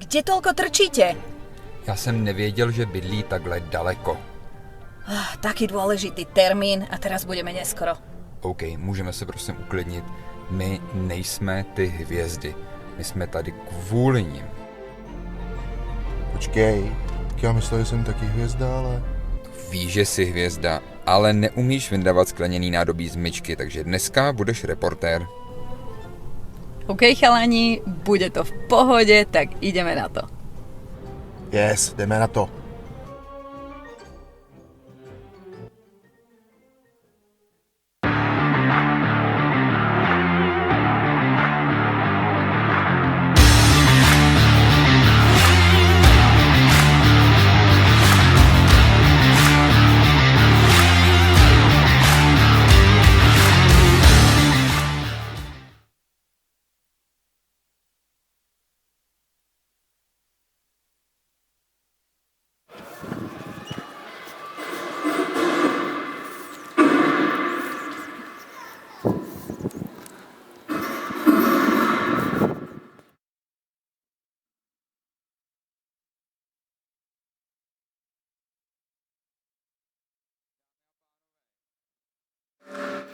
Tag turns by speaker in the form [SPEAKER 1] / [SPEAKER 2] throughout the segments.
[SPEAKER 1] Kde toľko trčíte?
[SPEAKER 2] Já jsem nevěděl, že bydlí takhle daleko.
[SPEAKER 1] Taký dôležitý termín a teraz budeme neskoro.
[SPEAKER 2] OK, můžeme se prosím uklidnit. My nejsme ty hvězdy. My jsme tady kvůli nim.
[SPEAKER 3] Počkej, já myslel, že jsem taky hvězda, ale...
[SPEAKER 2] Víš, že jsi hvězda, ale neumíš vyndávat skleněný nádobí z myčky, takže dneska budeš reportér.
[SPEAKER 1] OK, chalani, bude to v pohode, tak ideme na to.
[SPEAKER 3] Yes, jdeme na to.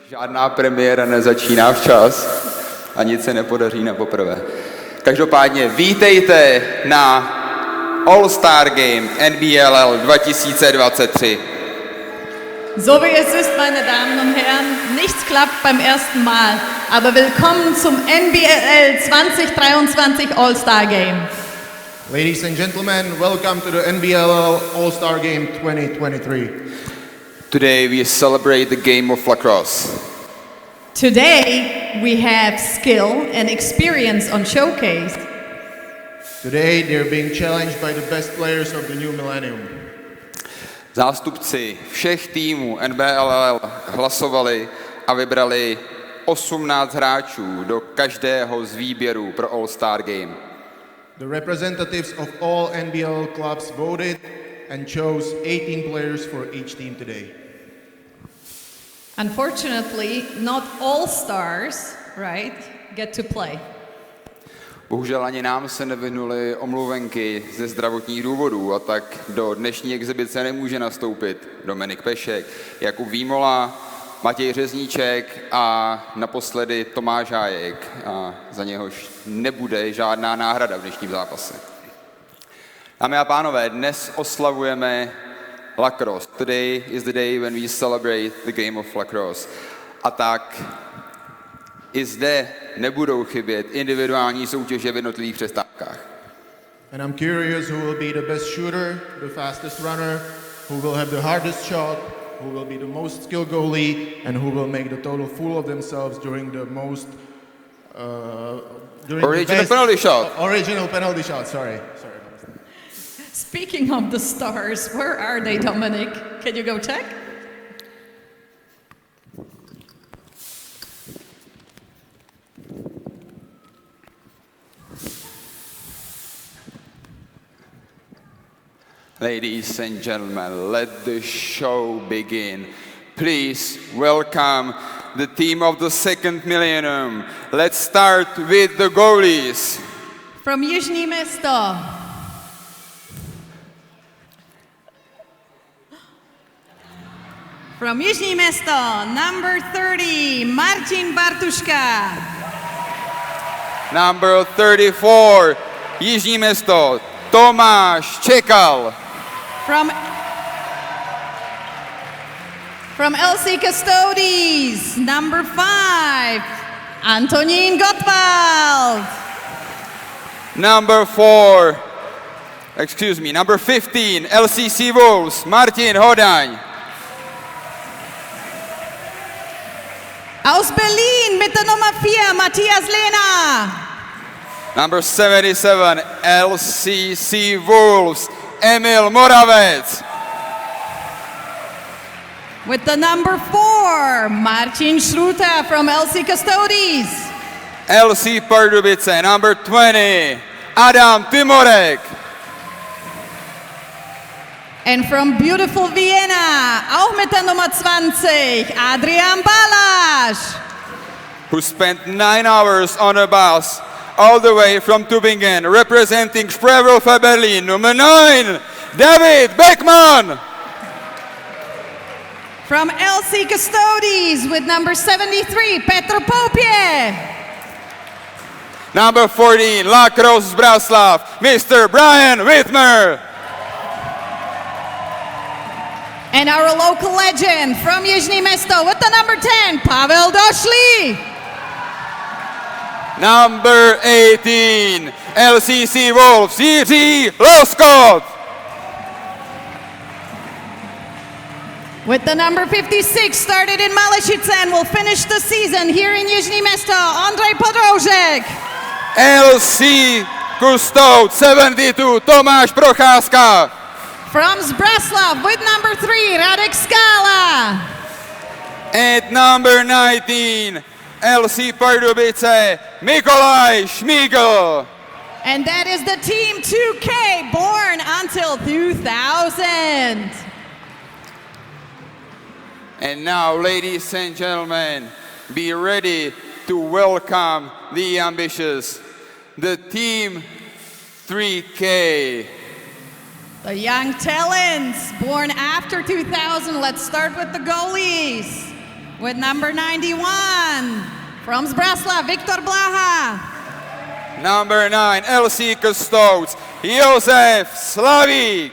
[SPEAKER 4] Žádná premiéra nezačíná včas a nic se nepodaří na poprvé. Každopádně vítejte na All-Star Game NBLL 2023.
[SPEAKER 5] So wie es ist, meine Damen und Herren, nichts klappt beim ersten Mal, aber willkommen zum NBLL 2023 All-Star Game.
[SPEAKER 3] Ladies and gentlemen, welcome to the NBLL All-Star Game 2023.
[SPEAKER 4] Today we celebrate the game of lacrosse.
[SPEAKER 5] Today we have skill and experience on showcase.
[SPEAKER 3] Today they're being challenged by the best players of the new millennium.
[SPEAKER 4] Zástupci všech týmů NBLL hlasovali a vybrali 18 hráčů do každého z výběrů pro All-Star Game.
[SPEAKER 3] The representatives of all NBL clubs voted and chose 18 players for each team today.
[SPEAKER 5] Unfortunately, not all stars, right, get to play.
[SPEAKER 4] Bohužel ani nám se nevyhnuly omluvenky ze zdravotních důvodů a tak do dnešní exibice nemůže nastoupit Dominik Pešek, Jakub Výmola, Matěj Řezníček a naposledy Tomáš Hájek, a za něhož nebude žádná náhrada v dnešním zápase. Dámy a pánové, dnes oslavujeme lacrosse. Today is the day when we celebrate the game of lacrosse. A tak i zde nebudou chybět individuální soutěže v jednotlivých přestávkách.
[SPEAKER 3] And I'm curious who will be the best shooter, the fastest runner, who will have the hardest shot, who will be the most skilled goalie, and who will make the total fool of themselves during the most
[SPEAKER 4] Original penalty shot.
[SPEAKER 3] Original penalty shot. Sorry.
[SPEAKER 5] Speaking of the stars, where are they, Dominic? Can you go check?
[SPEAKER 4] Ladies and gentlemen, let the show begin. Please welcome the team of the second millennium. Let's start with the goalies.
[SPEAKER 5] From Jižní Město. From Jižní Město, number 30, Martin Bartuška.
[SPEAKER 4] Number 34, Jižní Město, Tomáš Čekal.
[SPEAKER 5] From LC Custodies, number 5, Antonín Gottwald.
[SPEAKER 4] Number 15, LCC Wolves, Martin Hodaň.
[SPEAKER 5] Aus Berlin mit der Nummer 4, Matthias Lehner.
[SPEAKER 4] Number 77, LCC Wolves, Emil Moravec.
[SPEAKER 5] With the number 4, Martin Schruter from LC Custodies.
[SPEAKER 4] LC Pardubice, number 20, Adam Timorek.
[SPEAKER 5] And from beautiful Vienna, auch mit der Nummer 20, Adrian Balasch.
[SPEAKER 4] Who spent 9 hours on a bus all the way from Tübingen, representing Spreewolf Berlin, number 9, David Beckman.
[SPEAKER 5] From LC Custodies with number 73, Petr Popě.
[SPEAKER 4] Number 14, Lacrosse Braslav, Mr. Brian Whitmer.
[SPEAKER 5] And our local legend from Jižní Město with the number 10, Pavel Došlý.
[SPEAKER 4] Number 18, LCC Wolves, Jiří Loskot.
[SPEAKER 5] With the number 56, started in Malešice and will finish the season here in Jižní Město, Ondřej Podroužek.
[SPEAKER 4] LC Custodes, 72, Tomáš Procházka.
[SPEAKER 5] From Zbraslav with number 3, Radek Skála.
[SPEAKER 4] And number 19, LC Pardubice, Mikolaj Šmígl.
[SPEAKER 5] And that is the Team 2K, born until 2000.
[SPEAKER 4] And now, ladies and gentlemen, be ready to welcome the ambitious, the Team 3K.
[SPEAKER 5] The young talents, born after 2000. Let's start with the goalies. With number 91, from Zbraslav, Viktor Blaha.
[SPEAKER 4] Number 9, LC Custodes, Josef Slavík.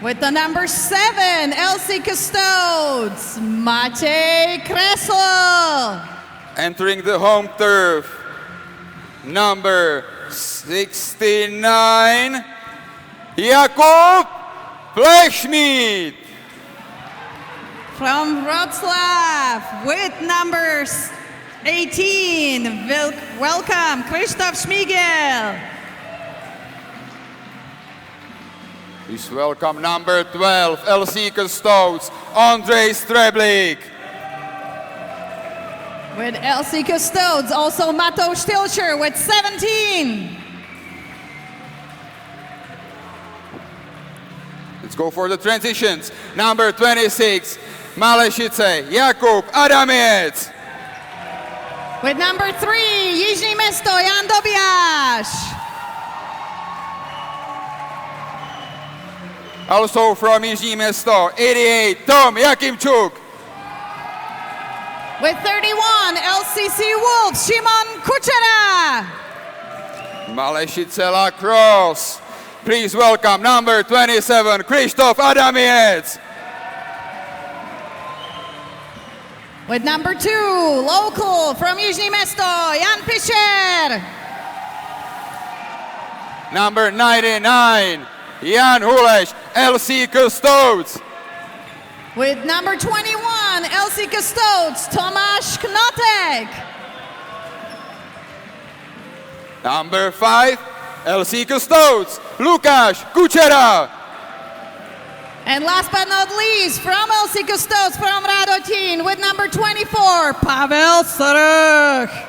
[SPEAKER 5] With the number 7, LC Custodes, Matěj Kresl.
[SPEAKER 4] Entering the home turf, number 69, Jakub Plešmít.
[SPEAKER 5] From Wrocław, with number 18, welcome Krzysztof Śmigel.
[SPEAKER 4] Please welcome number 12, LC Custodes, Ondřej Streblik.
[SPEAKER 5] With LC Custodes, also Matouš Tilcher with 17.
[SPEAKER 4] Let's go for the transitions. Number 26, Malešice, Jakub Adamiec.
[SPEAKER 5] With number 3, Jižní Město, Jan Dobiaš.
[SPEAKER 4] Also from Jižní Město, 88, Tom Jakimčuk.
[SPEAKER 5] With 31, LCC Wolves, Šimon Kučera.
[SPEAKER 4] Malešice Lacrosse. Please welcome number 27, Krzysztof Adamiec.
[SPEAKER 5] With number 2, local from Jižní Město, Jan Fischer.
[SPEAKER 4] Number 99, Jan Huleš, LC Custodes.
[SPEAKER 5] With number 21, LC Custodes, Tomáš Knotek.
[SPEAKER 4] Number 5, LC Custodes, Lukáš Kučera.
[SPEAKER 5] And last but not least, from LC Custodes, from Radotín, with number 24, Pavel Srch.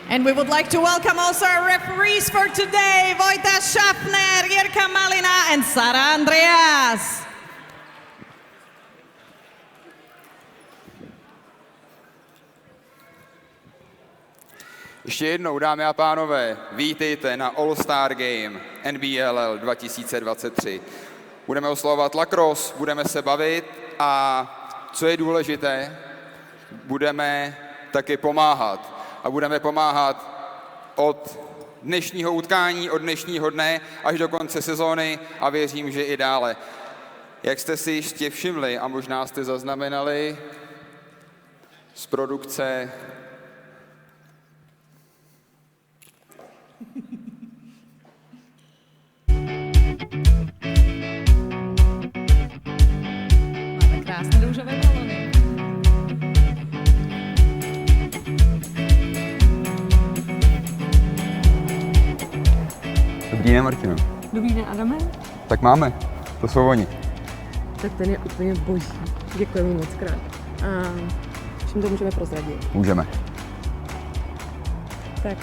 [SPEAKER 5] And we would like to welcome also our referees for today, Vojta Schaffner, Jirka Malina, and Sara Andreas.
[SPEAKER 4] Ještě jednou, dámy a pánové, vítejte na All-Star Game NBLL 2023. Budeme oslavovat lacrosse, budeme se bavit a co je důležité, budeme taky pomáhat. A budeme pomáhat od dnešního utkání, od dnešního dne až do konce sezóny a věřím, že i dále. Jak jste si jistě všimli a možná jste zaznamenali z produkce
[SPEAKER 5] Máme krásné růžové balony.
[SPEAKER 2] Dobrý den, Martino.
[SPEAKER 6] Dobrý den, Adame.
[SPEAKER 2] Tak máme, to jsou oni.
[SPEAKER 6] Tak ten je úplně boží. Děkujeme moc krát. A čím to můžeme prozradit?
[SPEAKER 2] Můžeme.
[SPEAKER 6] Tak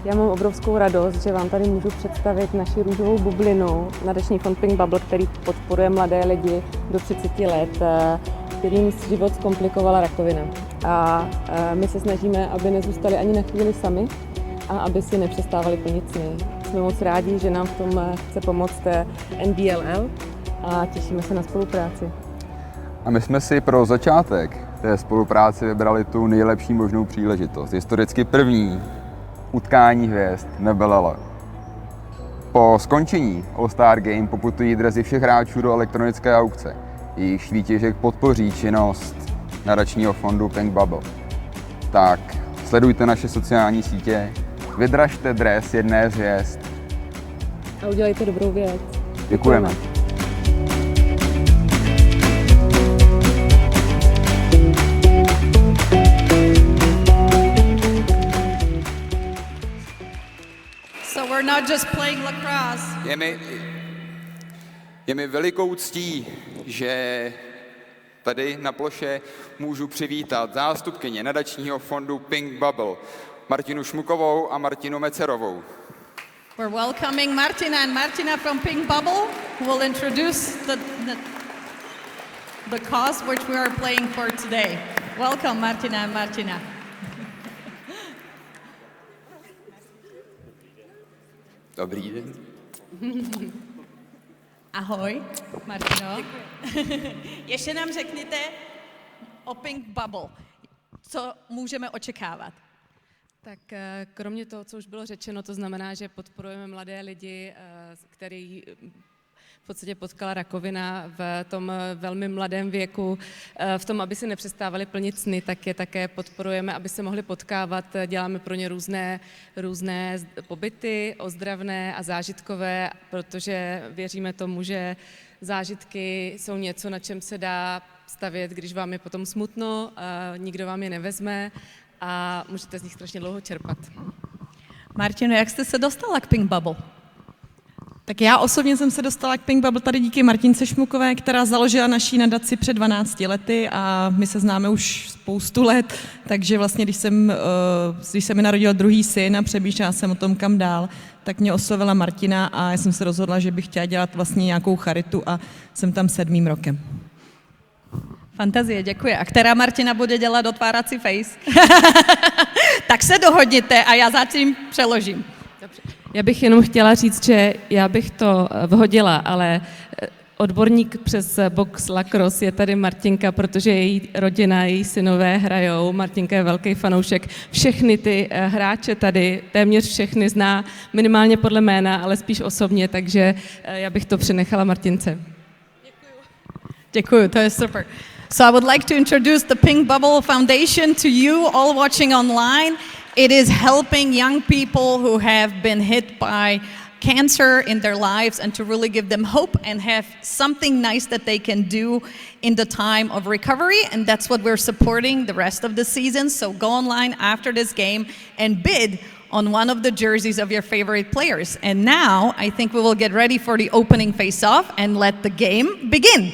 [SPEAKER 6] já mám obrovskou radost, že vám tady můžu představit naši růžovou bublinu, nadační fond Pink Bubble, který podporuje mladé lidi do 30 let, kterým život zkomplikovala rakovina. A my se snažíme, aby nezůstali ani na chvíli sami a aby si nepřestávali plnit sny. Jsme moc rádi, že nám v tom chce pomoct NBLL a těšíme se na spolupráci.
[SPEAKER 4] A my jsme si pro začátek té spolupráce vybrali tu nejlepší možnou příležitost. Historicky první utkání hvězd NBLL. Po skončení All-Star Game poputují dresy všech hráčů do elektronické aukce. Jejich výtěžek podpoří činnost nadačního fondu Pink Bubble. Tak sledujte naše sociální sítě, vydražte dres jedné z hvězd.
[SPEAKER 6] A udělejte dobrou věc.
[SPEAKER 4] Děkujeme.
[SPEAKER 5] So we're not just playing lacrosse.
[SPEAKER 4] Je mi velikou ctí, že tady na ploše můžu přivítat zástupkyně nadačního fondu Pink Bubble, Martinu Šmukovou a Martinu Mecerovou.
[SPEAKER 5] We're welcoming Martina and Martina from Pink Bubble, who will introduce the cause which we are playing for today. Welcome, Martina and Martina.
[SPEAKER 4] Dobrý den.
[SPEAKER 5] Ahoj, Martino. Ještě nám řekněte o Pink Bubble. Co můžeme očekávat?
[SPEAKER 6] Tak kromě toho, co už bylo řečeno, to znamená, že podporujeme mladé lidi, který v podstatě potkala rakovina v tom velmi mladém věku, v tom, aby si nepřestávali plnit sny, tak je také podporujeme, aby se mohli potkávat. Děláme pro ně různé pobyty, ozdravné a zážitkové, protože věříme tomu, že zážitky jsou něco, na čem se dá stavět, když vám je potom smutno, nikdo vám je nevezme a můžete z nich strašně dlouho čerpat.
[SPEAKER 5] Martino, jak jste se dostala k Pink Bubble? Tak já osobně jsem se dostala k Pink Bubble tady díky Martince Šmukové, která založila naší nadaci před 12 lety a my se známe už spoustu let, takže vlastně, když se mi narodil druhý syn a přemýšlela jsem o tom, kam dál, tak mě oslovila Martina a já jsem se rozhodla, že bych chtěla dělat vlastně nějakou charitu a jsem tam 7. rokem. Fantazie, děkuji. A která Martina bude dělat otvárací face? Tak se dohodněte a já zatím přeložím.
[SPEAKER 6] Dobře. Já bych jenom chtěla říct, že já bych to vhodila, ale odborník přes box Lacrosse je tady Martinka, protože její rodina, její synové hrajou. Martinka je velký fanoušek. Všechny ty hráče tady, téměř všechny zná, minimálně podle jména, ale spíš osobně, takže já bych to přenechala Martince.
[SPEAKER 5] Děkuji, to je super. So I would like to introduce the Pink Bubble Foundation to you all watching online. It is helping young people who have been hit by cancer in their lives and to really give them hope and have something nice that they can do in the time of recovery. And that's what we're supporting the rest of the season. So go online after this game and bid on one of the jerseys of your favorite players. And now I think we will get ready for the opening face-off and let the game begin.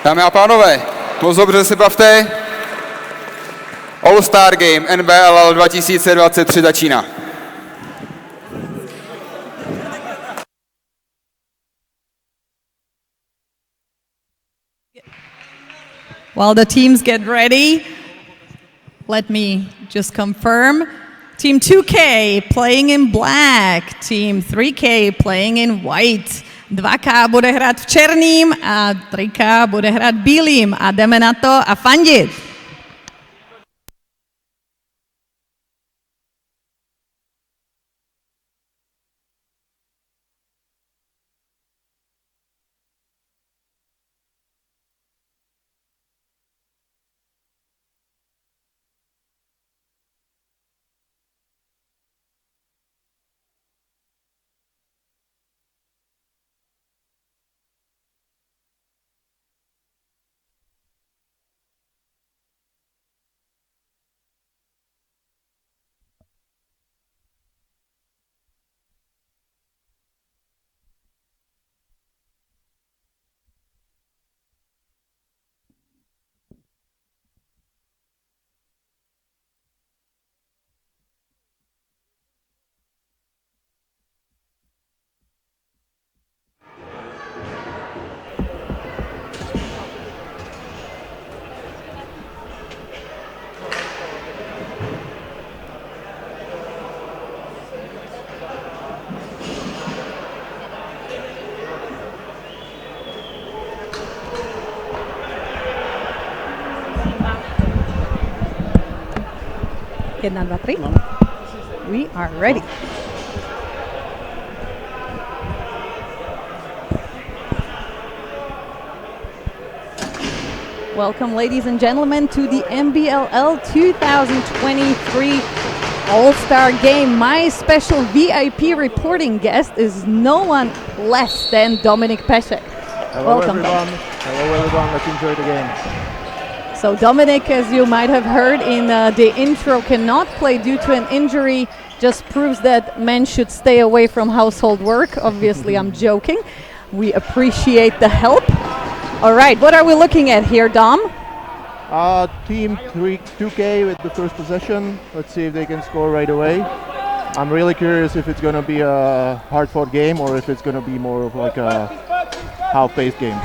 [SPEAKER 4] Dámy a pánové, moc dobře se bavte. All-Star Game NBLL 2023 začíná.
[SPEAKER 5] While the teams get ready, let me just confirm. Team 2K playing in black, Team 3K playing in white. 2K bude hrát v černým a 3K bude hrát bílým a jdeme na to a fandit. 1, 2, 3. We are ready. Welcome, ladies and gentlemen, to the NBLL 2023 All-Star Game. My special VIP reporting guest is no one less than Dominik Pešek.
[SPEAKER 7] Hello,
[SPEAKER 5] Welcome,
[SPEAKER 7] everyone. Hello, everyone. Let's enjoy the game.
[SPEAKER 5] So Dominik, as you might have heard in the intro, cannot play due to an injury. Just proves that men should stay away from household work. Obviously, I'm joking. We appreciate the help. All right, what are we looking at here, Dom?
[SPEAKER 7] Team 2K with the first possession. Let's see if they can score right away. I'm really curious if it's going to be a hard-fought game or if it's going to be more of like a half-paced game.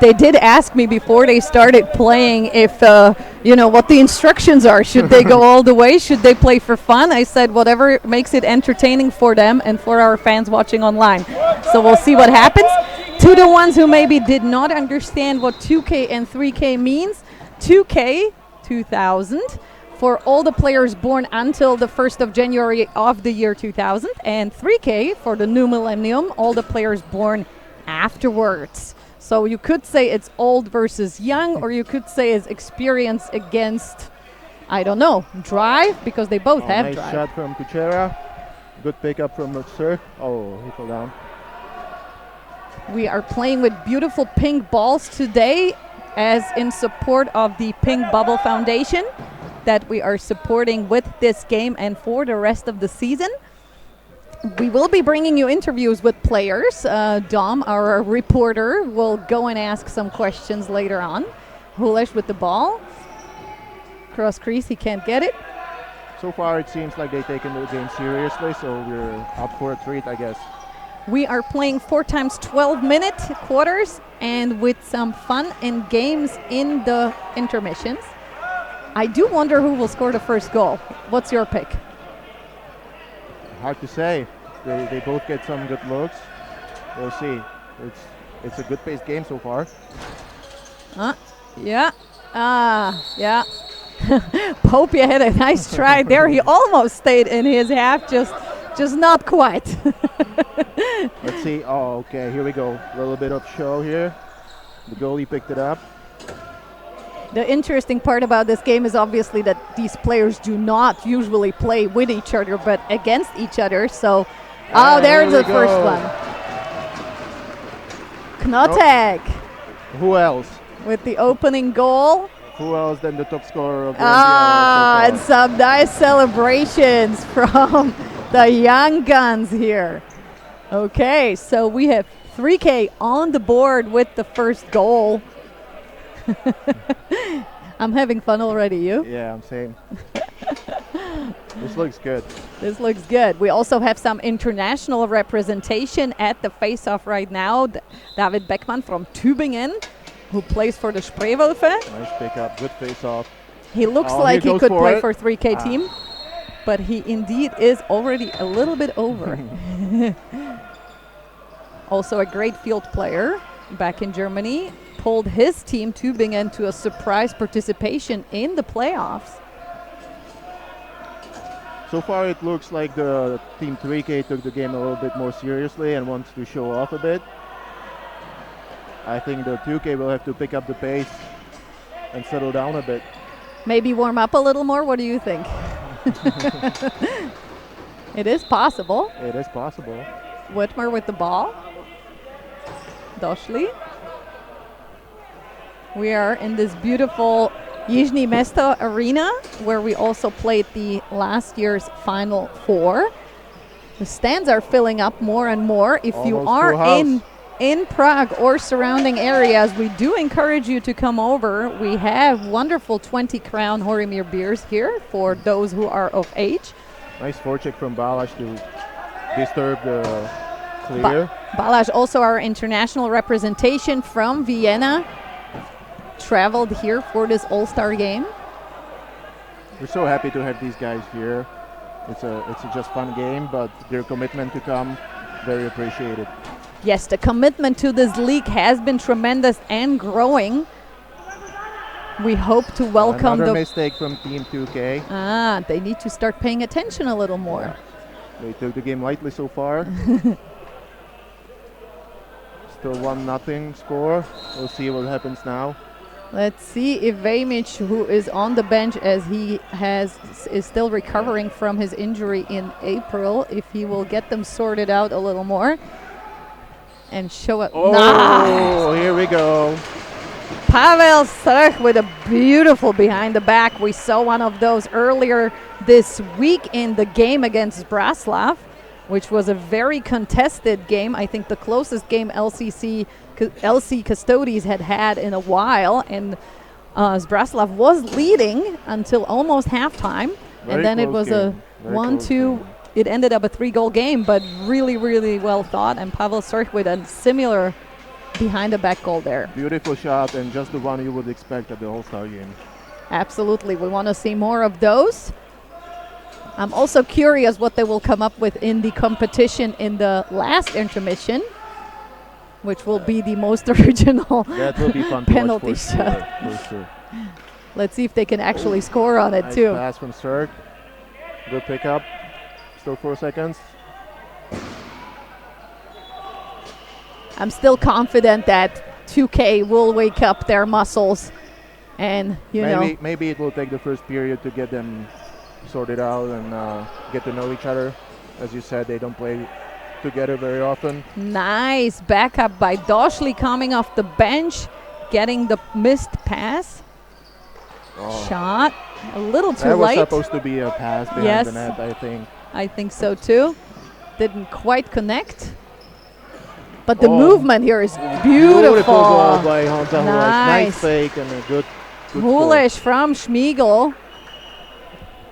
[SPEAKER 5] They did ask me before they started playing if, what the instructions are. Should they go all the way? Should they play for fun? I said whatever makes it entertaining for them and for our fans watching online. So we'll see what happens. To the ones who maybe did not understand what 2K and 3K means, 2K 2000 for all the players born until the 1st of January of the year 2000, and 3K for the new millennium, all the players born afterwards. So you could say it's old versus young, or you could say it's experience against, I don't know, drive, because they both have
[SPEAKER 7] nice
[SPEAKER 5] drive.
[SPEAKER 7] Shot from Kuchera. Good pickup from Sir. Oh, he fell down.
[SPEAKER 5] We are playing with beautiful pink balls today, as in support of the Pink Bubble Foundation that we are supporting with this game and for the rest of the season. We will be bringing you interviews with players. Dom, our reporter, will go and ask some questions later on. Hulesh with the ball. Cross crease, he can't get it.
[SPEAKER 7] So far, it seems like they've taken the game seriously, so we're up for a treat, I guess.
[SPEAKER 5] We are playing 4 times 12-minute quarters and with some fun and games in the intermissions. I do wonder who will score the first goal. What's your pick?
[SPEAKER 7] Hard to say. They both get some good looks. We'll see. It's a good paced game so far.
[SPEAKER 5] Yeah. Pope, you had a nice try there. He almost stayed in his half, just not quite.
[SPEAKER 7] Let's see. Oh, okay. Here we go. A little bit of show here. The goalie picked it up.
[SPEAKER 5] The interesting part about this game is obviously that these players do not usually play with each other, but against each other. So, there's the first one. Knotek
[SPEAKER 7] Who else?
[SPEAKER 5] with the opening goal.
[SPEAKER 7] Who else than the top scorer of the NBL?
[SPEAKER 5] And some nice celebrations from the young guns here. Okay, so we have 3K on the board with the first goal. I'm having fun already, you?
[SPEAKER 7] Yeah, I'm saying. This looks good.
[SPEAKER 5] This looks good. We also have some international representation at the face-off right now. David Beckmann from Tübingen, who plays for the Spreewölfe.
[SPEAKER 7] Nice pickup, good face-off.
[SPEAKER 5] He looks like he could play for 3K team, but he indeed is already a little bit over. Also a great field player back in Germany. Pulled his team, Tübingen, to a surprise participation in the playoffs.
[SPEAKER 7] So far it looks like the Team 3K took the game a little bit more seriously and wants to show off a bit. I think the 2K will have to pick up the pace and settle down a bit.
[SPEAKER 5] Maybe warm up a little more? What do you think? It is possible.
[SPEAKER 7] It is possible.
[SPEAKER 5] Whitmer with the ball. Doshli. We are in this beautiful Jižní Mesto arena where we also played the last year's Final Four. The stands are filling up more and more. If you are in Prague or surrounding areas, we do encourage you to come over. We have wonderful 20 Crown Horimir beers here for those who are of age.
[SPEAKER 7] Nice forecheck from Balázs to disturb the clear.
[SPEAKER 5] Balázs, also our international representation from Vienna, traveled here for this All-Star game.
[SPEAKER 7] We're so happy to have these guys here. It's a just fun game, but their commitment to come, very appreciated.
[SPEAKER 5] Yes, the commitment to this league has been tremendous and growing. We hope to welcome
[SPEAKER 7] Another
[SPEAKER 5] the...
[SPEAKER 7] mistake from Team 2K.
[SPEAKER 5] They need to start paying attention a little more.
[SPEAKER 7] They took the game lightly so far. Still 1-0 score. We'll see what happens now.
[SPEAKER 5] Let's see if Vejmic, who is on the bench as he is still recovering from his injury in April, if he will get them sorted out a little more and show up.
[SPEAKER 7] Oh,
[SPEAKER 5] Nice.
[SPEAKER 7] here we go.
[SPEAKER 5] Pavel Srh with a beautiful behind the back. We saw one of those earlier this week in the game against Zbraslav, which was a very contested game. I think the closest game LC Custodes had in a while, and Zbraslav was leading until almost halftime, and then it was a 1-2. It ended up a 3-goal game, but really, really well thought, and Pavel Srh with a similar behind the back goal there.
[SPEAKER 7] Beautiful shot, and just the one you would expect at the All-Star game.
[SPEAKER 5] Absolutely. We want to see more of those. I'm also curious what they will come up with in the competition in the last intermission, which will be the most original
[SPEAKER 7] That will be fun to
[SPEAKER 5] penalty
[SPEAKER 7] watch
[SPEAKER 5] shot.
[SPEAKER 7] for sure.
[SPEAKER 5] Let's see if they can actually score on it
[SPEAKER 7] Nice
[SPEAKER 5] too.
[SPEAKER 7] pass from Srh. Good pickup. Still 4 seconds.
[SPEAKER 5] I'm still confident that 2K will wake up their muscles, and
[SPEAKER 7] Maybe it will take the first period to get them sorted out and get to know each other. As you said, they don't play together very often.
[SPEAKER 5] Nice backup by Doshli coming off the bench, getting the missed pass. Shot a little too
[SPEAKER 7] That was
[SPEAKER 5] late.
[SPEAKER 7] supposed to be a pass behind
[SPEAKER 5] Yes.
[SPEAKER 7] the net, I think.
[SPEAKER 5] I think so too. Didn't quite connect. But the movement here is beautiful.
[SPEAKER 7] Goal by Hansa Hulish. Nice
[SPEAKER 5] Nice.
[SPEAKER 7] fake and a good score.
[SPEAKER 5] Hulish from Schmiegel.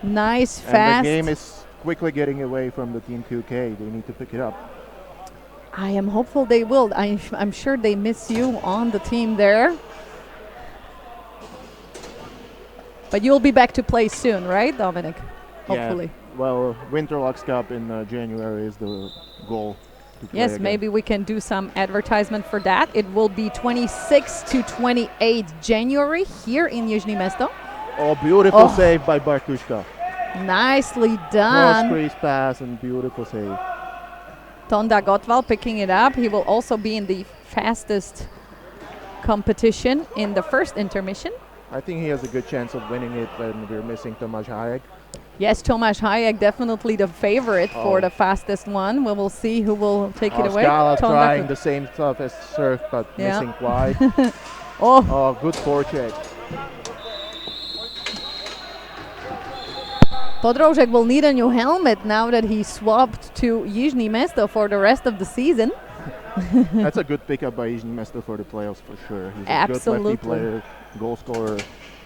[SPEAKER 5] Nice,
[SPEAKER 7] And
[SPEAKER 5] fast.
[SPEAKER 7] the game is quickly getting away from the Team 2K. They need to pick it up.
[SPEAKER 5] I am hopeful they will. I'm sure they miss you on the team there. But you'll be back to play soon, right, Dominic? Hopefully.
[SPEAKER 7] Yeah. Well, Winterlux Cup in January is the goal. To play
[SPEAKER 5] Yes,
[SPEAKER 7] again.
[SPEAKER 5] maybe we can do some advertisement for that. It will be 26 to 28 January here in Nizhny Mesto.
[SPEAKER 7] Oh, beautiful save by Bartushka.
[SPEAKER 5] Nicely
[SPEAKER 7] Cross
[SPEAKER 5] done.
[SPEAKER 7] crease pass and beautiful save.
[SPEAKER 5] Tonda Gottwald picking it up. He will also be in the fastest competition in the first intermission.
[SPEAKER 7] I think he has a good chance of winning it when we're missing Tomáš Hayek.
[SPEAKER 5] Yes, Tomáš Hayek definitely the favorite for the fastest one. We will see who will take it away.
[SPEAKER 7] Scala
[SPEAKER 5] Tonda
[SPEAKER 7] trying the same stuff as Srh, but
[SPEAKER 5] Yeah.
[SPEAKER 7] missing wide.
[SPEAKER 5] Oh,
[SPEAKER 7] Good forecheck.
[SPEAKER 5] Podrožek will need a new helmet now that he swapped to Nizhny Mesto for the rest of the season.
[SPEAKER 7] That's a good pickup by Nizhny Mesto for the playoffs for sure. He's a
[SPEAKER 5] Absolutely.
[SPEAKER 7] good lefty player, goal scorer,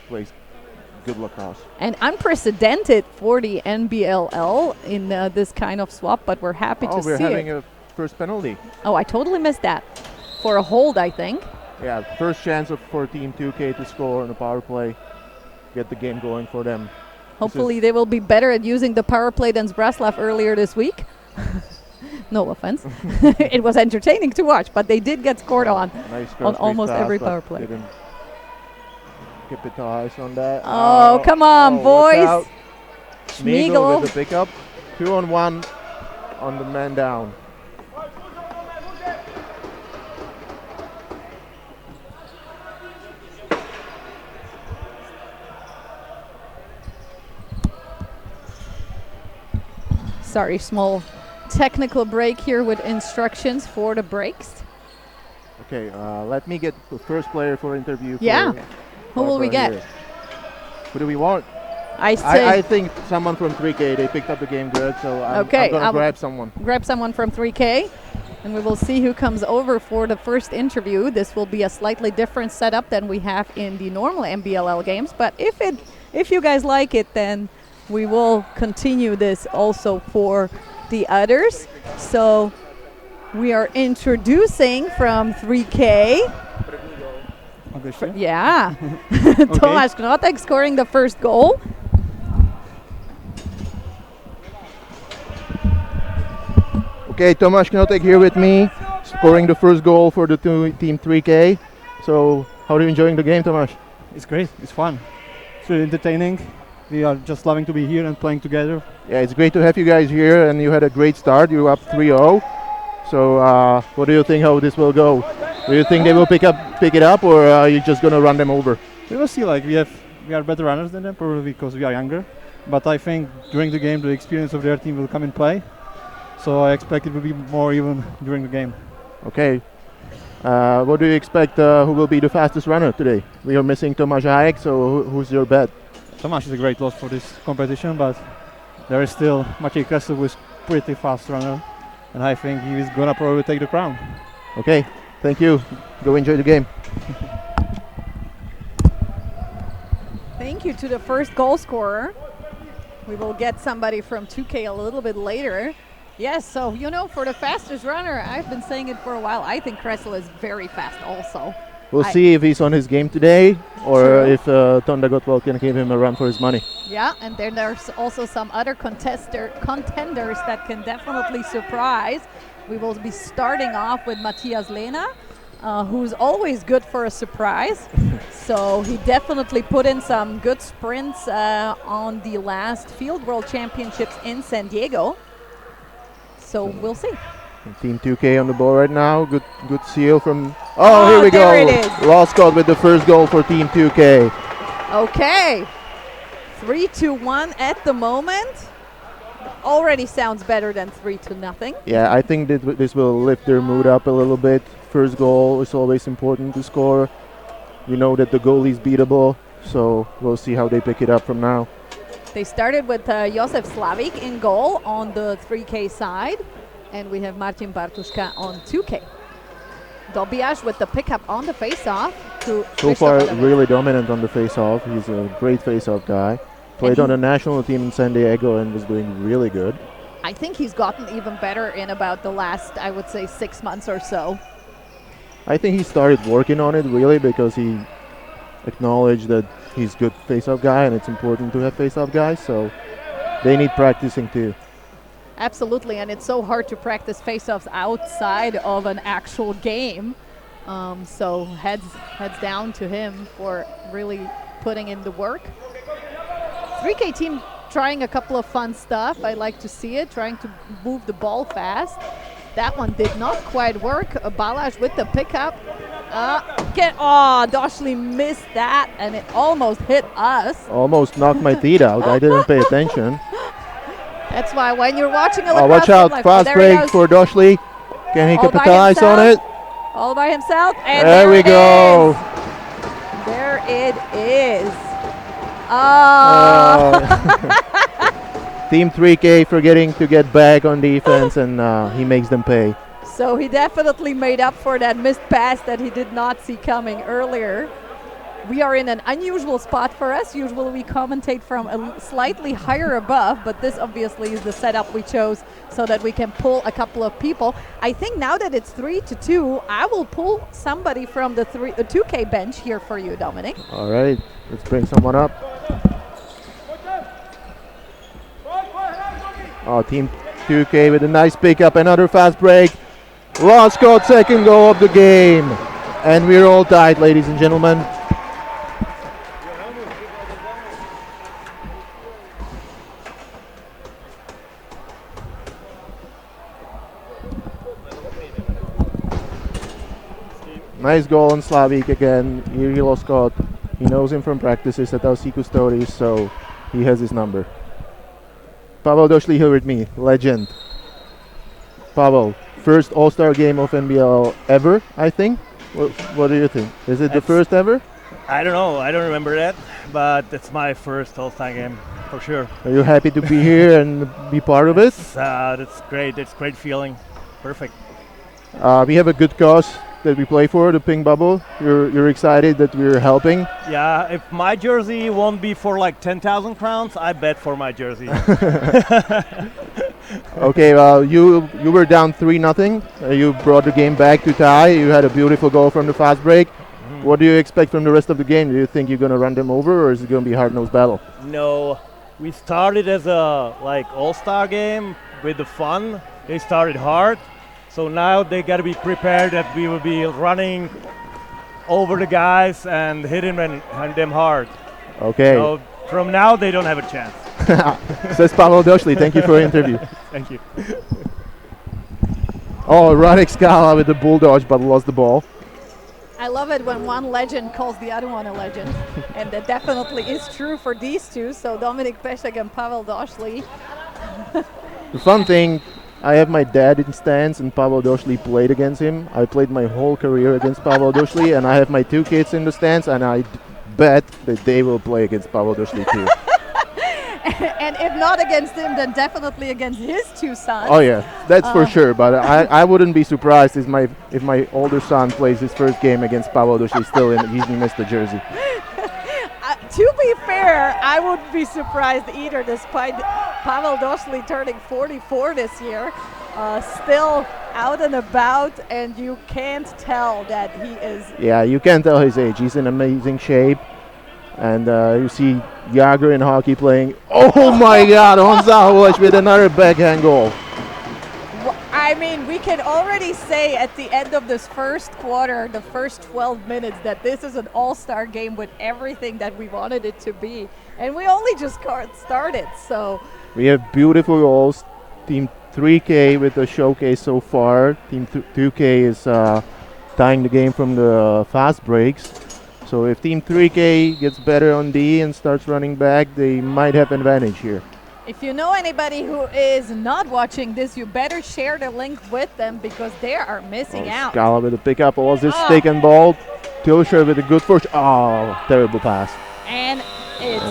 [SPEAKER 7] plays good lacrosse.
[SPEAKER 5] And unprecedented for the NBLL in this kind of swap, but we're happy to
[SPEAKER 7] We're
[SPEAKER 5] see
[SPEAKER 7] having
[SPEAKER 5] it.
[SPEAKER 7] a first penalty.
[SPEAKER 5] Oh, I totally missed that. For a hold, I think.
[SPEAKER 7] Yeah, first chance for Team 2K to score on a power play, get the game going for them.
[SPEAKER 5] Hopefully they will be better at using the power play than Zbraslav earlier this week. No offense. It was entertaining to watch, but they did get scored on
[SPEAKER 7] Nice
[SPEAKER 5] on
[SPEAKER 7] cross
[SPEAKER 5] almost
[SPEAKER 7] pass,
[SPEAKER 5] every
[SPEAKER 7] but
[SPEAKER 5] power play.
[SPEAKER 7] Didn't capitalize on that.
[SPEAKER 5] Oh, come on,
[SPEAKER 7] watch
[SPEAKER 5] boys.
[SPEAKER 7] out. Schmiegel
[SPEAKER 5] Schmiegel.
[SPEAKER 7] with the pickup. 2-on-1 on the man down.
[SPEAKER 5] Sorry, small technical break here with instructions for the breaks.
[SPEAKER 7] Okay, let me get the first player for interview.
[SPEAKER 5] Yeah.
[SPEAKER 7] For
[SPEAKER 5] Who will we get?
[SPEAKER 7] here. Who do we want?
[SPEAKER 5] I say
[SPEAKER 7] I think someone from 3K. They picked up the game good, so I'm
[SPEAKER 5] Okay,
[SPEAKER 7] going
[SPEAKER 5] I
[SPEAKER 7] to
[SPEAKER 5] will-
[SPEAKER 7] grab someone.
[SPEAKER 5] grab someone from 3K, and we will see who comes over for the first interview. This will be a slightly different setup than we have in the normal NBLL games, but if you guys like it, then we will continue this also for the others. So we are introducing from 3K. Yeah. Tomáš Knotek scoring the first goal.
[SPEAKER 7] Okay, Tomáš Knotek here with me, scoring the first goal for the Team 3K. So, how are you enjoying the game, Tomáš?
[SPEAKER 8] It's great. It's fun. It's really entertaining. We are just loving to be here and playing together.
[SPEAKER 7] Yeah, it's great to have you guys here, and you had a great start. You were up 3-0. So what do you think how this will go? Do you think they will pick it up, or are you just gonna run them over?
[SPEAKER 8] We will see. Like we are better runners than them, probably because we are younger. But I think during the game, the experience of their team will come in play. So I expect it will be more even during the game.
[SPEAKER 7] Okay. What do you expect? Who will be the fastest runner today? We are missing Tomáš Hájek, so who's your bet?
[SPEAKER 8] Tomáš is a great loss for this competition, but there is still Matěj Kresl, who is pretty fast runner, and I think he is gonna probably take the crown.
[SPEAKER 7] Okay, thank you. Go enjoy the game.
[SPEAKER 5] Thank you to the first goal scorer. We will get somebody from 2K a little bit later. Yes, so for the fastest runner, I've been saying it for a while. I think Kresl is very fast also.
[SPEAKER 7] We'll see if he's on his game today, or
[SPEAKER 5] True.
[SPEAKER 7] if Tonda Gottwald can give him a run for his money.
[SPEAKER 5] Yeah, and then there's also some other contenders that can definitely surprise. We will be starting off with Matthias Lehner, who's always good for a surprise. So he definitely put in some good sprints on the last Field World Championships in San Diego. So we'll see.
[SPEAKER 7] Team 2K on the ball right now. Good seal from... Oh, here we go.
[SPEAKER 5] There it is.
[SPEAKER 7] Loscott with the first goal for Team 2K.
[SPEAKER 5] Okay. 3-1 at the moment. Already sounds better than 3-0.
[SPEAKER 7] Yeah, I think that this will lift their mood up a little bit. First goal is always important to score. You know that the goalie is beatable, so we'll see how they pick it up from now.
[SPEAKER 5] They started with Josef Slavik in goal on the 3K side, and we have Martin Bartuška on 2K. Dobiaš with the pickup on the face-off.
[SPEAKER 7] So far, really dominant on the face-off. He's a great face-off guy. Played on the national team in San Diego and was doing really good.
[SPEAKER 5] I think he's gotten even better in about the last, I would say, 6 months or so.
[SPEAKER 7] I think he started working on it really because he acknowledged that he's a good face-off guy and it's important to have face-off guys, so they need practicing too.
[SPEAKER 5] Absolutely, and it's so hard to practice face-offs outside of an actual game. So heads down to him for really putting in the work. 3K team trying a couple of fun stuff. I like to see it, trying to move the ball fast. That one did not quite work. Balázs with the pickup. Doshli missed that, and it almost hit us.
[SPEAKER 7] Almost knocked my feet out. I didn't pay attention.
[SPEAKER 5] That's why when you're watching a lacrosse
[SPEAKER 7] watch out,
[SPEAKER 5] game,
[SPEAKER 7] fast break for Doshli. Can he capitalize on it?
[SPEAKER 5] All by himself. And
[SPEAKER 7] there we go.
[SPEAKER 5] There it is.
[SPEAKER 7] Team 3K forgetting to get back on defense, and he makes them pay.
[SPEAKER 5] So he definitely made up for that missed pass that he did not see coming earlier. We are in an unusual spot for us. Usually we commentate from a slightly higher above, but this obviously is the setup we chose so that we can pull a couple of people. I think now that it's 3-2, I will pull somebody from the 2K bench here for you, Dominic.
[SPEAKER 7] All right, let's bring someone up. Team 2K with a nice pickup, another fast break. Loscott, second goal of the game. And we're all tied, ladies and gentlemen. Nice goal on Slavik again. Jiří Loscott. He knows him from practices at LC Custodes, so he has his number. Pavel Došlý here with me, legend. Pavel, first All-Star game of NBLL ever, I think. What do you think? Is it the first ever?
[SPEAKER 9] I don't know. I don't remember that, but it's my first All-Star game for sure.
[SPEAKER 7] Are you happy to be here and be part of it?
[SPEAKER 9] That's great. It's a great feeling. Perfect.
[SPEAKER 7] We have a good cause that we play for, the Pink Bubble. You're excited that we're helping?
[SPEAKER 9] Yeah, if my jersey won't be for like 10,000 crowns, I bet for my jersey.
[SPEAKER 7] Okay, well, you were down 3-0. You brought the game back to tie. You had a beautiful goal from the fast break. What do you expect from the rest of the game? Do you think you're going to run them over, or is it going to be a hard-nosed battle?
[SPEAKER 9] No, we started as a all-star game with the fun. They started hard. So now they got to be prepared that we will be running over the guys and hit him and them hard.
[SPEAKER 7] Okay.
[SPEAKER 9] So from now they don't have a chance.
[SPEAKER 7] Says Pavel Došli. Thank you for your interview.
[SPEAKER 9] Thank you.
[SPEAKER 7] Oh, Radek Skala with the bulldog, but lost the ball.
[SPEAKER 5] I love it when one legend calls the other one a legend. And that definitely is true for these two. So Dominik Pešek and Pavel Došli.
[SPEAKER 7] The fun thing, I have my dad in stands and Pavel Došli played against him. I played my whole career against Pavel Došli, and I have my two kids in the stands, and I bet that they will play against Pavel Došli too.
[SPEAKER 5] And if not against him, then definitely against his two sons.
[SPEAKER 7] Oh yeah, that's for sure. But I wouldn't be surprised if my older son plays his first game against Pavel Došli still in he's missed the jersey.
[SPEAKER 5] To be fair, I wouldn't be surprised either, despite Pavel Došli turning 44 this year. Still out and about, and you can't tell that he is...
[SPEAKER 7] Yeah, you can't tell his age. He's in amazing shape. And you see Jágr in hockey playing. Oh my God, Honza Holeš with another backhand goal.
[SPEAKER 5] I mean, we can already say at the end of this first quarter, the first 12 minutes, that this is an all-star game with everything that we wanted it to be. And we only just started, so...
[SPEAKER 7] We have beautiful goals. Team 3K with the showcase so far. Team 2K is tying the game from the fast breaks. So if Team 3K gets better on D and starts running back, they might have advantage here.
[SPEAKER 5] If you know anybody who is not watching this, you better share the link with them because they are missing out.
[SPEAKER 7] Skala with a pickup, all this stick and ball. Tilsher with a good first. Oh, terrible pass.
[SPEAKER 5] And its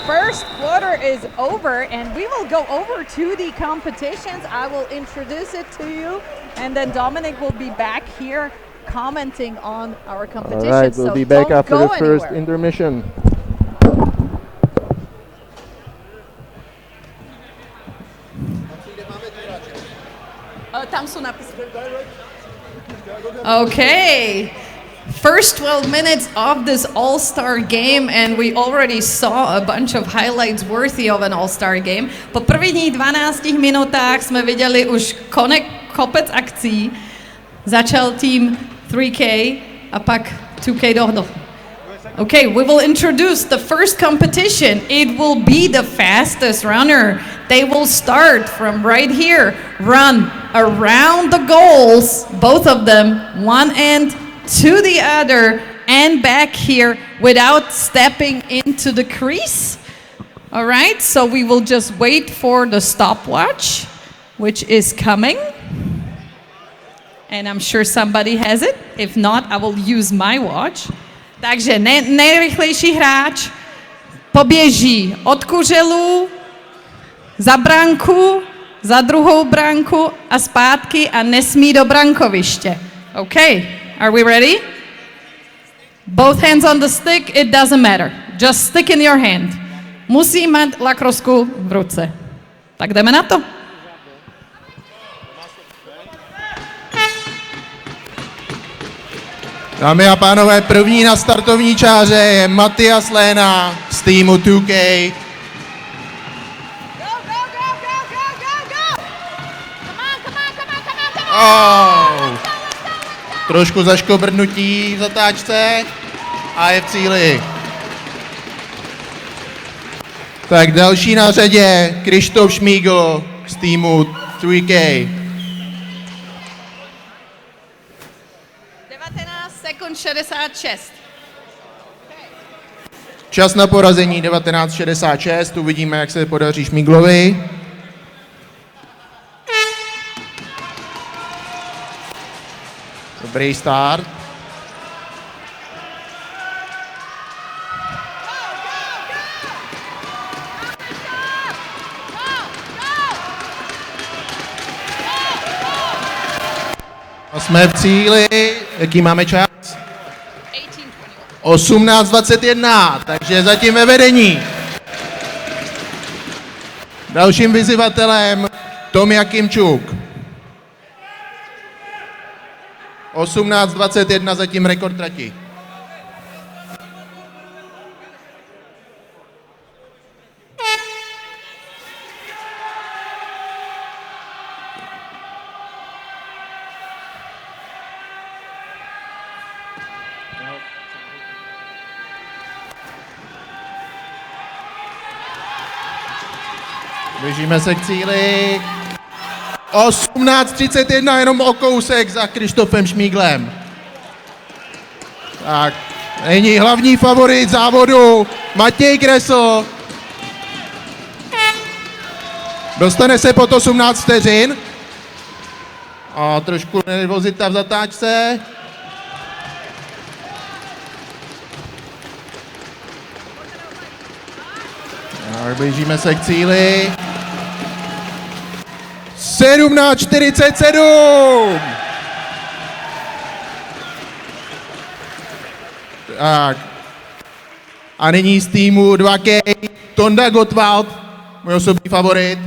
[SPEAKER 5] first quarter is over, and we will go over to the competitions. I will introduce it to you, and then Dominik will be back here commenting on our competition.
[SPEAKER 7] All right, we'll be back after the first intermission.
[SPEAKER 5] Tam sú napisy. Okay. First 12 minutes of this all-star game, and we already saw a bunch of highlights worthy of an all-star game. Po prvních 12 minutách jsme viděli už kopec akcí. Začal tým 3K a pak 2K dohodl. Okay, we will introduce the first competition. It will be the fastest runner. They will start from right here, run around the goals, both of them, one end to the other and back here without stepping into the crease. All right, so we will just wait for the stopwatch, which is coming. And I'm sure somebody has it. If not, I will use my watch. Takže nejrychlejší hráč poběží od kuželu za branku, za druhou branku a zpátky a nesmí do brankoviště. Okay, are we ready? Both hands on the stick, it doesn't matter. Just stick in your hand. Musí mít lakrosku v ruce. Tak jdeme na to.
[SPEAKER 3] Dámy a pánové, první na startovní čáře je Matias Léna z týmu 2K. Trošku zaškobrnutí v zatáčce a je v cíli. Tak další na řadě Krištof Šmígl z týmu 3K.
[SPEAKER 5] 19:66.
[SPEAKER 3] Čas na porazení 19:66, uvidíme, jak se podaří Šmíglovi. Dobrý start. A jsme v cíli. Jaký máme čas? 18:21, takže zatím ve vedení. Dalším vyzývatelem Tomia Kimčuk. 18:21 zatím rekord trati. Blížíme se k cíli. 18:31, jenom o kousek za Krištofem Šmíglem. Tak, není hlavní favorit závodu Matěj Kresl. Dostane se pod 18 vteřin. A trošku nervozita v zatáčce. Tak, blížíme se k cíli. 17:47. Tak. A nyní z týmu 2K Tonda Gottwald, můj osobní favorit.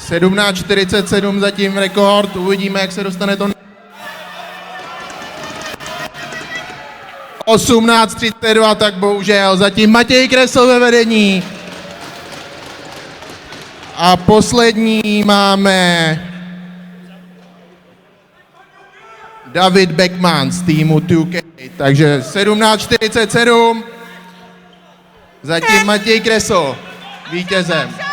[SPEAKER 3] – 17:47 zatím rekord, uvidíme, jak se dostane to. 18:32, tak bohužel zatím Matěj Kresl ve vedení. A poslední máme David Beckman z týmu 2K, takže 17:47, zatím Matěj Kresl vítězem. –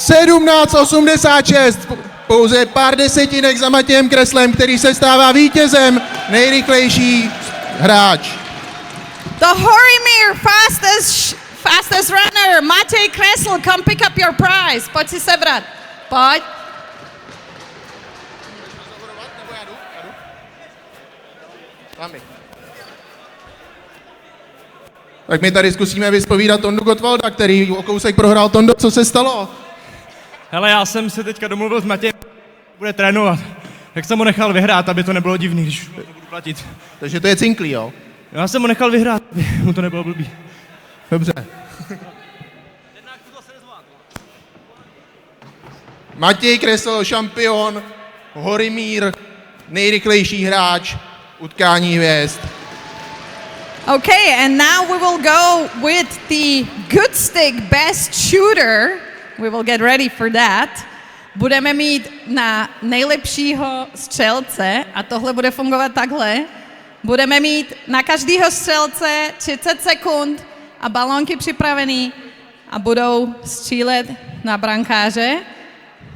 [SPEAKER 3] 17:86, pouze pár desetinek za Matějem Kreslem, který se stává vítězem, nejrychlejší hráč.
[SPEAKER 5] The Horimir fastest runner, Matěj Kresl, come pick up your prize. Pojď si sebrat. Pojď.
[SPEAKER 3] Tak my tady zkusíme vyspovídat Tondu Gottwalda, který o kousek prohrál. Tondo, co se stalo?
[SPEAKER 10] Hele, já jsem se teďka domluvil s Matějem, bude trénovat. Tak jsem ho nechal vyhrát, aby to nebylo divný, když to budu platit.
[SPEAKER 3] Takže to je cinklý, jo?
[SPEAKER 10] Já jsem ho nechal vyhrát, aby mu to nebylo blbý.
[SPEAKER 3] Dobře. Matěj Kresl, šampion, Horimír, nejrychlejší hráč, utkání hvězd.
[SPEAKER 5] Okay, and now we will go with the good stick best shooter. We will get ready for that. Budeme mít na nejlepšího střelce, a tohle bude fungovat takhle. Budeme mít na každého střelce 30 sekund a balónky připravený a budou střílet na brankáře.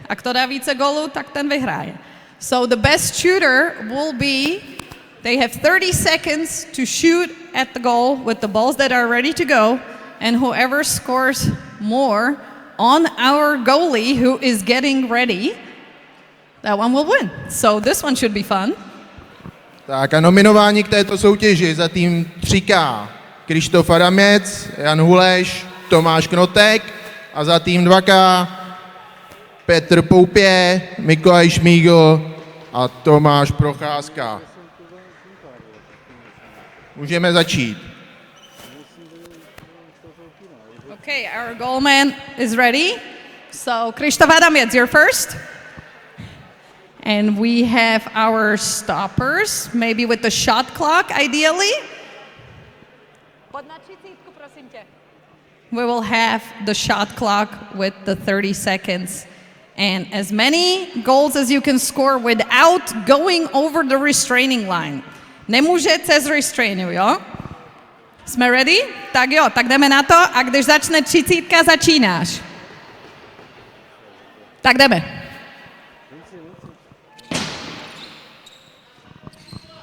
[SPEAKER 5] A kdo dá více gólů, tak ten vyhraje. So the best shooter will be, they have 30 seconds to shoot at the goal with the balls that are ready to go, and whoever scores more on our goalie who is getting ready, that one will win. So this one should be fun.
[SPEAKER 3] Tak a nominování k této soutěži za tým 3K Krištof Adamec, Jan Huleš, Tomáš Knotek a za tým 2K Petr Poupě, Mikuláš Šmígl a Tomáš Procházka. Můžeme začít.
[SPEAKER 5] Okay, our goalman is ready. So Krištof Adamec, you're first. And we have our stoppers, maybe with the shot clock, ideally. We will have the shot clock with the 30 seconds. And as many goals as you can score without going over the restraining line. Nemůže cez restrainu, jo? Jsme ready? Tak jo, tak jdeme na to a když začne 30, začínáš. Tak jdeme.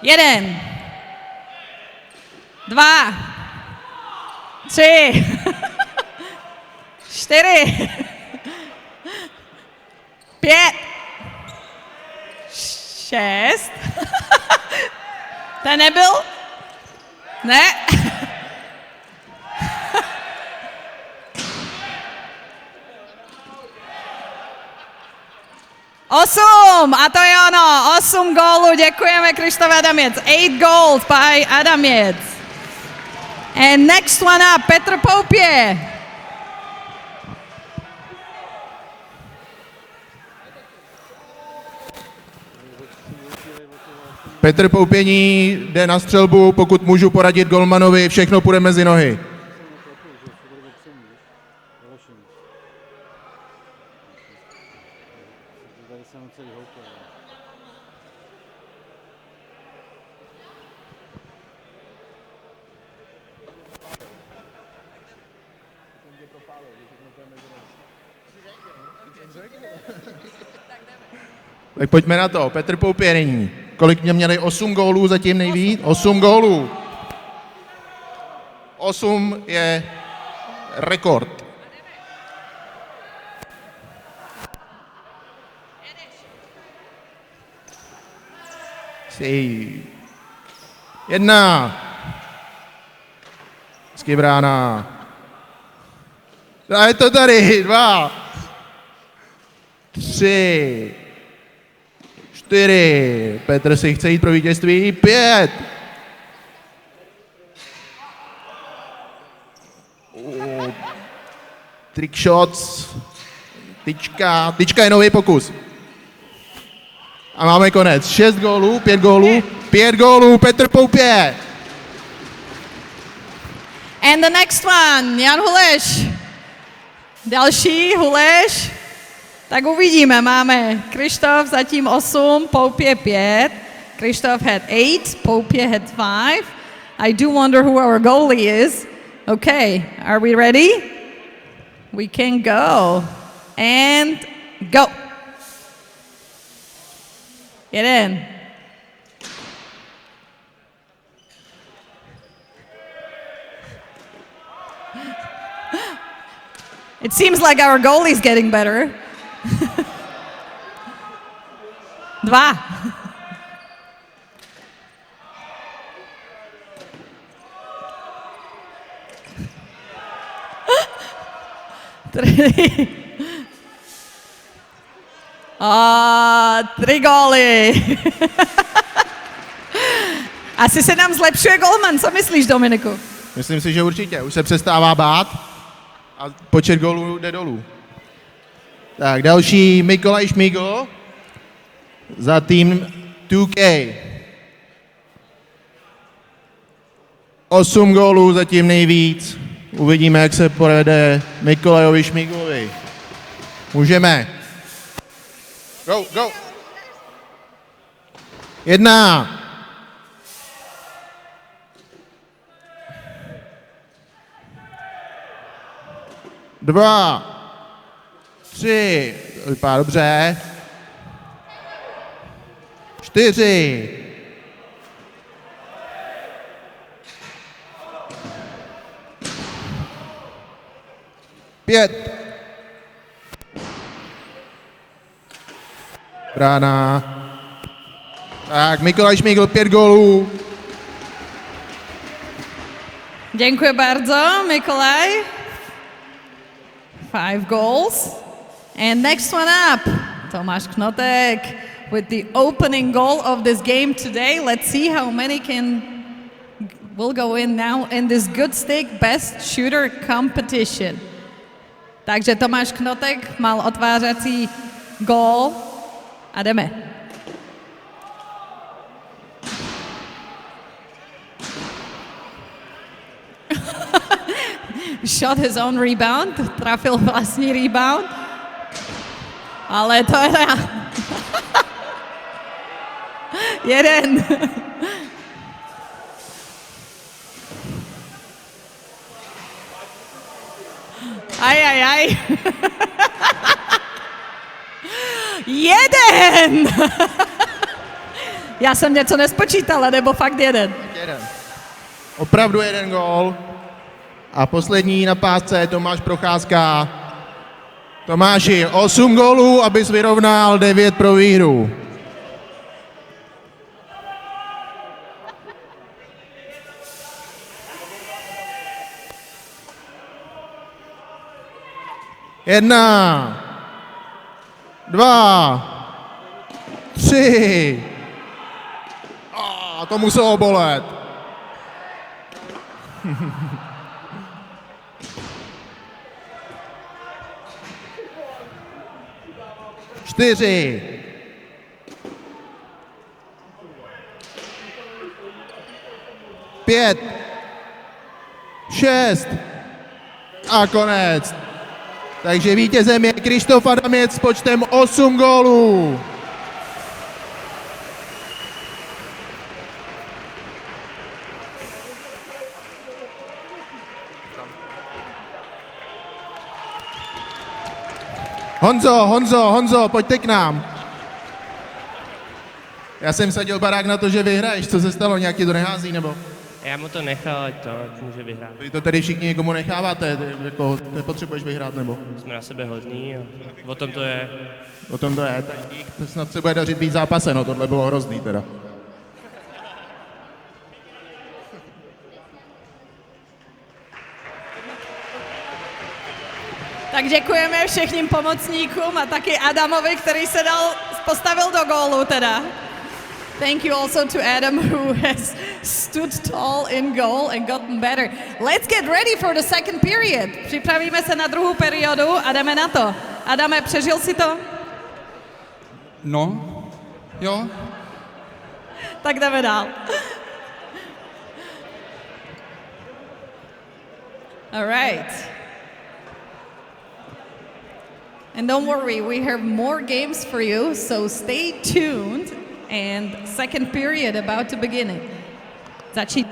[SPEAKER 5] 1, 2, 3, 4, 5, 6. Ten nebyl? Ne? 8, a to je ono, 8 gólů, děkujeme Krištof Adamec, 8 goals by Adamec. And next one up, Petr Poupě.
[SPEAKER 3] Petr Poupění jde na střelbu, pokud můžu poradit golmanovi, všechno půjde mezi nohy. Tak pojďme na to. Petr Poupění. Kolik mě měli? 8 gólů zatím nejvíc? 8 gólů. 8 je rekord. Jedna. Hezky brána. A je to tady. 2. 3. 4. Petr si chce jít pro vítězství. 5. Trick shots. Tyčka. Tyčka je nový pokus. A máme konec. 6 gólů, 5 gólů. 5 gólů, Petr Poupě.
[SPEAKER 5] And the next one, Jan Huleš. Další, Huleš. Tak uvidíme, máme Krištof zatím 8, Poupě 5. Krištof had 8, Poupě had 5. I do wonder who our goalie is. Okay, are we ready? We can go. And go. Jeden. It seems like our goalie's getting better. 2. 3. 3 góly. Asi se nám zlepšuje golman, co myslíš, Dominiku?
[SPEAKER 3] Myslím si, že určitě. Už se přestává bát a počet gólů jde dolů. Tak další Mikolaj Šmígl za tým 2K. 8 gólů zatím nejvíc. Uvidíme, jak se povede Mikolajovi Šmíglovi. Můžeme. Go, go. 1. 2. 3. To vypadá dobře. 4. 5. Brána. Tak, Mikolaj Šmígl 5 gólů.
[SPEAKER 5] Dziękuję bardzo, Mikolaj. 5 goals. And next one up, Tomáš Knotek with the opening goal of this game today. Let's see how many will go in now in this Good Stick Best Shooter competition. Takže Tomáš Knotek mal otvářací gól a jdeme. Shot his own rebound, trafil vlastní rebound, ale to je jeden. Aj. Jeden! Já jsem něco nespočítala, nebo fakt jeden?
[SPEAKER 3] Opravdu jeden gól. A poslední na pásce Tomáš Procházka. Tomáši, 8 gólů, abys vyrovnal 9 pro výhru. Jedna, 2, 3. To muselo bolet. Čtyři. 5, 6 a konec. Takže vítězem je Krištof Adaměc s počtem 8 gólů. Honzo, pojďte k nám. Já jsem sadil barák na to, že vyhraješ. Co se stalo? Nějak ti to nehází, nebo?
[SPEAKER 11] Já mu to nechal, ať může vyhrát.
[SPEAKER 3] Vy to tady všichni někomu necháváte, jako nepotřebuješ vyhrát, nebo?
[SPEAKER 11] Jsme na sebe hodní a o tom to je.
[SPEAKER 3] O tom to je, tak dík, to snad se bude dařit víc zápase, no tohle bylo hrozný teda.
[SPEAKER 5] Tak děkujeme všem pomocníkům a taky Adamovi, který se postavil do gólu teda. Thank you also to Adam who has stood tall in goal and gotten better. Let's get ready for the second period. Připravíme se na druhou periodu a jdeme na to. Adame, přežil si to?
[SPEAKER 2] No, jo.
[SPEAKER 5] Tak jdeme dál. All right. And don't worry, we have more games for you, so stay tuned. And second period about to begin. Začít.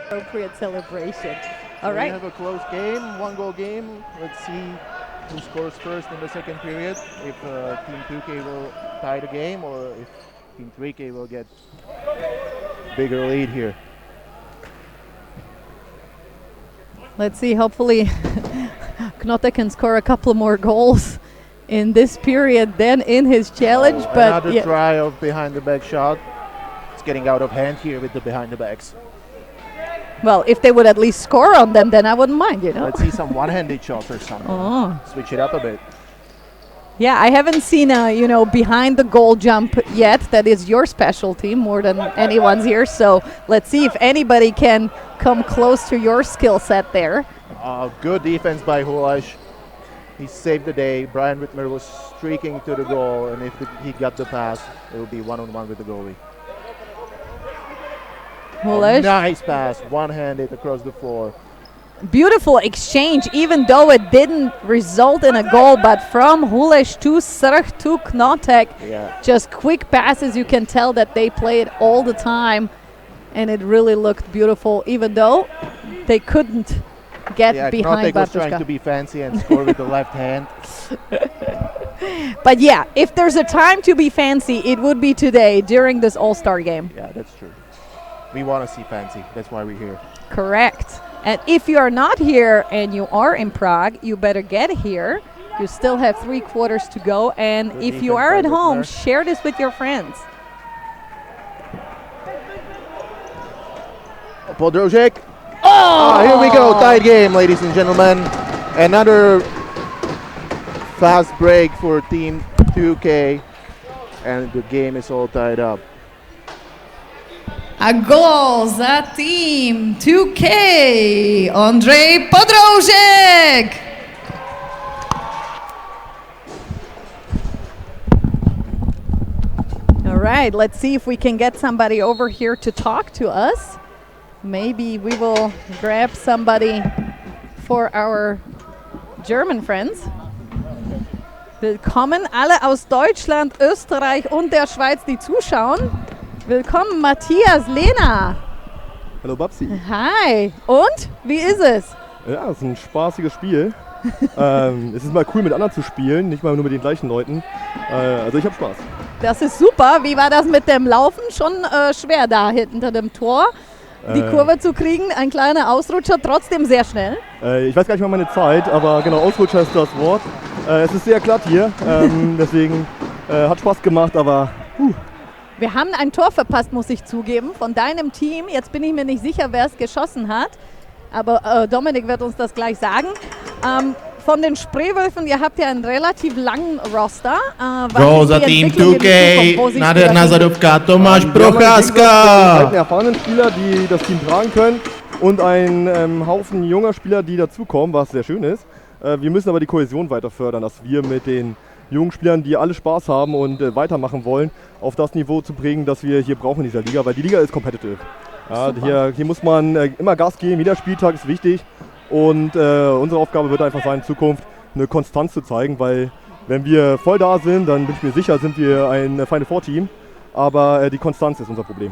[SPEAKER 12] Appropriate celebration. All right.
[SPEAKER 7] We have a close game, 1-goal game. Let's see who scores first in the second period. If Team 2K will tie the game or if Team 3K will get bigger lead here.
[SPEAKER 12] Let's see, hopefully Knote can score a couple more goals in this period than in his challenge. But
[SPEAKER 7] another try of behind the back shot. It's getting out of hand here with the behind the backs.
[SPEAKER 12] Well, if they would at least score on them, then I wouldn't mind, you know.
[SPEAKER 7] Let's see some one-handed shots or something.
[SPEAKER 12] Oh.
[SPEAKER 7] Switch it up a bit.
[SPEAKER 12] Yeah, I haven't seen a, behind the goal jump yet. That is your specialty more than anyone's here. So let's see if anybody can come close to your skill set there.
[SPEAKER 7] Good defense by Hulash. He saved the day. Brian Whitmer was streaking to the goal, and if he got the pass, it would be one-on-one with the goalie. Nice pass, one-handed across the floor.
[SPEAKER 12] Beautiful exchange, even though it didn't result in a goal, but from Hulesh to Srh to Knotek, just quick passes. You can tell that they play it all the time, and it really looked beautiful, even though they couldn't get behind
[SPEAKER 7] Knotek was trying to be fancy and score with the left hand.
[SPEAKER 12] But yeah, if there's a time to be fancy, it would be today during this All-Star game.
[SPEAKER 7] Yeah, that's true. We want to see fancy. That's why we're here.
[SPEAKER 12] Correct. And if you are not here and you are in Prague, you better get here. You still have 3 quarters to go. And if you are at home, share this with your friends.
[SPEAKER 7] Podrožek. Oh! Here we go. Tied game, ladies and gentlemen. Another fast break for Team 2K, and the game is all tied up.
[SPEAKER 5] A goal za tým 2K, Ondřej Podroužek.
[SPEAKER 12] All right, let's see if we can get somebody over here to talk to us. Maybe we will grab somebody for our German friends. Willkommen alle aus Deutschland, Österreich und der Schweiz, die zuschauen. Willkommen Matthias Lehner.
[SPEAKER 13] Hallo Babsi.
[SPEAKER 12] Hi. Und? Wie ist es?
[SPEAKER 13] Ja, es ist ein spaßiges Spiel. Es ist mal cool mit anderen zu spielen, nicht mal nur mit den gleichen Leuten. Also ich habe Spaß.
[SPEAKER 12] Das ist super. Wie war das mit dem Laufen? Schon schwer da hinter dem Tor. Die Kurve zu kriegen, ein kleiner Ausrutscher, trotzdem sehr schnell.
[SPEAKER 13] Ich weiß gar nicht mal meine Zeit, aber genau, Ausrutscher ist das Wort. Es ist sehr glatt hier, deswegen hat Spaß gemacht, aber
[SPEAKER 12] Wir haben ein Tor verpasst, muss ich zugeben, von deinem Team. Jetzt bin ich mir nicht sicher, wer es geschossen hat, aber Dominik wird uns das gleich sagen. Von den Spreewölfen, ihr habt ja einen relativ langen Roster.
[SPEAKER 3] Go za Team 2K, nádherná zadovka, Tomáš Procházka.
[SPEAKER 13] Einen erfahrenen Spieler, die das Team tragen können und einen Haufen junger Spieler, die dazukommen, was sehr schön ist. Wir müssen aber die Kohäsion weiter fördern, dass wir mit den jungen Spielern, die alle Spaß haben und weitermachen wollen, auf das Niveau zu bringen, das wir hier brauchen in dieser Liga, weil die Liga ist competitive. Ja, hier muss man immer Gas geben, jeder Spieltag ist wichtig. Und unsere Aufgabe wird einfach sein, in Zukunft eine Konstanz zu zeigen, weil wenn wir voll da sind, dann bin ich mir sicher, sind wir ein Final Four Team. Aber die Konstanz ist unser Problem.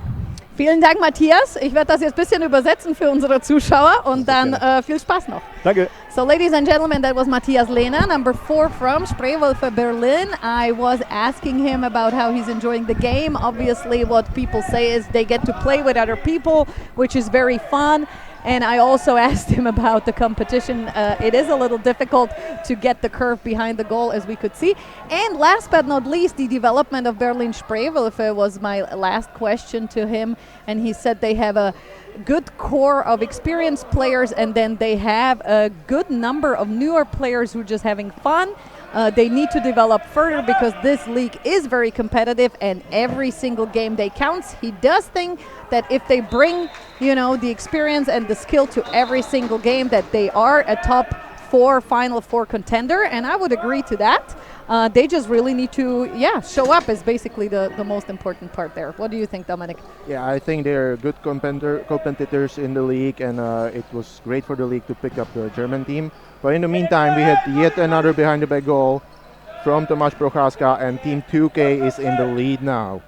[SPEAKER 12] Vielen Dank, Matthias. Ich werde das jetzt ein bisschen übersetzen für unsere Zuschauer und dann viel Spaß noch.
[SPEAKER 13] Danke.
[SPEAKER 12] So, ladies and gentlemen, that was Matthias Lehner, number 4 from Spreewölfe Berlin. I was asking him about how he's enjoying the game. Obviously, what people say is they get to play with other people, which is very fun. And I also asked him about the competition. It is a little difficult to get the curve behind the goal, as we could see. And last but not least, the development of Berlin Spreewölfe was my last question to him. And he said they have a good core of experienced players, and then they have a good number of newer players who are just having fun. They need to develop further because this league is very competitive and every single game they counts. He does think that if they bring, the experience and the skill to every single game, that they are a top 4 Final Four contender, and I would agree to that. They just really need to, show up is basically the most important part there. What do you think, Dominic?
[SPEAKER 7] Yeah, I think they're good competitors in the league, and it was great for the league to pick up the German team. But in the meantime, we had yet another behind-the-back goal from Tomáš Procházka, and Team 2K is in the lead now.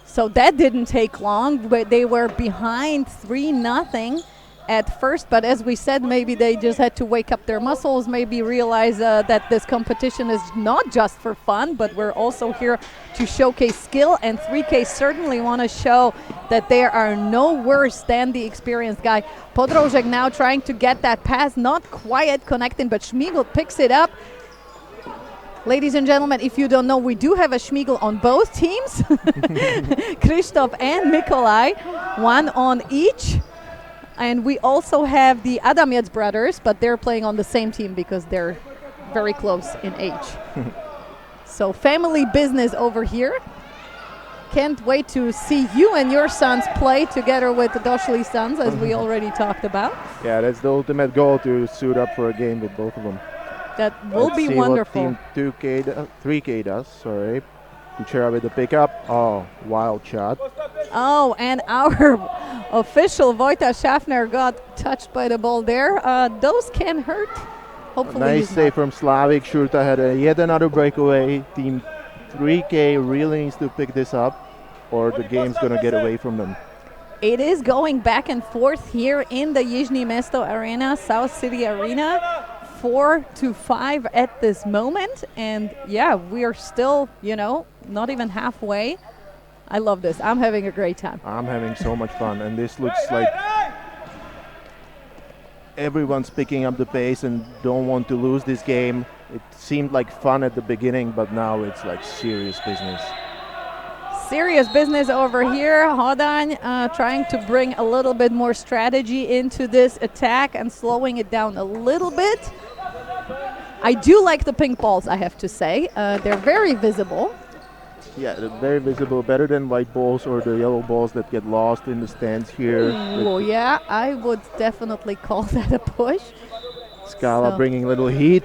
[SPEAKER 12] So that didn't take long, but they were behind 3-0 at first, but as we said, maybe they just had to wake up their muscles, maybe realize that this competition is not just for fun, but we're also here to showcase skill, and 3K certainly want to show that they are no worse than the experienced guy. Podroužek now trying to get that pass, not quite connecting, but Schmiegel picks it up. Ladies and gentlemen, if you don't know, we do have a Schmiegel on both teams. Christoph and Nikolai, one on each. And we also have the Adamiec brothers, but they're playing on the same team because they're very close in age. So family business over here. Can't wait to see you and your sons play together with the Doschli sons, as we already talked about.
[SPEAKER 7] Yeah, that's the ultimate goal, to suit up for a game with both of them.
[SPEAKER 12] That will
[SPEAKER 7] Let's
[SPEAKER 12] be
[SPEAKER 7] see
[SPEAKER 12] wonderful.
[SPEAKER 7] What Team 3K does, sorry. Kuchera with the pickup. Oh, wild shot.
[SPEAKER 12] Oh, and our official Wojta Schaffner got touched by the ball there. Those can hurt. Hopefully
[SPEAKER 7] Nice
[SPEAKER 12] he's
[SPEAKER 7] save from Slavik. Shurta had yet another breakaway. Team 3K really needs to pick this up, or the game's going to get away from them.
[SPEAKER 12] It is going back and forth here in the Yizhny Mesto Arena, South City Arena. 4-5 at this moment, and we are still, not even halfway. I love this. I'm having a great time.
[SPEAKER 7] I'm having so much fun, and this looks like everyone's picking up the pace and don't want to lose this game. It seemed like fun at the beginning, but now it's like serious business.
[SPEAKER 12] Serious business over here. Hodaň trying to bring a little bit more strategy into this attack and slowing it down a little bit. I do like the pink balls, I have to say. They're very visible.
[SPEAKER 7] Yeah, they're very visible, better than white balls or the yellow balls that get lost in the stands here.
[SPEAKER 12] Oh, yeah, I would definitely call that a push.
[SPEAKER 7] Scala bringing a little heat.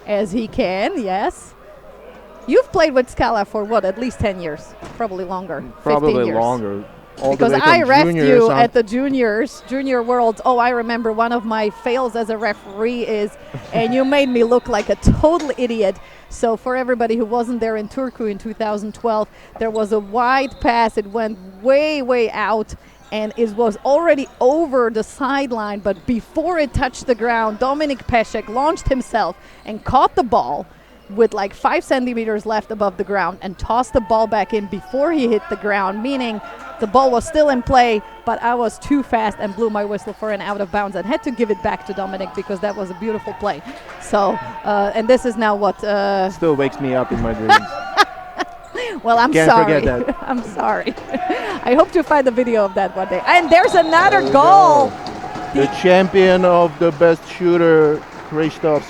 [SPEAKER 12] As he can, yes. You've played with Scala for what, at least 10 years? Probably longer.
[SPEAKER 7] Probably
[SPEAKER 12] 15 years.
[SPEAKER 7] longer.
[SPEAKER 12] Because I reffed you at the Junior Worlds. Oh, I remember one of my fails as a referee is, and you made me look like a total idiot. So for everybody who wasn't there in Turku in 2012, there was a wide pass. It went way, way out, and it was already over the sideline. But before it touched the ground, Dominik Pešek launched himself and caught the ball with like 5 centimeters left above the ground and tossed the ball back in before he hit the ground, meaning the ball was still in play, but I was too fast and blew my whistle for an out of bounds and had to give it back to Dominik because that was a beautiful play. So, and this is now what...
[SPEAKER 7] Still wakes me up in my dreams.
[SPEAKER 12] Well, I'm
[SPEAKER 7] Can't
[SPEAKER 12] sorry.
[SPEAKER 7] forget that.
[SPEAKER 12] I'm sorry. I hope to find the video of that one day. And there's another goal.
[SPEAKER 7] The champion of the best shooter, Krzysztof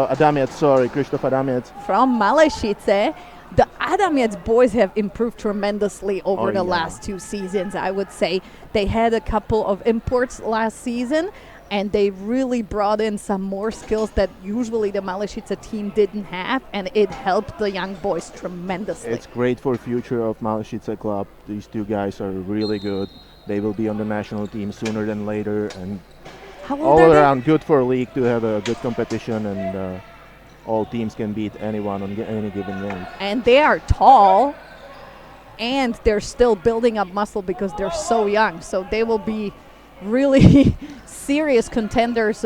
[SPEAKER 7] Adamiec.
[SPEAKER 12] From Malešice. The Adamiec boys have improved tremendously over the last 2 seasons, I would say. They had a couple of imports last season, and they really brought in some more skills that usually the Malešice team didn't have, and it helped the young boys tremendously.
[SPEAKER 7] It's great for future of Malešice club. These 2 guys are really good. They will be on the national team sooner than later, and all around good for a league to have a good competition, and all teams can beat anyone on any given game.
[SPEAKER 12] And they are tall, and they're still building up muscle because they're so young. So they will be really serious contenders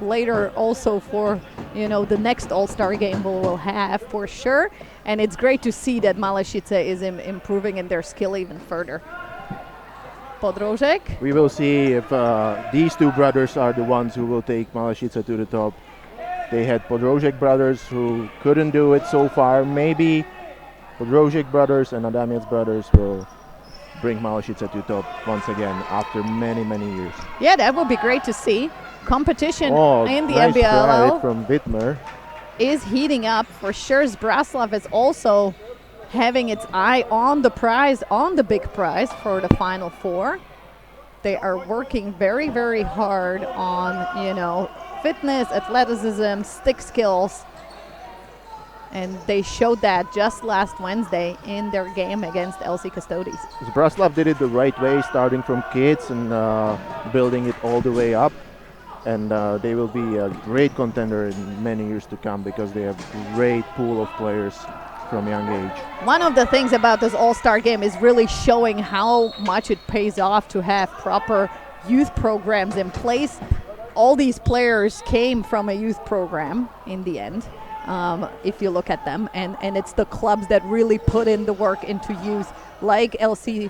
[SPEAKER 12] later also for, the next All-Star game we'll have for sure. And it's great to see that Malešice is improving in their skill even further. Podrožek?
[SPEAKER 7] We will see if these 2 brothers are the ones who will take Malešice to the top. They had Podrožek brothers who couldn't do it so far. Maybe Podrožek brothers and Adamiec brothers will bring Malešice to top once again after many, many years.
[SPEAKER 12] Yeah, that would be great to see. Competition in the
[SPEAKER 7] nice
[SPEAKER 12] NBLL
[SPEAKER 7] try from Wittmer
[SPEAKER 12] is heating up. For sure, Zbraslav is also having its eye on the prize, on the big prize for the Final Four. They are working very, very hard on, fitness, athleticism, stick skills. And they showed that just last Wednesday in their game against LC Custodes.
[SPEAKER 7] Zbraslav did it the right way, starting from kids and building it all the way up. And they will be a great contender in many years to come because they have a great pool of players from young age.
[SPEAKER 12] One of the things about this All-Star game is really showing how much it pays off to have proper youth programs in place. All these players came from a youth program in the end, if you look at them. And it's the clubs that really put in the work into youth, like LC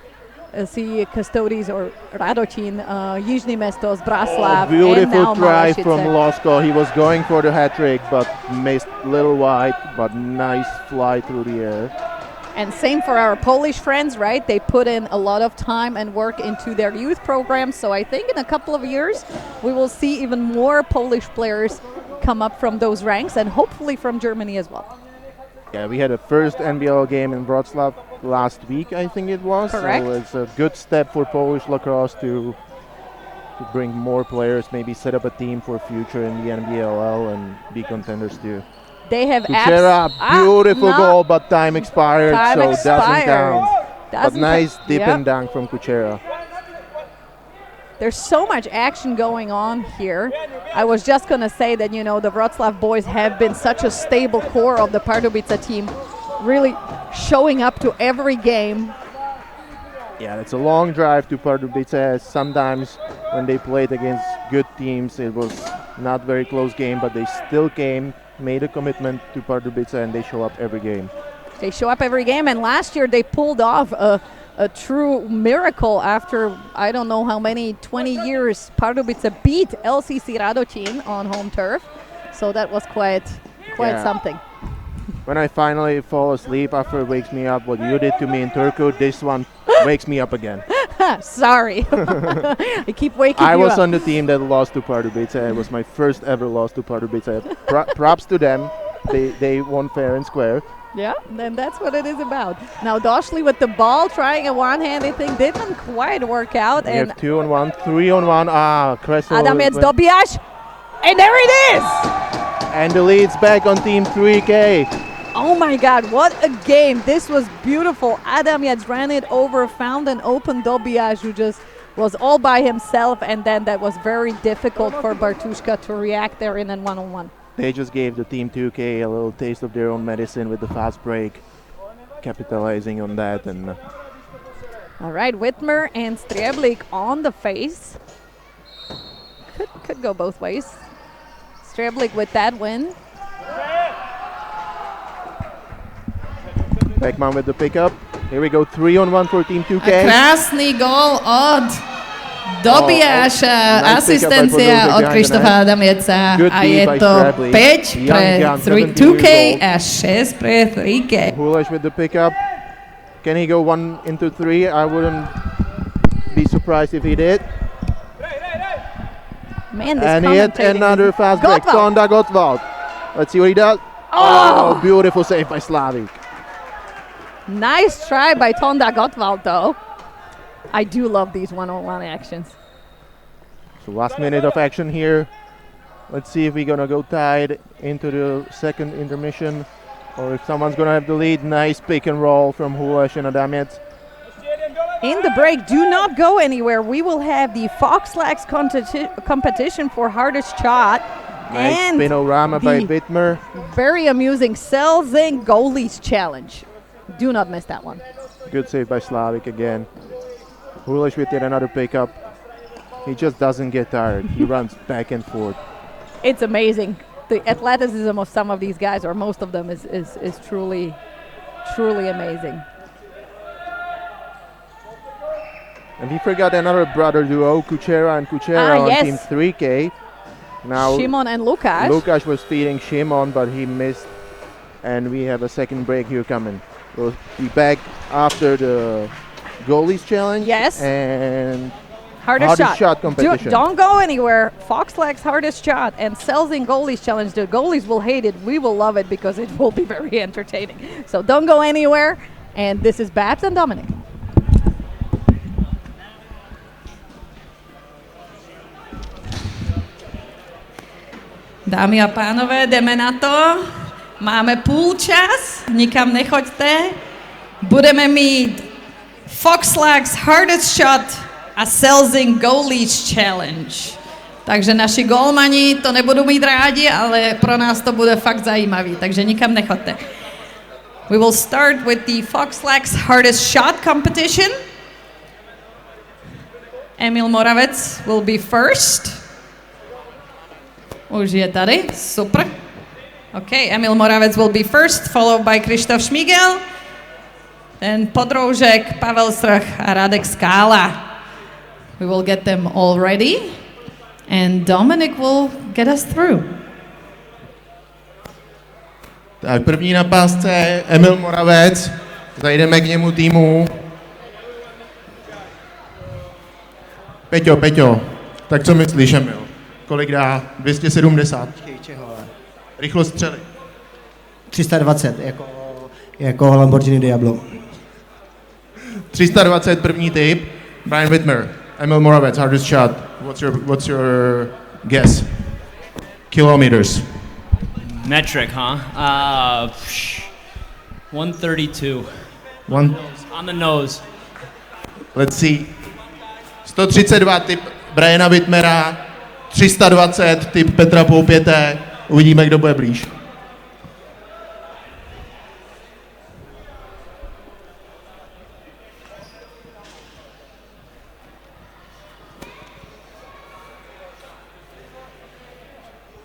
[SPEAKER 12] Custodes or Radocin, Jižní Mesto, Zbraslav,
[SPEAKER 7] beautiful
[SPEAKER 12] and now
[SPEAKER 7] try
[SPEAKER 12] Malešice.
[SPEAKER 7] from Losko. He was going for the hat trick, but missed little wide, but nice fly through the air.
[SPEAKER 12] And same for our Polish friends, right? They put in a lot of time and work into their youth programs. So I think in a couple of years, we will see even more Polish players come up from those ranks and hopefully from Germany as well.
[SPEAKER 7] Yeah, we had a first NBL game in Wrocław last week, I think it was.
[SPEAKER 12] Correct.
[SPEAKER 7] So it's a good step for Polish lacrosse to bring more players, maybe set up a team for future in the NBLL and be contenders too.
[SPEAKER 12] They have
[SPEAKER 7] Kuchera, beautiful goal, but time expired, so doesn't count. But nice dip and dunk from Kuchera.
[SPEAKER 12] There's so much action going on here. I was just going to say that, the Wrocław boys have been such a stable core of the Pardubice team, really showing up to every game.
[SPEAKER 7] Yeah, it's a long drive to Pardubice. Sometimes when they played against good teams, it was not very close game, but they still came, made a commitment to Pardubice, and they show up every game.
[SPEAKER 12] They show up every game, and last year they pulled off a true miracle after I don't know how many 20 years. Pardubice beat LCC Radocin on home turf, so that was quite something.
[SPEAKER 7] When I finally fall asleep after it wakes me up, what you did to me in Turku, this one wakes me up again.
[SPEAKER 12] Sorry. I keep waking
[SPEAKER 7] I
[SPEAKER 12] you
[SPEAKER 7] was
[SPEAKER 12] up.
[SPEAKER 7] on the team that lost to Pardubice. It was my first ever loss to Pardubice. Props to them. They won fair and square.
[SPEAKER 12] Yeah, then that's what it is about. Now Doshley with the ball, trying a one-handed thing, didn't quite work out.
[SPEAKER 7] We
[SPEAKER 12] And
[SPEAKER 7] have 2-on-1, 3-on-1. Kressel.
[SPEAKER 12] Adamiec Dobiasz, and there it is!
[SPEAKER 7] And the lead's back on Team 3K.
[SPEAKER 12] Oh my God, what a game. This was beautiful. Adamiec ran it over, found an open Dobiasz who just was all by himself, and then that was very difficult for Bartuszka to react there in a one-on-one.
[SPEAKER 7] They just gave the Team 2K a little taste of their own medicine with the fast break, capitalizing on that. And
[SPEAKER 12] all right, Whitmer and Strieblik on the face. Could go both ways. Strieblik with that win.
[SPEAKER 7] Beckman with the pickup. Here we go, 3-on-1 for Team 2K.
[SPEAKER 5] Krásný gól od Dobiaša,
[SPEAKER 7] nice
[SPEAKER 5] asistencia od Krištofa Adamieca a je to 5 pre 2K a 6 pre 3K.
[SPEAKER 7] Hulish with the pickup. Can he go 1 into 3? I wouldn't be surprised if he did.
[SPEAKER 12] Man, this
[SPEAKER 7] and he hit another fast break. Tonda Gottwald. Let's see what he does. Oh, beautiful save by Slavik.
[SPEAKER 12] Nice try by Tonda Gottwald, though. I do love these one-on-one actions.
[SPEAKER 7] So last minute of action here. Let's see if we're gonna go tied into the second intermission, or if someone's gonna have the lead. Nice pick and roll from Hulish and Adamiec.
[SPEAKER 12] In the break, do not go anywhere. We will have the Fox Lax competition for hardest shot.
[SPEAKER 7] Nice
[SPEAKER 12] and
[SPEAKER 7] spinorama by Wittmer.
[SPEAKER 12] Very amusing Selzing Goalies challenge. Do not miss that one.
[SPEAKER 7] Good save by Slavik again. Hulish with yet another pickup. He just doesn't get tired. He runs back and forth.
[SPEAKER 12] It's amazing. The athleticism of some of these guys, or most of them, is truly, truly amazing.
[SPEAKER 7] And we forgot another brother duo, Kuchera and Kuchera on
[SPEAKER 12] yes.
[SPEAKER 7] Team 3K. Now
[SPEAKER 12] Shimon and Lukáš.
[SPEAKER 7] Lukáš was feeding Shimon, but he missed. And we have a second break here coming. We'll be back after the Goalies challenge.
[SPEAKER 12] Yes.
[SPEAKER 7] And
[SPEAKER 12] hardest
[SPEAKER 7] shot competition.
[SPEAKER 12] Don't go anywhere. Fox Lax hardest shot and Selzing Goalies challenge. The goalies will hate it. We will love it because it will be very entertaining. So don't go anywhere. And this is Babs and Dominic.
[SPEAKER 5] Dámy a pánové, jdeme na to. Máme půl čas, nikam nechoďte. Budeme mít Fox Lax hardest shot a Selzing Goalies challenge. Takže naši golmani to nebudou mít rádi, ale pro nás to bude fakt zajímavý, takže nikam nechoďte. We will start with the Fox Lax hardest shot competition. Emil Moravec will be first. Už je tady, super. Okay, Emil Moravec will be first, followed by Krištof Šmígel, then Podroužek, Pavel Strach a Radek Skála. We will get them all ready, and Dominic will get us through.
[SPEAKER 3] Tak první na pásce Emil Moravec, zajdeme k němu týmu. Peťo, tak co myslíš, Emil? Kolik dá? 270. Rychlost střely.
[SPEAKER 14] 320, jako Lamborghini Diablo.
[SPEAKER 3] 320, první tip. Brian Whitmer, Emil Moravec, hardest shot. What's your guess? Kilometers.
[SPEAKER 15] Metric, huh? 132. On the nose.
[SPEAKER 3] Let's see. 132 tip Briana Whitmera, 320 tip Petra Poupěte. Uvidíme, kdo bude blíž.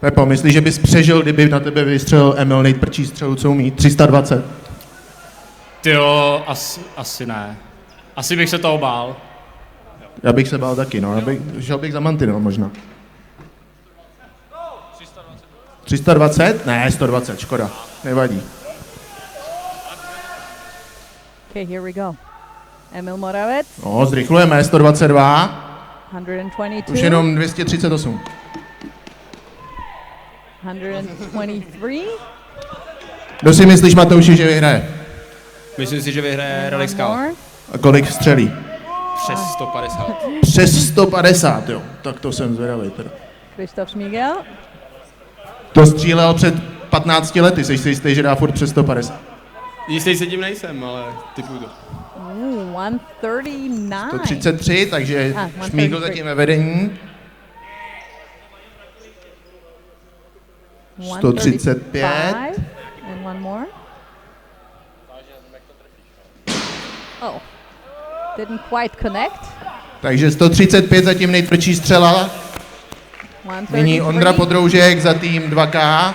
[SPEAKER 3] Pepo, myslíš, že bys přežil, kdyby na tebe vystřelil Emil nejtvrdší střelu, co umí? 320.
[SPEAKER 15] Tyjo, asi ne. Asi bych se toho bál.
[SPEAKER 3] Já bych se bál taky, no. Šel bych za mantinel možná. 320? Ne, 120, škoda. Nevadí.
[SPEAKER 12] Okay, here we go. Emil Moravec.
[SPEAKER 3] No, zrychlujeme, 122.
[SPEAKER 12] 122.
[SPEAKER 3] Už jenom 238.
[SPEAKER 12] 123.
[SPEAKER 3] Kdo si myslíš, Matouši, že vyhraje?
[SPEAKER 15] Myslím si, že vyhraje Relic Skal.
[SPEAKER 3] A kolik střelí?
[SPEAKER 15] Přes 150.
[SPEAKER 3] Přes 150, jo. Tak to jsem zvědavý teda.
[SPEAKER 12] Krištof Šmígel.
[SPEAKER 3] To střílel před 15 lety, jsi si jistý, že dá furt přes 150.
[SPEAKER 15] Jistý se tím nejsem, ale typuju to.
[SPEAKER 12] 139.
[SPEAKER 3] 133, takže Šmígl zatím ve vedení. 135.
[SPEAKER 12] And one more. Oh, didn't quite connect.
[SPEAKER 3] Takže 135 zatím nejtvrdší střela. Nyní Ondra Podroužek za tým 2K.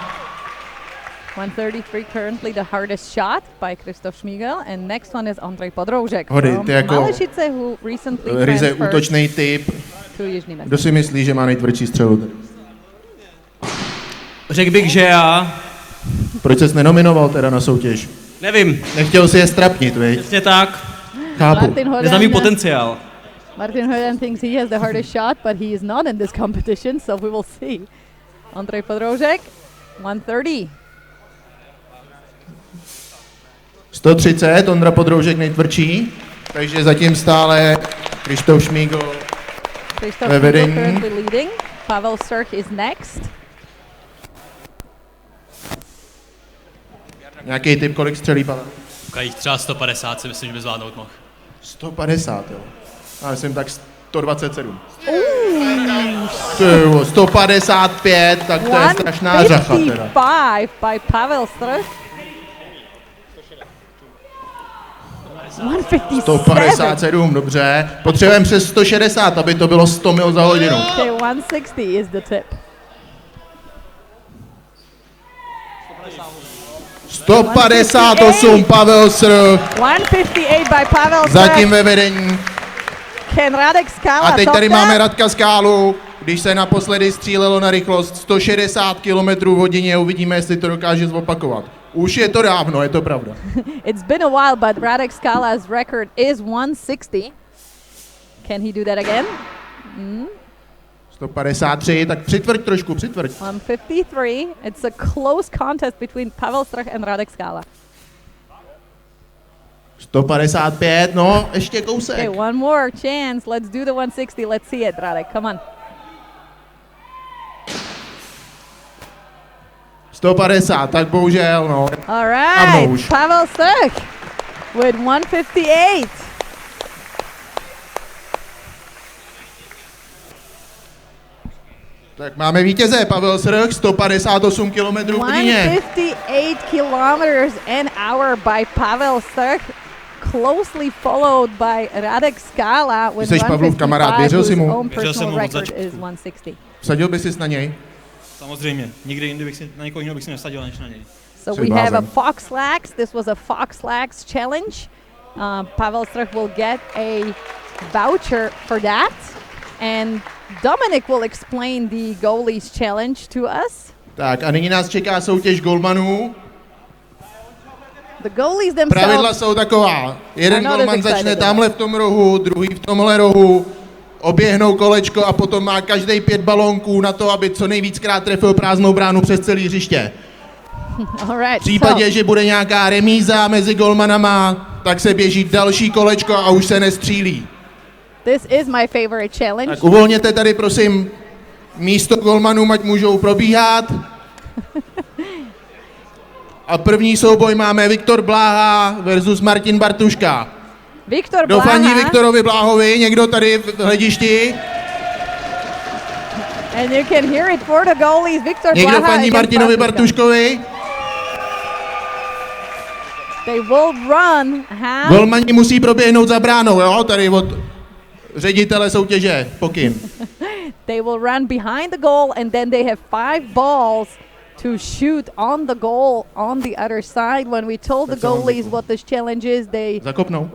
[SPEAKER 12] 133 currently the hardest shot by Krištof Šmígel, and next one is Ondřej Podroužek
[SPEAKER 3] Hody,
[SPEAKER 12] from
[SPEAKER 3] ty jako
[SPEAKER 12] Malešice, who recently
[SPEAKER 3] ryze
[SPEAKER 12] transferred
[SPEAKER 3] útočný typ.
[SPEAKER 12] to Jižní Město.
[SPEAKER 3] Kdo si myslí, že má nejtvrdší střelu?
[SPEAKER 10] Řekl bych, že já.
[SPEAKER 3] Proč ses nenominoval teda na soutěž?
[SPEAKER 10] Nevím.
[SPEAKER 3] Nechtěl si je strapnit, viď?
[SPEAKER 10] Přesně tak.
[SPEAKER 3] Chápu.
[SPEAKER 10] Neznám potenciál.
[SPEAKER 12] Martin Hoden thinks he has the hardest shot, but he is not in this competition, so we will see. Ondřej Podroužek, 130.
[SPEAKER 3] 130, Ondra Podroužek nejtvrdší, takže zatím stále Krištof Šmígl ve vedení.
[SPEAKER 12] Currently leading. Pavel Srch is next.
[SPEAKER 3] Nějaký typ, kolik střelí Pavel?
[SPEAKER 15] Kajich třeba 150 si myslím, že by zvládnout mohl.
[SPEAKER 3] 150, jo. Já myslím tak 127. 155, tak to je strašná řacha teda.
[SPEAKER 12] 155 by Pavel Srch. 157.
[SPEAKER 3] 157, dobře. Potřebujeme přes 160, aby to bylo 100 mil za hodinu.
[SPEAKER 12] Okay, 160 is the tip.
[SPEAKER 3] 158, Pavel Srch.
[SPEAKER 12] 158 by Pavel Srch.
[SPEAKER 3] Zatím ve vedení.
[SPEAKER 12] Can Radek Skala
[SPEAKER 3] A teď
[SPEAKER 12] top
[SPEAKER 3] tady
[SPEAKER 12] that?
[SPEAKER 3] máme Radka Skálu, když se naposledy střílelo na rychlost 160 km v hodině, uvidíme, jestli to dokáže zopakovat. Už je to dávno, je to pravda.
[SPEAKER 12] It's been a while, but Radek Skala's record is 160. Can he do that again?
[SPEAKER 3] 153, tak přitvrď trošku, přitvrď.
[SPEAKER 12] 153. It's a close contest between Pavel Srch and Radek Skala.
[SPEAKER 3] 155, no, ještě kousek.
[SPEAKER 12] Okay, one more chance. Let's do the 160. Let's see it, Radek. Come on.
[SPEAKER 3] 150, tak bohužel, no.
[SPEAKER 12] All
[SPEAKER 3] Dávno
[SPEAKER 12] right,
[SPEAKER 3] už.
[SPEAKER 12] Pavel Srch with 158.
[SPEAKER 3] Tak máme vítěze, Pavel Srch, 158 km v hodině.
[SPEAKER 12] 158 kilometers an hour by Pavel Srch, closely followed by Radek Skala with
[SPEAKER 3] Jsi Pavlův kamarád, věřil jsi mu?
[SPEAKER 12] whose own
[SPEAKER 10] Věřil jsem
[SPEAKER 12] personal
[SPEAKER 10] mu od
[SPEAKER 12] record
[SPEAKER 10] začátku.
[SPEAKER 12] is 160.
[SPEAKER 3] Vsadil bys si na něj?
[SPEAKER 10] Samozřejmě. Nikdy jindy bych si, na někoho jiného bych si nesadil než na něj.
[SPEAKER 12] So we have a Fox Lax. This was a Fox Lax challenge. Pavel Srch will get a voucher for that. And Dominic will explain the Goalies challenge to us.
[SPEAKER 3] Tak a nyní nás čeká soutěž golmanů.
[SPEAKER 12] The goalies
[SPEAKER 3] Pravidla
[SPEAKER 12] themselves.
[SPEAKER 3] jsou taková. Jeden
[SPEAKER 12] not as
[SPEAKER 3] golman
[SPEAKER 12] excited
[SPEAKER 3] začne
[SPEAKER 12] about
[SPEAKER 3] tamhle v tom rohu, druhý v tomhle rohu, oběhnou kolečko a potom má každý 5 balónků na to, aby co nejvíckrát trefil prázdnou bránu přes celé hřiště.
[SPEAKER 12] All right.
[SPEAKER 3] V případě, že bude nějaká remíza mezi golmanama, tak se běží další kolečko a už se nestřílí.
[SPEAKER 12] This is my favorite challenge.
[SPEAKER 3] Tak uvolněte tady prosím místo golmanům, ať můžou probíhat. A první souboj máme Viktor Bláha versus Martin Bartuška.
[SPEAKER 12] Viktor
[SPEAKER 3] Kdo fandí
[SPEAKER 12] Bláha.
[SPEAKER 3] Viktorovi Bláhovi? Někdo tady v hledišti?
[SPEAKER 12] And you can hear it for the goalies. Viktor
[SPEAKER 3] Někdo
[SPEAKER 12] Bláha
[SPEAKER 3] fandí
[SPEAKER 12] against
[SPEAKER 3] Martinovi
[SPEAKER 12] Bartuška.
[SPEAKER 3] Bartuškovi?
[SPEAKER 12] They will run half.
[SPEAKER 3] Golmani musí proběhnout za bránou, jo? Tady od ředitele soutěže, pokyn.
[SPEAKER 12] They will run behind the goal, and then they have 5 balls to shoot on the goal on the other side. When we told the goalies what this challenge is, they
[SPEAKER 3] Zakopnou.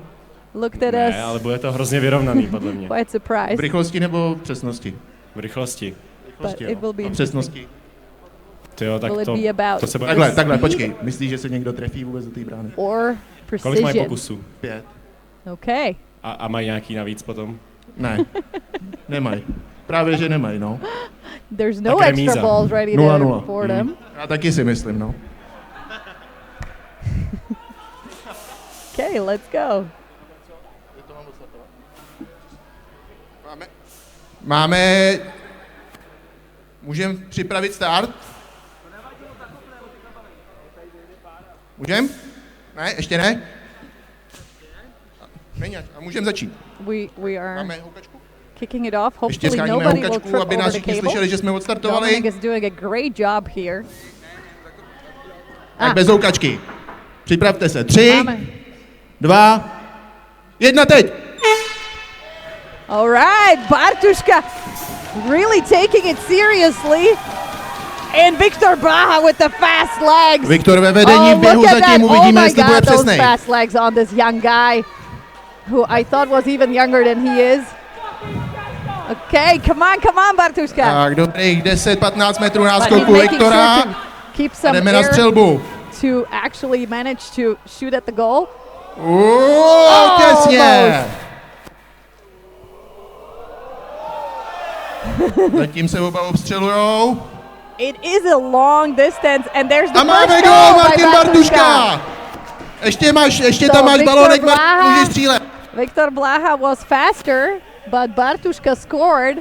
[SPEAKER 12] looked at
[SPEAKER 15] Ne,
[SPEAKER 12] us
[SPEAKER 15] ale bude to hrozně vyrovnaný, podle mě.
[SPEAKER 12] quite
[SPEAKER 3] V
[SPEAKER 12] surprised.
[SPEAKER 3] rychlosti nebo v přesnosti?
[SPEAKER 15] V rychlosti.
[SPEAKER 12] But it will be
[SPEAKER 3] A v přesnosti?
[SPEAKER 15] Tyjo, tak
[SPEAKER 12] Will it
[SPEAKER 15] to,
[SPEAKER 12] be about
[SPEAKER 15] to se bude...
[SPEAKER 3] Takhle, počkej. Myslíš, že se někdo trefí vůbec do té brány?
[SPEAKER 12] or
[SPEAKER 15] Kolik mají
[SPEAKER 12] precision.
[SPEAKER 15] pokusů?
[SPEAKER 3] 5.
[SPEAKER 12] Okay.
[SPEAKER 16] A mají nějaký navíc potom?
[SPEAKER 3] Ne, nemají. Právě, že nemají, no.
[SPEAKER 12] There's no extra balls ready there for them.
[SPEAKER 3] Já taky si myslím, no.
[SPEAKER 12] Okay, let's go.
[SPEAKER 3] Můžeme připravit start? Můžeme? Ne, ještě ne? Není, a můžeme začít.
[SPEAKER 12] We are
[SPEAKER 3] Máme houkačku?
[SPEAKER 12] kicking it off.
[SPEAKER 3] Ještě
[SPEAKER 12] Hopefully
[SPEAKER 3] scháníme
[SPEAKER 12] nobody will
[SPEAKER 3] houkačku,
[SPEAKER 12] trip
[SPEAKER 3] aby
[SPEAKER 12] over
[SPEAKER 3] nás
[SPEAKER 12] the
[SPEAKER 3] všichni
[SPEAKER 12] cable.
[SPEAKER 3] slyšeli, že jsme odstartovali.
[SPEAKER 12] Dominic is doing a great job here.
[SPEAKER 3] Tak bez houkačky. Připravte se. 3, 2, 1, teď!
[SPEAKER 12] All right, Bartuška really taking it seriously. And Viktor Blaha with the fast legs.
[SPEAKER 3] Viktor ve vedení v běhu zatím, uvidíme, jestli bude přesnej.
[SPEAKER 12] Those fast legs on this young guy, who I thought was even younger than he is. Okay, come on, Bartuška.
[SPEAKER 3] Tak, dobrých 10-15 metrů náskoku Viktora.
[SPEAKER 12] Keep some
[SPEAKER 3] jdeme na
[SPEAKER 12] air
[SPEAKER 3] střelbu.
[SPEAKER 12] to actually manage to shoot at the goal.
[SPEAKER 3] Těsně. Zatím se oba obstřelujou.
[SPEAKER 12] It is a long distance, and there's the
[SPEAKER 3] a máme
[SPEAKER 12] first
[SPEAKER 3] gól,
[SPEAKER 12] goal
[SPEAKER 3] Martin
[SPEAKER 12] by
[SPEAKER 3] Bartuška. Ještě tam máš balonek, můžeš střílet.
[SPEAKER 12] Viktor Blaha was faster, but Bartuška scored.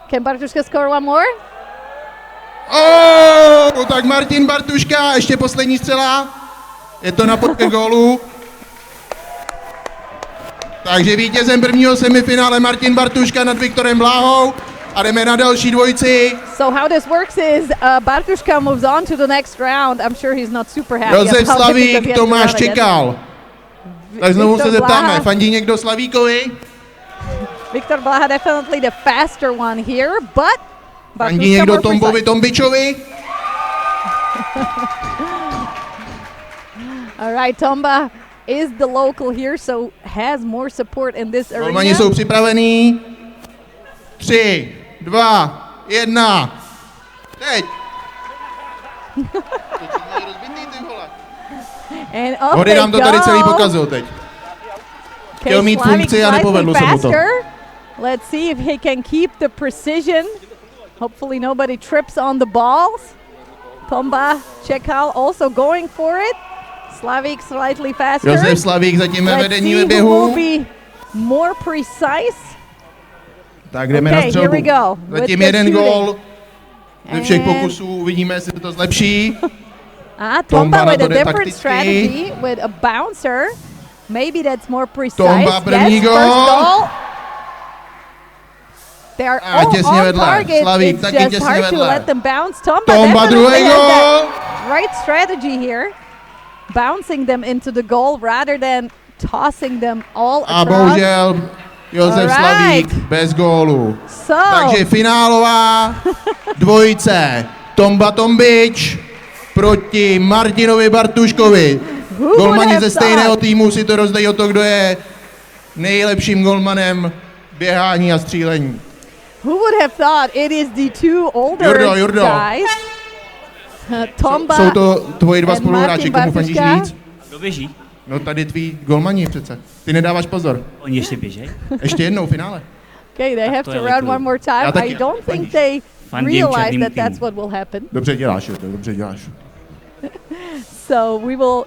[SPEAKER 12] Can Bartuška score one more?
[SPEAKER 3] Tak Martin Bartuška, ještě poslední střela. Je to na podke gólu. Takže vítězem prvního semifinále Martin Bartuška nad Viktorem Blahou. A jdeme na další dvojici.
[SPEAKER 12] So how this works is Bartuška moves on to the next round. I'm sure he's not super happy.
[SPEAKER 3] Josef Slavík, Tomáš čekal. Tak znovu se zeptáme, fandí někdo Slavíkovi?
[SPEAKER 12] Viktor Blaha definitely the faster one here, but
[SPEAKER 3] fandí někdo Tombovi Tombičovi?
[SPEAKER 12] All right, Tomba is the local here, so has more support in this arena.
[SPEAKER 3] Golmani jsou připravení. 3, 2, 1. Teď. Hody nám to tady celý pokazil teď. Chtěl mít funkci a nepovedlo se mu to.
[SPEAKER 12] Let's see if he can keep the precision. Hopefully nobody trips on the balls. Tomba Čekal also going for it. Slavík slightly faster.
[SPEAKER 3] Josef Slavík zatím ve vedení ve běhu.
[SPEAKER 12] Be more precise.
[SPEAKER 3] Tak jdeme na střelbu. Zatím jeden gól. Ze všech pokusů uvidíme, jestli to zlepší.
[SPEAKER 12] Tomba with a different strategy with a bouncer. Maybe that's more precise.
[SPEAKER 3] Tomba první gól.
[SPEAKER 12] They are all on target.
[SPEAKER 3] Slavík taky
[SPEAKER 12] It's just hard to let them bounce.
[SPEAKER 3] Tomba druhý gól.
[SPEAKER 12] Right strategy here. Bouncing them into the goal rather than tossing them all across.
[SPEAKER 3] A bohužel Josef Slavík bez gólu. Takže finálová dvojice. Tomba Tombič proti Martinovi Bartuškovi. Golmani ze stejného týmu si to rozdají o to, kdo je nejlepším golmanem běhání a střílení.
[SPEAKER 12] Who would have thought it is the two older guys? Tomba
[SPEAKER 3] Jsou to tvoji dva spoluhráči, komu fandíš víc?
[SPEAKER 17] Kdo běží?
[SPEAKER 3] No tady tví golmani přece. Ty nedáváš pozor.
[SPEAKER 17] Oni ještě běžejí?
[SPEAKER 3] Ještě jednou finále.
[SPEAKER 12] Okay, they have to run one more time. I don't think they realize that that's what will happen.
[SPEAKER 3] Dobře děláš, dobře děláš.
[SPEAKER 12] So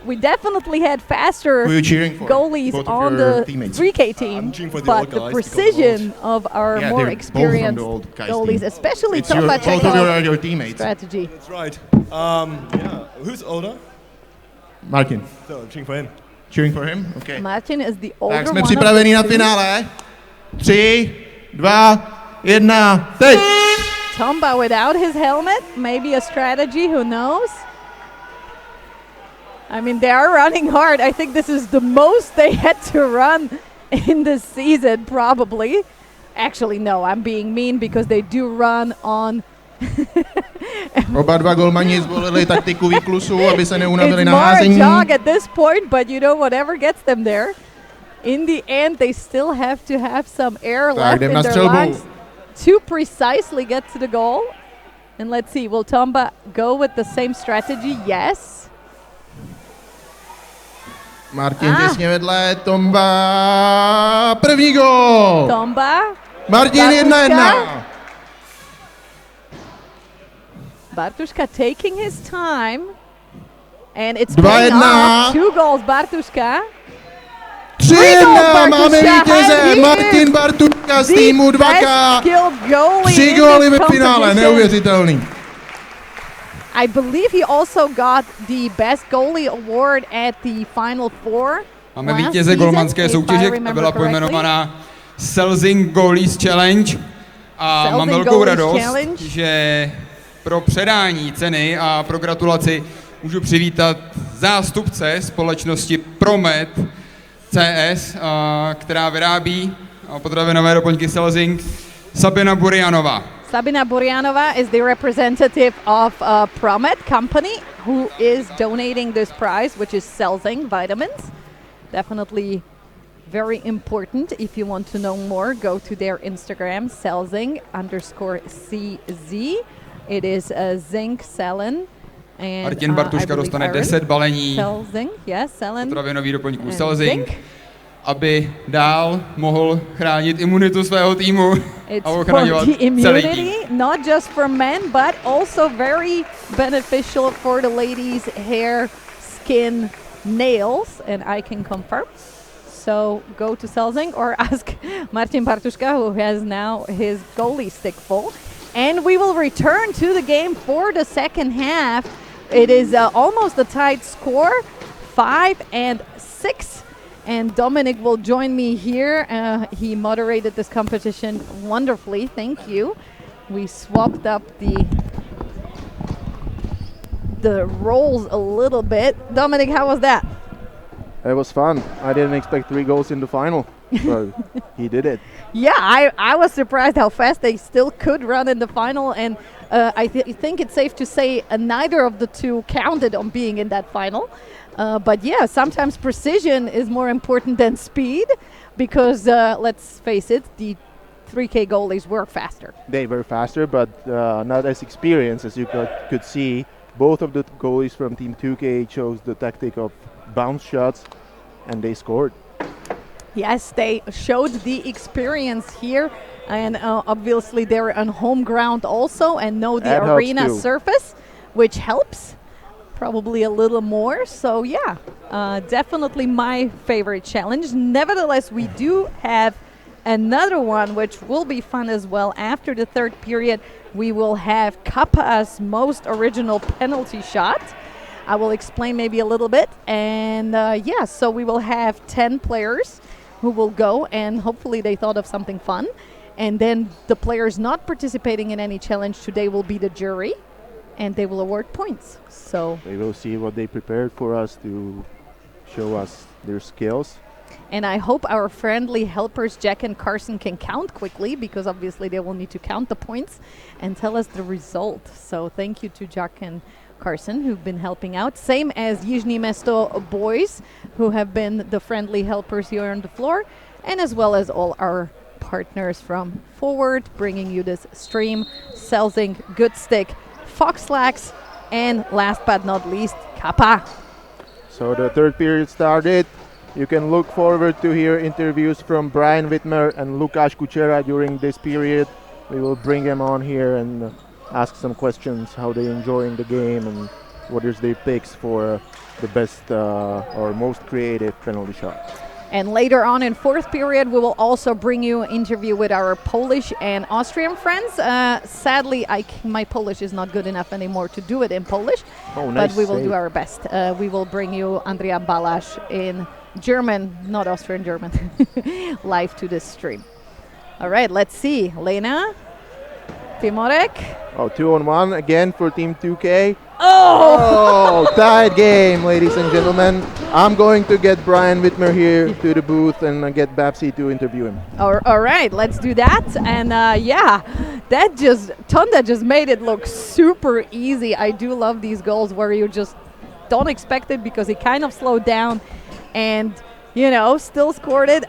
[SPEAKER 12] we definitely had faster goalies on the 3K team, but the precision of our more experienced goalies, especially Tomba Čekal's strategy.
[SPEAKER 16] That's right. Who's older?
[SPEAKER 3] Martin.
[SPEAKER 16] So, cheering for him.
[SPEAKER 3] Cheering for him? Okay.
[SPEAKER 12] Martin is the older one.
[SPEAKER 3] Tak jsme připraveni na finále. 3, 2, 1, teď!
[SPEAKER 12] Tomba without his helmet, maybe a strategy, who knows? I mean, they are running hard. I think this is the most they had to run in this season, probably. Actually, no, I'm being mean because they do run on.
[SPEAKER 3] Oba dva golmani zvolili taktiku výklusu, aby se neunavili na
[SPEAKER 12] házení.
[SPEAKER 3] házení.
[SPEAKER 12] It's more a jog at this point, but you know, whatever gets them there. In the end, they still have to have some air left in their lungs to precisely get to the goal. And let's see, will Tomba go with the same strategy? Yes.
[SPEAKER 3] Martin těsně vedle, Tomba, první gól!
[SPEAKER 12] Tomba.
[SPEAKER 3] Martin 1-1.
[SPEAKER 12] Bartuška taking his time. And it's
[SPEAKER 3] 2-1.
[SPEAKER 12] paying off. 2 goals Bartuška.
[SPEAKER 3] 3-1, máme vítěze, Martin Bartuška z týmu 2K. 3 góly ve finále, neuvěřitelný.
[SPEAKER 12] I believe he also got the best goalie award at the Final Four.
[SPEAKER 4] Máme vítěze golmanské soutěže, která byla pojmenovaná Selzing Goalies Challenge. A mám velkou radost, že pro předání ceny a pro gratulaci můžu přivítat zástupce společnosti Promet CS, která vyrábí potravinové doplňky Selzing, Sabina Burjanova.
[SPEAKER 12] Sabina Burjanova is the representative of Promet company who is donating this prize, which is Selzing vitamins. Definitely very important. If you want to know more, go to their Instagram, Selzing_CZ. It is zinc, selen, and
[SPEAKER 4] Martin Bartuška dostane 10 balení potravinových doplňků Selzing, aby dál mohl chránit imunitu svého týmu a ochraňovat celý tým.
[SPEAKER 12] Not just for men, but also very beneficial for the ladies' hair, skin, nails, and I can confirm. So go to Selzing or ask Martin Bartuška, who has now his goalie stick full. And we will return to the game for the second half. It is almost a tied score, 5-6. And Dominic will join me here. He moderated this competition wonderfully. Thank you. We swapped up the roles a little bit. Dominic, how was that?
[SPEAKER 7] It was fun. I didn't expect 3 goals in the final, but he did it.
[SPEAKER 12] Yeah, I was surprised how fast they still could run in the final, and I think it's safe to say neither of the two counted on being in that final. But yeah, sometimes precision is more important than speed, because let's face it, the 3K goalies were faster.
[SPEAKER 7] They were faster, but not as experienced as you could see. Both of the goalies from Team 2K chose the tactic of bounce shots, and they scored.
[SPEAKER 12] Yes, they showed the experience here, and obviously they're on home ground also and know the arena surface, which helps probably a little more. So yeah, definitely my favorite challenge. Nevertheless, we do have another one which will be fun as well. After the third period, we will have Kappa's most original penalty shot. I will explain maybe a little bit. And yeah, so we will have 10 players who will go, and hopefully they thought of something fun. And then the players not participating in any challenge today will be the jury, and they will award points. So
[SPEAKER 7] they will see what they prepared for us to show us their skills.
[SPEAKER 12] And I hope our friendly helpers, Jack and Carson, can count quickly, because obviously they will need to count the points and tell us the result. So thank you to Jack and Carson, who've been helping out. Same as Yizhny Mesto boys, who have been the friendly helpers here on the floor, and as well as all our partners from Forward, bringing you this stream, Selzing, Good Stick, Fox Lax, and last but not least, Kappa.
[SPEAKER 7] So the third period started. You can look forward to hear interviews from Brian Whitmer and Lukáš Kučera during this period. We will bring them on here and ask some questions, how they enjoying the game and what is their picks for the best or most creative penalty shot.
[SPEAKER 12] And later on in fourth period, we will also bring you an interview with our Polish and Austrian friends. Sadly, my Polish is not good enough anymore to do it in Polish, but we will do our best. We will bring you Andrea Balash in German, not Austrian, German, live to this stream. All right, let's see. Lena, Timorek.
[SPEAKER 7] Oh, 2-on-1 again for Team 2K.
[SPEAKER 12] Oh!
[SPEAKER 7] Tied game, ladies and gentlemen. I'm going to get Brian Whitmer here to the booth and get Babsy to interview him.
[SPEAKER 12] All right, let's do that. And yeah, Tonda just made it look super easy. I do love these goals where you just don't expect it, because he kind of slowed down and, you know, still scored it.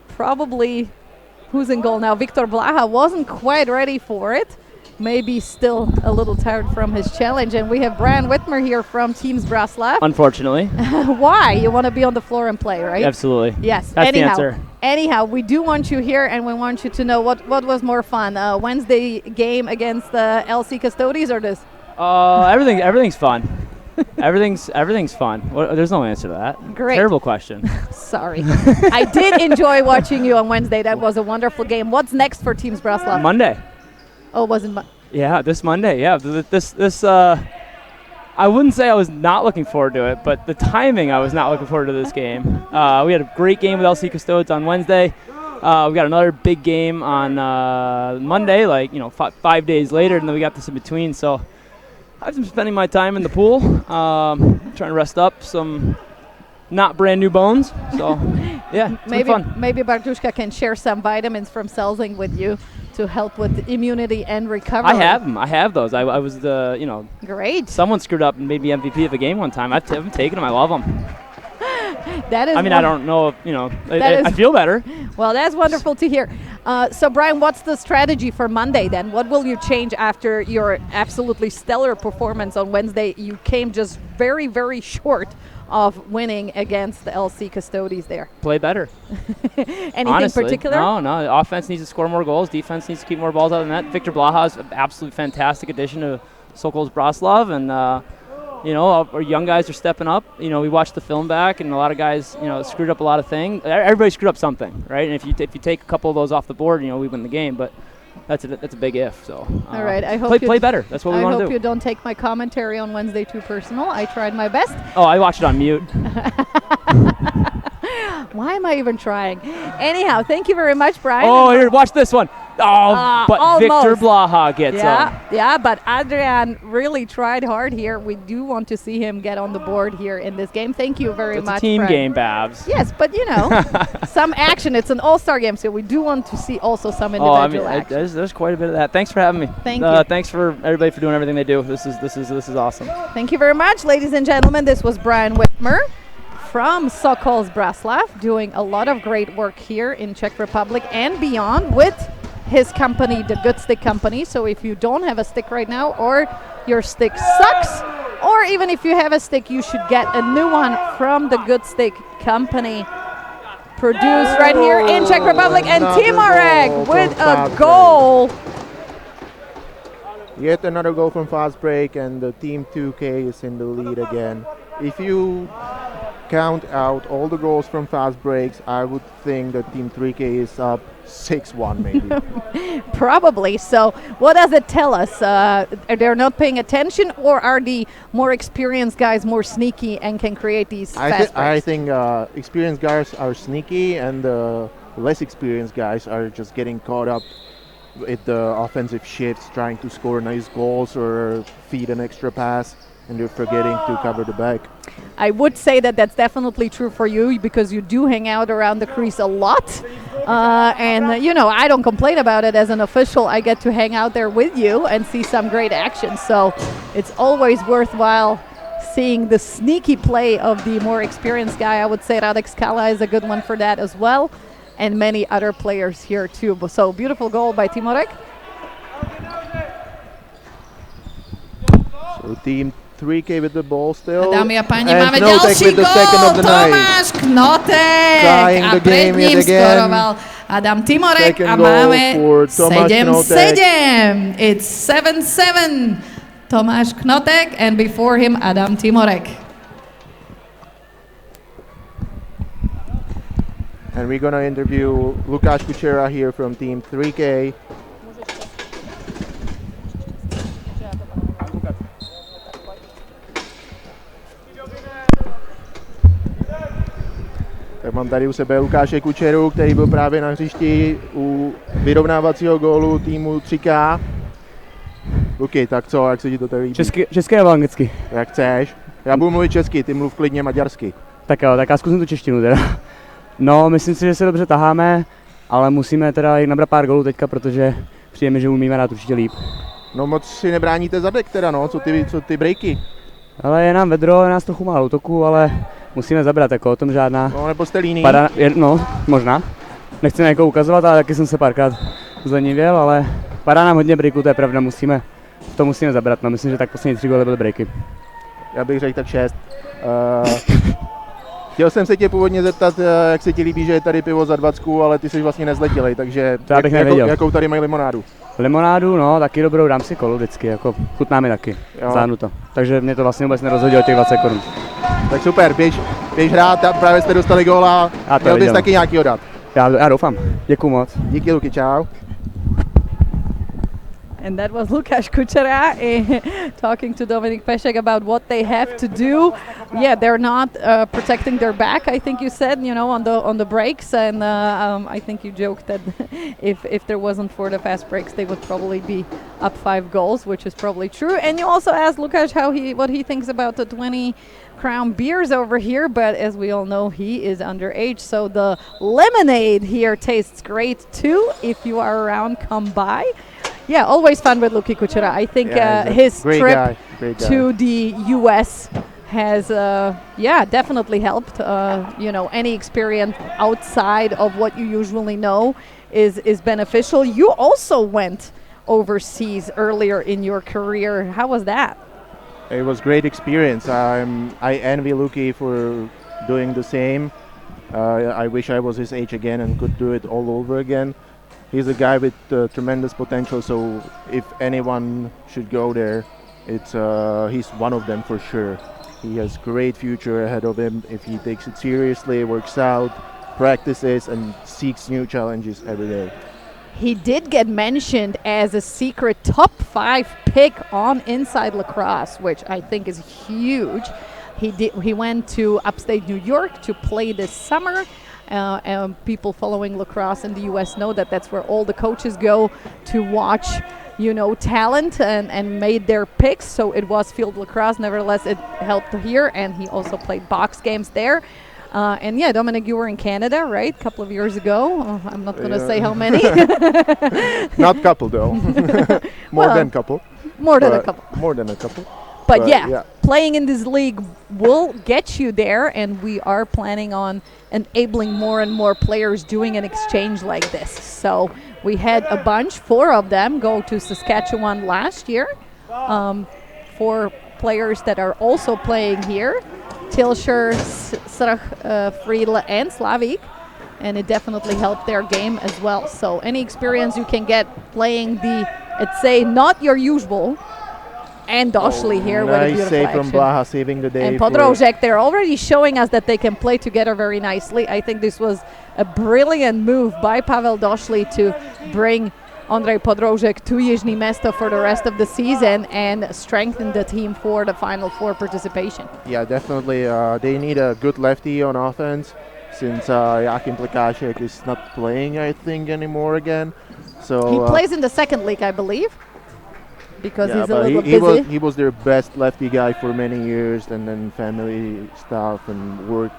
[SPEAKER 12] Probably, who's in goal now? Viktor Blaha wasn't quite ready for it. maybe still a little tired from his challenge. And we have Brian Whitmer here from Teams Braslav.
[SPEAKER 17] Unfortunately.
[SPEAKER 12] Why? You want to be on the floor and play, right?
[SPEAKER 17] Absolutely.
[SPEAKER 12] Yes.
[SPEAKER 17] That's the answer.
[SPEAKER 12] Anyhow, we do want you here, and we want you to know what was more fun, Wednesday game against the LC Custodes or this?
[SPEAKER 17] Everything's fun. everything's fun. There's no answer to that.
[SPEAKER 12] Great.
[SPEAKER 17] Terrible question.
[SPEAKER 12] Sorry. I did enjoy watching you on Wednesday. That was a wonderful game. What's next for Teams Braslav?
[SPEAKER 17] Monday.
[SPEAKER 12] Oh, it wasn't
[SPEAKER 17] Yeah, this Monday. Yeah, this. I wouldn't say I was not looking forward to it, but the timing, I was not looking forward to this game. We had a great game with LC Custodes on Wednesday. We got another big game on Monday, 5 days later, and then we got this in between. So I've been spending my time in the pool, trying to rest up some not brand new bones. So yeah, it's been fun.
[SPEAKER 12] Maybe Bartushka can share some vitamins from Selzing with you to help with immunity and recovery.
[SPEAKER 17] I have them. I have those. I was
[SPEAKER 12] Great.
[SPEAKER 17] Someone screwed up and made me MVP of a game one time. I've taken them. I love them.
[SPEAKER 12] That is.
[SPEAKER 17] I mean, I don't know. I feel better.
[SPEAKER 12] Well, that's wonderful to hear. So, Brian, what's the strategy for Monday then? What will you change after your absolutely stellar performance on Wednesday? You came just very, very short of winning against the LC Custodes there.
[SPEAKER 17] Play better.
[SPEAKER 12] Anything
[SPEAKER 17] Honestly,
[SPEAKER 12] particular?
[SPEAKER 17] No. The offense needs to score more goals. Defense needs to keep more balls out of the net. Victor Blaha is an absolutely fantastic addition to Sokol's Braslav, and our young guys are stepping up. We watched the film back, and a lot of guys, screwed up a lot of things. Everybody screwed up something, right? And if you take a couple of those off the board, we win the game. But that's a big if. So
[SPEAKER 12] all right, I hope
[SPEAKER 17] play better. That's what we want to do.
[SPEAKER 12] I hope you don't take my commentary on Wednesday too personal. I tried my best.
[SPEAKER 17] Oh, I watched it on mute.
[SPEAKER 12] Why am I even trying? Anyhow, thank you very much, Brian.
[SPEAKER 17] Oh, here, watch this one. Oh, but
[SPEAKER 12] almost.
[SPEAKER 17] Victor Blaha gets him.
[SPEAKER 12] Yeah, but Adrian really tried hard here. We do want to see him get on the board here in this game. Thank you very much.
[SPEAKER 17] It's a team game, Babs.
[SPEAKER 12] Yes, but some action. It's an all-star game, so we do want to see also some individual action.
[SPEAKER 17] There's quite a bit of that. Thanks for having me.
[SPEAKER 12] Thank you.
[SPEAKER 17] Thanks for everybody for doing everything they do. This is awesome.
[SPEAKER 12] Thank you very much, ladies and gentlemen. This was Brian Whitmer from Sokol's Braslav, doing a lot of great work here in Czech Republic and beyond with his company, the Good Stick Company. So if you don't have a stick right now, or your stick sucks, or even if you have a stick, you should get a new one from the Good Stick Company, produced right here in Czech Republic. And Timorek with a goal.
[SPEAKER 7] Yet another goal from fast break, and the Team 2K is in the lead again. If you count out all the goals from fast breaks, I would think that Team 3K is up 6-1 maybe.
[SPEAKER 12] Probably. So what does it tell us? They're not paying attention, or are the more experienced guys more sneaky and can create these fast breaks?
[SPEAKER 7] I think experienced guys are sneaky, and the less experienced guys are just getting caught up with the offensive shifts, trying to score nice goals or feed an extra pass, and they're forgetting to cover the back.
[SPEAKER 12] I would say that that's definitely true for you, because you do hang out around the crease a lot. And I don't complain about it as an official. I get to hang out there with you and see some great action. So it's always worthwhile seeing the sneaky play of the more experienced guy. I would say Radek Skala is a good one for that as well, and many other players here too. So beautiful goal by Timorek.
[SPEAKER 7] So Team 3K with the ball still.
[SPEAKER 5] Dámy a páni,
[SPEAKER 7] and
[SPEAKER 5] máme
[SPEAKER 7] Knotek
[SPEAKER 5] ďalší
[SPEAKER 7] with the second
[SPEAKER 5] gól,
[SPEAKER 7] of the night.
[SPEAKER 5] Tomáš Knotek
[SPEAKER 7] Tying
[SPEAKER 5] a
[SPEAKER 7] the
[SPEAKER 5] pred
[SPEAKER 7] game
[SPEAKER 5] ním
[SPEAKER 7] yet again.
[SPEAKER 5] skoroval Adam Timorek
[SPEAKER 7] Second
[SPEAKER 5] a
[SPEAKER 7] goal
[SPEAKER 5] máme
[SPEAKER 7] for Tomáš Knotek.
[SPEAKER 5] 7-7. It's 7-7. Tomáš Knotek, and before him Adam Timorek.
[SPEAKER 7] And we're gonna interview Lukáš Kučera here from Team 3K. Tak mám tady u sebe Lukáše Kučeru, který byl právě na hřišti u vyrovnávacího gólu týmu 3K. Luky, tak co, jak se ti to tady líbí?
[SPEAKER 18] Česky nebo anglicky?
[SPEAKER 7] Jak chceš. Já budu mluvit česky, ty mluv klidně maďarsky.
[SPEAKER 18] Tak jo, tak já zkusím tu češtinu teda. No, myslím si, že se dobře taháme, ale musíme teda nabrat pár gólů teďka, protože přijeme, že umíme hrát určitě líp.
[SPEAKER 7] No moc si nebráníte zadek teda, no, co ty breaky?
[SPEAKER 18] Ale je nám vedro, je nás trochu málo útoku, ale musíme zabrat, jako o tom žádná.
[SPEAKER 7] No, nebo jste líný?
[SPEAKER 18] No, možná. Nechci na někoho ukazovat, ale taky jsem se párkrát zlenivěl, ale Padá nám hodně breaků, to je pravda, to musíme zabrat, no myslím, že tak poslední 3 góly byly breaky.
[SPEAKER 7] Já bych řekl tak 6. Chtěl jsem se tě původně zeptat, jak se ti líbí, že je tady pivo za 20, ale ty jsi vlastně nezletilej, takže jakou tady mají limonádu?
[SPEAKER 18] Limonádu, no, taky dobrou, dám si kolu vždycky, jako chutná mi taky, záhnu to. Takže mě to vlastně vůbec nerozhodilo těch 20 korun.
[SPEAKER 7] Tak super, běž hrát, právě jste dostali góla, měl bys taky nějaký dát.
[SPEAKER 18] Já doufám, děkuju moc.
[SPEAKER 7] Díky Luky, čau.
[SPEAKER 12] And that was Lukáš Kučera talking to Dominik Pešek about what they have to do. Yeah, they're not protecting their back, I think you said, on the breaks. And I think you joked that if there wasn't for the fast breaks, they would probably be up 5 goals, which is probably true. And you also asked Lukáš what he thinks about the 20 Crown beers over here, but as we all know, he is underage, so the lemonade here tastes great too. If you are around, come by. Yeah, always fun with Luky Kučera. I think his trip to the US has, definitely helped. Any experience outside of what you usually know is beneficial. You also went overseas earlier in your career. How was that?
[SPEAKER 7] It was great experience. I envy Luky for doing the same. I wish I was his age again and could do it all over again. He's a guy with tremendous potential, so if anyone should go there, he's one of them for sure. He has great future ahead of him if he takes it seriously, works out, practices, and seeks new challenges every day.
[SPEAKER 12] He did get mentioned as a secret top 5 pick on Inside Lacrosse, which I think is huge. He went to upstate New York to play this summer. And people following lacrosse in the US know that that's where all the coaches go to watch, talent and made their picks. So it was field lacrosse. Nevertheless, it helped here, and he also played box games there. And yeah, Dominik, you were in Canada, right? A couple of years ago. I'm not going to say how many.
[SPEAKER 7] Not couple, though. More than a couple.
[SPEAKER 12] More than a couple.
[SPEAKER 7] More than a couple.
[SPEAKER 12] But yeah, playing in this league will get you there, and we are planning on enabling more and more players doing an exchange like this. So we had a bunch, 4 of them, go to Saskatchewan last year. 4 players that are also playing here. Tilsher, Srach, Friedle, and Slavik. And it definitely helped their game as well. So any experience you can get playing let's say, not your usual. And Došli here with a beautiful
[SPEAKER 7] save
[SPEAKER 12] action.
[SPEAKER 7] From Blaha, saving the day.
[SPEAKER 12] And Podrožek, they're already showing us that they can play together very nicely. I think this was a brilliant move by Pavel Došli to bring Ondrej Podrožek to Jižní Mesto for the rest of the season and strengthen the team for the Final Four participation.
[SPEAKER 7] Yeah, definitely. They need a good lefty on offense since Jakub Plekáček is not playing, I think, anymore again. So
[SPEAKER 12] he plays in the second league, I believe. Because he's a little busy.
[SPEAKER 7] He was their best lefty guy for many years, and then family stuff and work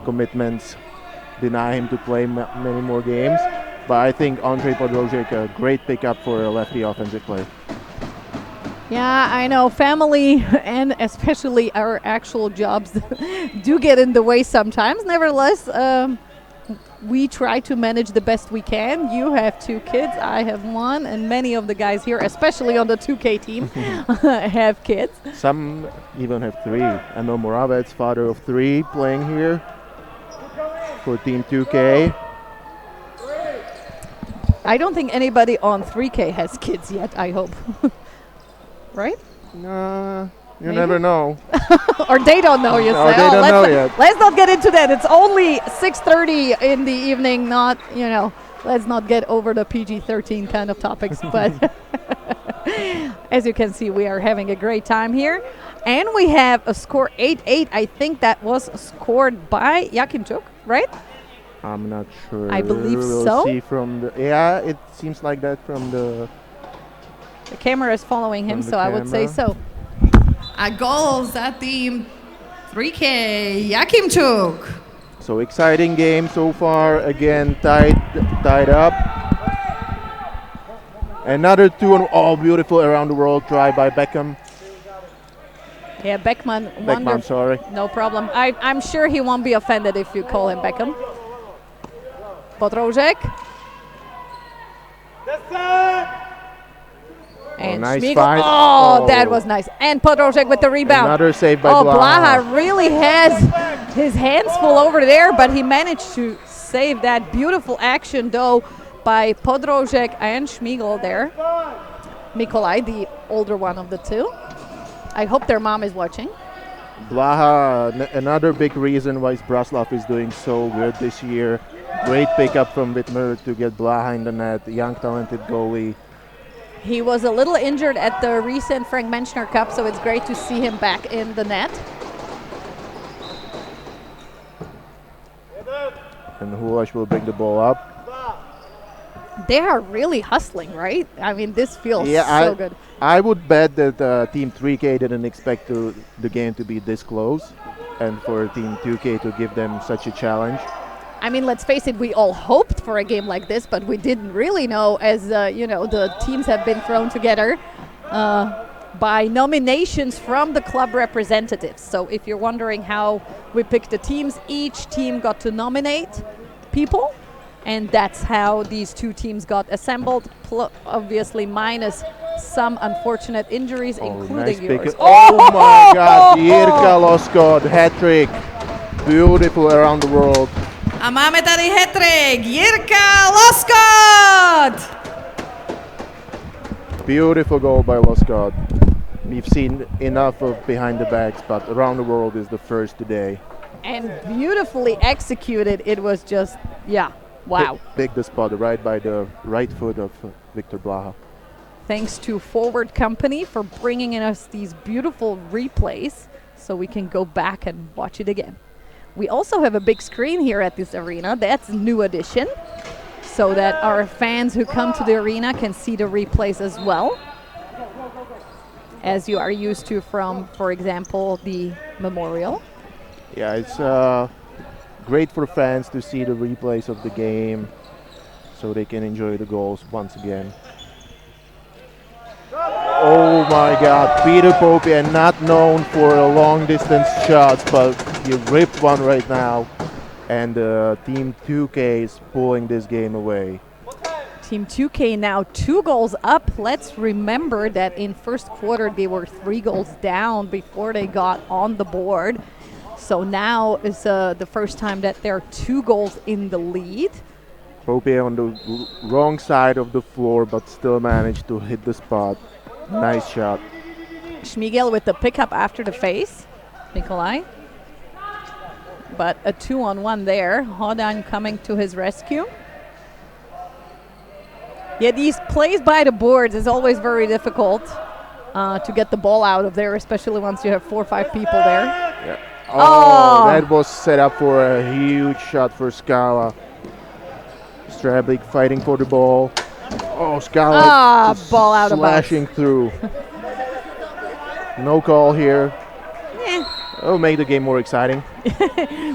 [SPEAKER 7] commitments deny him to play many more games. But I think Ondrej Podrožek, a great pickup for a lefty offensive player.
[SPEAKER 12] Yeah, I know. Family and especially our actual jobs do get in the way sometimes. Nevertheless, we try to manage the best we can. You have 2 kids, I have 1, and many of the guys here, especially on the 2K team, have kids.
[SPEAKER 7] Some even have 3. I know Moravec, father of 3, playing here for Team 2K.
[SPEAKER 12] I don't think anybody on 3K has kids yet, I hope. Right?
[SPEAKER 7] You never know.
[SPEAKER 12] Or they don't know, you say.
[SPEAKER 7] They don't know yet.
[SPEAKER 12] Let's not get into that. It's only 6:30 in the evening, let's not get over the PG-13 kind of topics. But as you can see, we are having a great time here. And we have a score 8-8. I think that was scored by Jakimčuk, right?
[SPEAKER 7] I'm not sure.
[SPEAKER 12] I believe
[SPEAKER 7] we'll
[SPEAKER 12] so.
[SPEAKER 7] See it seems like that from the...
[SPEAKER 12] The camera is following him, so I would say so. Goals at Team 3K, Jakimčuk.
[SPEAKER 7] So exciting game so far. Again, tied up. Another 2 beautiful around the world try by Beckham.
[SPEAKER 12] Yeah, Beckman.
[SPEAKER 7] Beckman, sorry.
[SPEAKER 12] No problem. I'm sure he won't be offended if you call him Beckham. Podrožek. And
[SPEAKER 7] nice
[SPEAKER 12] Schmiegel.
[SPEAKER 7] fight.
[SPEAKER 12] Oh, that was nice. And Podrožek with the rebound.
[SPEAKER 7] Another save by
[SPEAKER 12] Blaha.
[SPEAKER 7] Blaha.
[SPEAKER 12] Really has his hands full over there, but he managed to save that beautiful action, though, by Podrožek and Schmiegel there. Mikolaj, the older one of the two. I hope their mom is watching.
[SPEAKER 7] Blaha, another big reason why Braslav is doing so good this year. Great pickup from Whitmer to get Blaha in the net, young talented goalie.
[SPEAKER 12] He was a little injured at the recent Frank Menschner Cup, so it's great to see him back in the net.
[SPEAKER 7] And Hulas will bring the ball up.
[SPEAKER 12] They are really hustling, right? I mean, this feels
[SPEAKER 7] Yeah,
[SPEAKER 12] so good.
[SPEAKER 7] I would bet that Team 3K didn't expect the game to be this close, and for Team 2K to give them such a challenge.
[SPEAKER 12] I mean, let's face it, we all hoped for a game like this, but we didn't really know, as you know, the teams have been thrown together by nominations from the club representatives. So if you're wondering how we picked the teams, each team got to nominate people, and that's how these two teams got assembled, obviously minus some unfortunate injuries, including yours.
[SPEAKER 7] Oh my God, Jirka Loskot, hat-trick. Beautiful around the world.
[SPEAKER 5] A máme tady hat-trick, Jirka Loskot!
[SPEAKER 7] Beautiful goal by Loskot. We've seen enough of behind the backs, but around the world is the first today.
[SPEAKER 12] And beautifully executed. It was just, yeah, wow.
[SPEAKER 7] Pick the spot right by the right foot of Victor Blaha.
[SPEAKER 12] Thanks to Forward Company for bringing in us these beautiful replays so we can go back and watch it again. We also have a big screen here at this arena. That's a new addition, so that our fans who come to the arena can see the replays as well, as you are used to from, for example, the Memorial.
[SPEAKER 7] Yeah, it's great for fans to see the replays of the game so they can enjoy the goals once again. Oh my God, Peter Popia, not known for a long distance shots, but he ripped one right now, and Team 2K is pulling this game away.
[SPEAKER 12] Team 2K now 2 goals up. Let's remember that in first quarter they were 3 goals down before they got on the board. So now is the first time that they're 2 goals in the lead.
[SPEAKER 7] Popia on the wrong side of the floor, but still managed to hit the spot. Nice shot.
[SPEAKER 12] Schmiegel with the pickup after the face. Mikolaj. But a 2-on-1 there. Hodan coming to his rescue. Yeah, these plays by the boards is always very difficult to get the ball out of there, especially once you have 4 or 5 people there.
[SPEAKER 7] Yeah. Oh, that was set up for a huge shot for Scala. Strablik fighting for the ball. Oh, Scala just
[SPEAKER 12] ball out of bounds.
[SPEAKER 7] slashing through. No call here. Oh, make the game more exciting.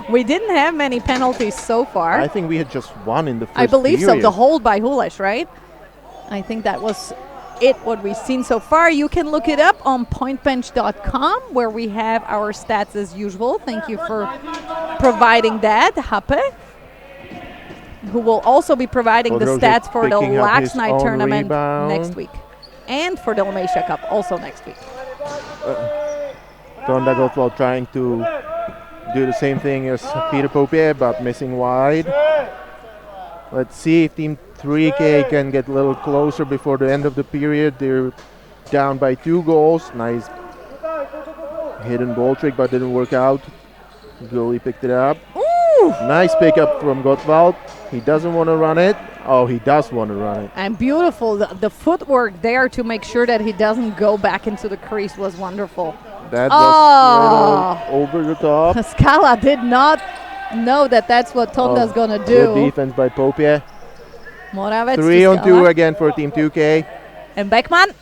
[SPEAKER 12] We didn't have many penalties so far.
[SPEAKER 7] I think we had just one in the first
[SPEAKER 12] I believe
[SPEAKER 7] period.
[SPEAKER 12] so. The hold by Hules, right? I think that was it, what we've seen so far. You can look it up on pointbench.com, where we have our stats as usual. Thank you for providing that, Happe, who will also be providing the stats for the Lax Night tournament next week. And for the Lemesha Cup also next week.
[SPEAKER 7] Tonda Gottwald trying to do the same thing as Peter Popier, but missing wide. Let's see if Team 3K can get a little closer before the end of the period. They're down by 2 goals. Nice hidden ball trick, but didn't work out. Goalie picked it up.
[SPEAKER 12] Ooh!
[SPEAKER 7] Nice pickup from Gottwald. He doesn't want to run it. Oh, he does want to run it.
[SPEAKER 12] And beautiful. The footwork there to make sure that he doesn't go back into the crease was wonderful.
[SPEAKER 7] That was over the top.
[SPEAKER 12] Scala did not know that that's what Tonda's going to do.
[SPEAKER 7] Good defense by Popier.
[SPEAKER 12] Moravec
[SPEAKER 7] 3-on-2 again for Team 2K.
[SPEAKER 12] And Beckman,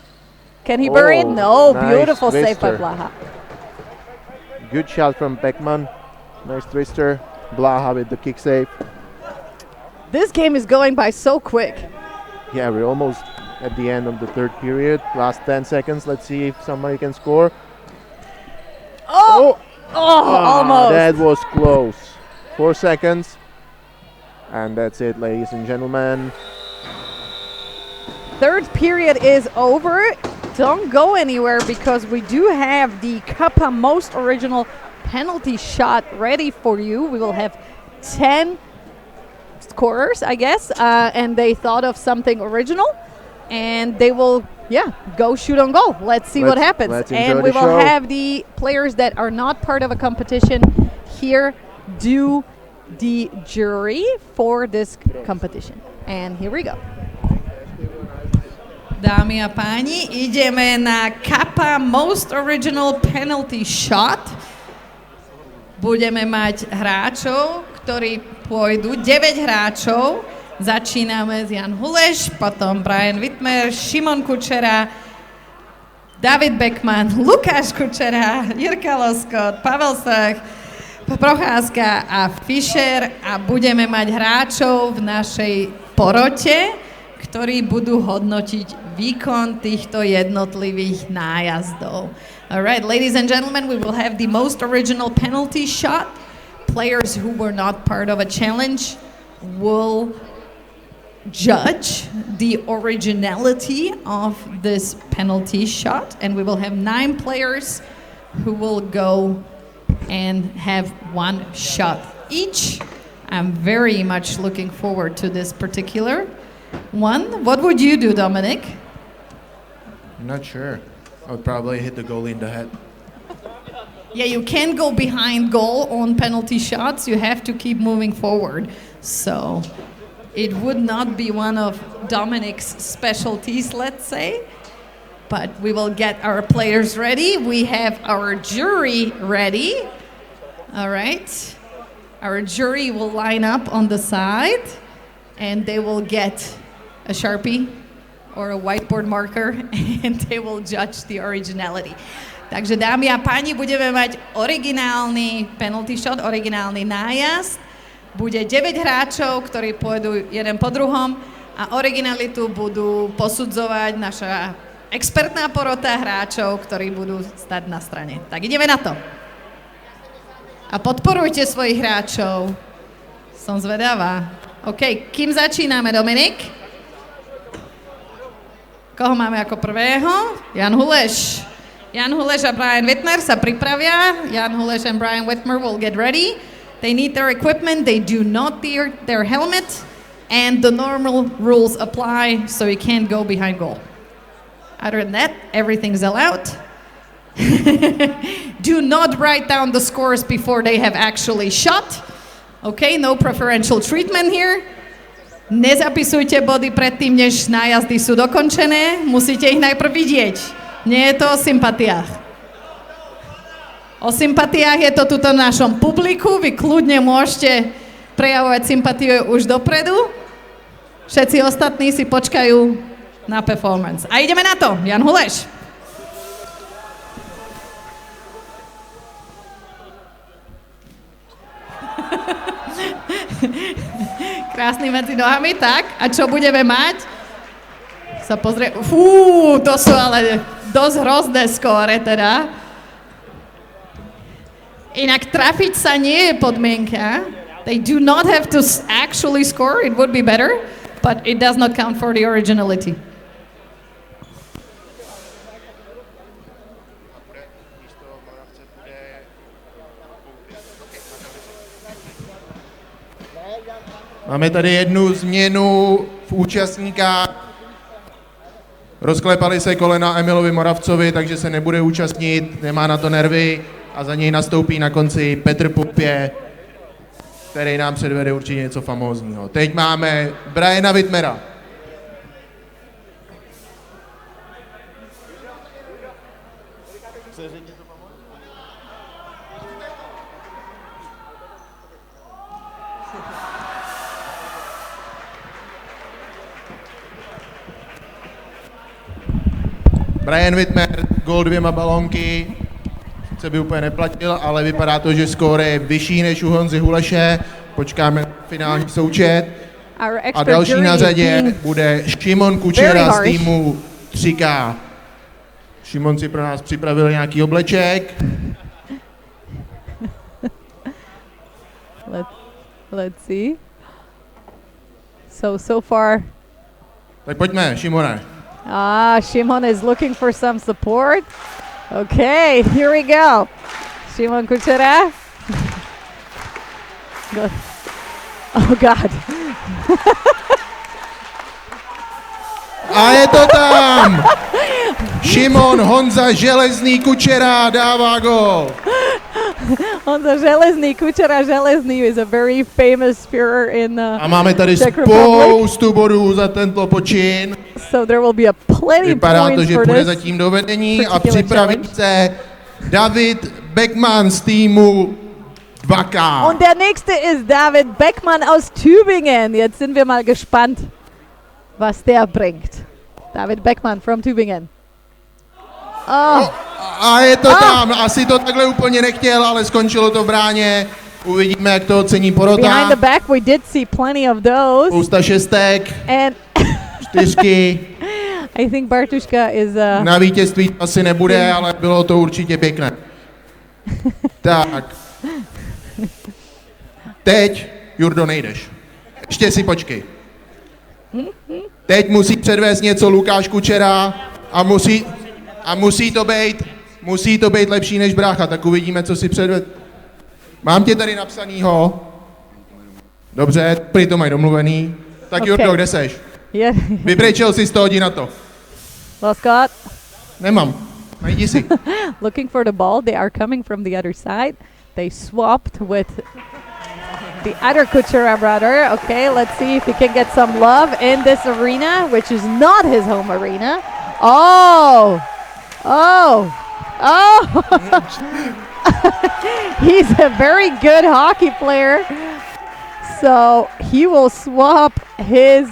[SPEAKER 12] can he bury it? No,
[SPEAKER 7] nice
[SPEAKER 12] beautiful save by
[SPEAKER 7] twister.
[SPEAKER 12] Blaha.
[SPEAKER 7] Good shot from Beckman. Nice twister. Blaha with the kick save.
[SPEAKER 12] This game is going by so quick.
[SPEAKER 7] Yeah, we're almost at the end of the third period. Last 10 seconds. Let's see if somebody can score.
[SPEAKER 12] Almost.
[SPEAKER 7] That was close. 4 seconds. And that's it, ladies and gentlemen.
[SPEAKER 12] Third period is over. don't go anywhere because we do have the Kappa Most Original penalty shot ready for you. We will have 10 scorers, I guess, and they thought of something original, and they will, go shoot on goal. Let's see what happens. And we will have the players that are not part of a competition here do the jury for this competition. And here we go.
[SPEAKER 5] Dámy a páni, ideme na Kappa Most Original Penalty Shot. Budeme mať hráčov, ktorí pôjdu, 9 hráčov. Začíname s Jan Huleš, potom Brian Wittmer, Šimon Kučera, David Beckman, Lukáš Kučera, Jirka Loskot, Pavel Sach, Procházka a Fischer a budeme mať hráčov v našej porote, ktorí budú hodnotiť výkon týchto jednotlivých nájazdov. All right, ladies and gentlemen, we will have the most original penalty shot. Players who were not part of a challenge will judge the originality of this penalty shot, and we will have 9 players who will go and have 1 shot each. I'm very much looking forward to this particular one. What would you do, Dominic?
[SPEAKER 3] I'm not sure. I would probably hit the goalie in the head.
[SPEAKER 5] Yeah, you can't go behind goal on penalty shots. You have to keep moving forward. So it would not be one of Dominic's specialties, let's say. But we will get our players ready. We have our jury ready. All right. Our jury will line up on the side, and they will get a Sharpie or a whiteboard marker, and they will judge the originality. Takže dámy a páni, budeme mať originálny penalty shot, originálny nájazd. Bude 9 hráčov, ktorí pôjdu jeden po druhom a originalitu budú posudzovať naša expertná porota hráčov, ktorí budú stať na strane. Tak ideme na to. A podporujte svojich hráčov. Som zvedavá. OK, kým začíname, Dominik? Koho máme ako prvého? Jan Huleš. Jan Huleš a Brian Wittmer sa pripravia. Jan Huleš and Brian Wittmer will get ready. They need their equipment. They do not need their helmet. And the normal rules apply, so you can't go behind goal. Other than that, everything's allowed. Do not write down the scores before they have actually shot. Okay, no preferential treatment here. Nezapisujte body predtým, než nájazdy sú dokončené. Musíte ich najprv vidieť. Nie je to o sympatiách. O sympatiách je to tuto v našom publiku. Vy kľudne môžete prejavovať sympatiu už dopredu. Všetci ostatní si počkajú na performance. A ideme na to. Jan Huleš. Krásny medzi nohami, tak. A čo budeme mať? Sa pozrie... to sú ale dosť hrozné skóre teda. Inak trafiť sa nie je podmienka. They do not have to actually score. It would be better, but it does not count for the originality.
[SPEAKER 3] Máme tady jednu změnu v účastníkách. Rozklepali se kolena Emilovi Moravcovi, takže se nebude účastnit, nemá na to nervy a za něj nastoupí na konci Petr Pupě, který nám předvede určitě něco famózního. Teď máme Briana Wittmera. Brian Wittmer, gól 2 balónky, sice by úplně neplatil, ale vypadá to, že skóre je vyšší než u Honzy Huleše. Počkáme na finální součet. A další na řadě bude Šimon Kučera z týmu 3K. Šimon si pro nás připravil nějaký obleček.
[SPEAKER 12] Let's see. So far.
[SPEAKER 3] Tak pojďme, Šimone.
[SPEAKER 12] Šimon is looking for some support. Okay, here we go. Šimon Kučera. Good. Oh God.
[SPEAKER 3] A je to tam! Šimon Honza Železný Kučera dává gól.
[SPEAKER 12] Honza Železný, Kučera Železný is a very famous spearer in
[SPEAKER 3] A máme tady
[SPEAKER 12] Czech Republic.
[SPEAKER 3] spoustu bodů za tento počin.
[SPEAKER 12] So there will be a plenty
[SPEAKER 3] Vypadá to,
[SPEAKER 12] points
[SPEAKER 3] že
[SPEAKER 12] for
[SPEAKER 3] půjde
[SPEAKER 12] this
[SPEAKER 3] zatím do vedení a
[SPEAKER 12] particular
[SPEAKER 3] připraví
[SPEAKER 12] challenge.
[SPEAKER 3] se David Beckmann z týmu 2K.
[SPEAKER 12] Und der nächste ist David Beckmann aus Tübingen. Jetzt sind wir mal gespannt, was der bringt. David Beckmann from Tübingen. Oh.
[SPEAKER 3] A je to tam, asi to takhle úplně nechtěl, ale skončilo to v bráně. Uvidíme, jak to ocení porota.
[SPEAKER 12] Behind the back we did see plenty of those.
[SPEAKER 3] Spousta šestek,
[SPEAKER 12] And
[SPEAKER 3] čtyřky.
[SPEAKER 12] I think Bartuška is
[SPEAKER 3] Na vítězství to asi nebude, ale bylo to určitě pěkné. Tak. Teď, Jurdo, nejdeš. Ještě si počkej. Teď musí předvést něco Lukáš Kučera a musí to být lepší než brácha, tak uvidíme, co si předved. Mám tě tady napsanýho. Dobře, prý to mají domluvený. Tak
[SPEAKER 12] Okay.
[SPEAKER 3] Jurdo, kde seš?
[SPEAKER 12] Yeah.
[SPEAKER 3] Vybrečel si 100 hodin na to.
[SPEAKER 12] Well, Scott.
[SPEAKER 3] Nemám. Najdi si.
[SPEAKER 12] Looking for the ball. They are coming from the other side. They swapped with the other Kuchera brother. Okay, let's see if he can get some love in this arena, which is not his home arena. Oh! Oh! Oh! He's a very good hockey player. So he will swap his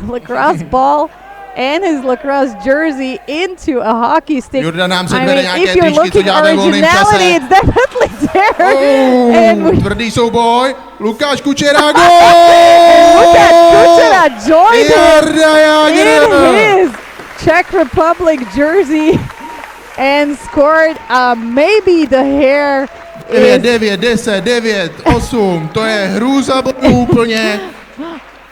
[SPEAKER 12] lacrosse ball and his lacrosse jersey into a hockey stick.
[SPEAKER 3] Jurda nám
[SPEAKER 12] I
[SPEAKER 3] předvede
[SPEAKER 12] mean,
[SPEAKER 3] nějaké
[SPEAKER 12] if you're
[SPEAKER 3] tričky, co
[SPEAKER 12] looking
[SPEAKER 3] dělá ve volném
[SPEAKER 12] originality,
[SPEAKER 3] čase.
[SPEAKER 12] it's definitely there. And we
[SPEAKER 3] Tvrdý souboj, Lukáš Kučera,
[SPEAKER 12] and look at Kuchera joined
[SPEAKER 3] Jarda Jágr.
[SPEAKER 12] in his Czech Republic jersey and scored. Maybe the hair
[SPEAKER 3] 9, 9, 10, 9, 8, to je hrůza bodů úplně.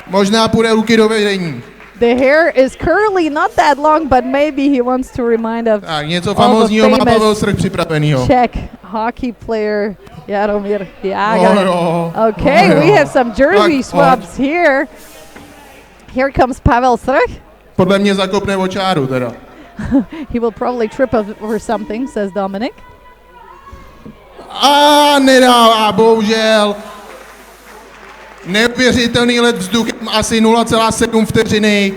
[SPEAKER 3] Možná půjde ruky do vedení.
[SPEAKER 12] The hair is currently not that long, but maybe he wants to remind of
[SPEAKER 3] Tak, něco
[SPEAKER 12] all the
[SPEAKER 3] famózního má Pavel
[SPEAKER 12] famous
[SPEAKER 3] Srk připravenýho.
[SPEAKER 12] Czech hockey player Jaromír Jágr.
[SPEAKER 3] No, jo.
[SPEAKER 12] Okay,
[SPEAKER 3] No, jo.
[SPEAKER 12] we have some jersey
[SPEAKER 3] Tak,
[SPEAKER 12] swaps here. Here comes Pavel Srk.
[SPEAKER 3] Podle mě zakopne o čáru teda.
[SPEAKER 12] He will probably trip over something, says Dominic.
[SPEAKER 3] A nedává, bohužel. Neuvěřitelný let vzduchem, asi 0,7 vteřiny.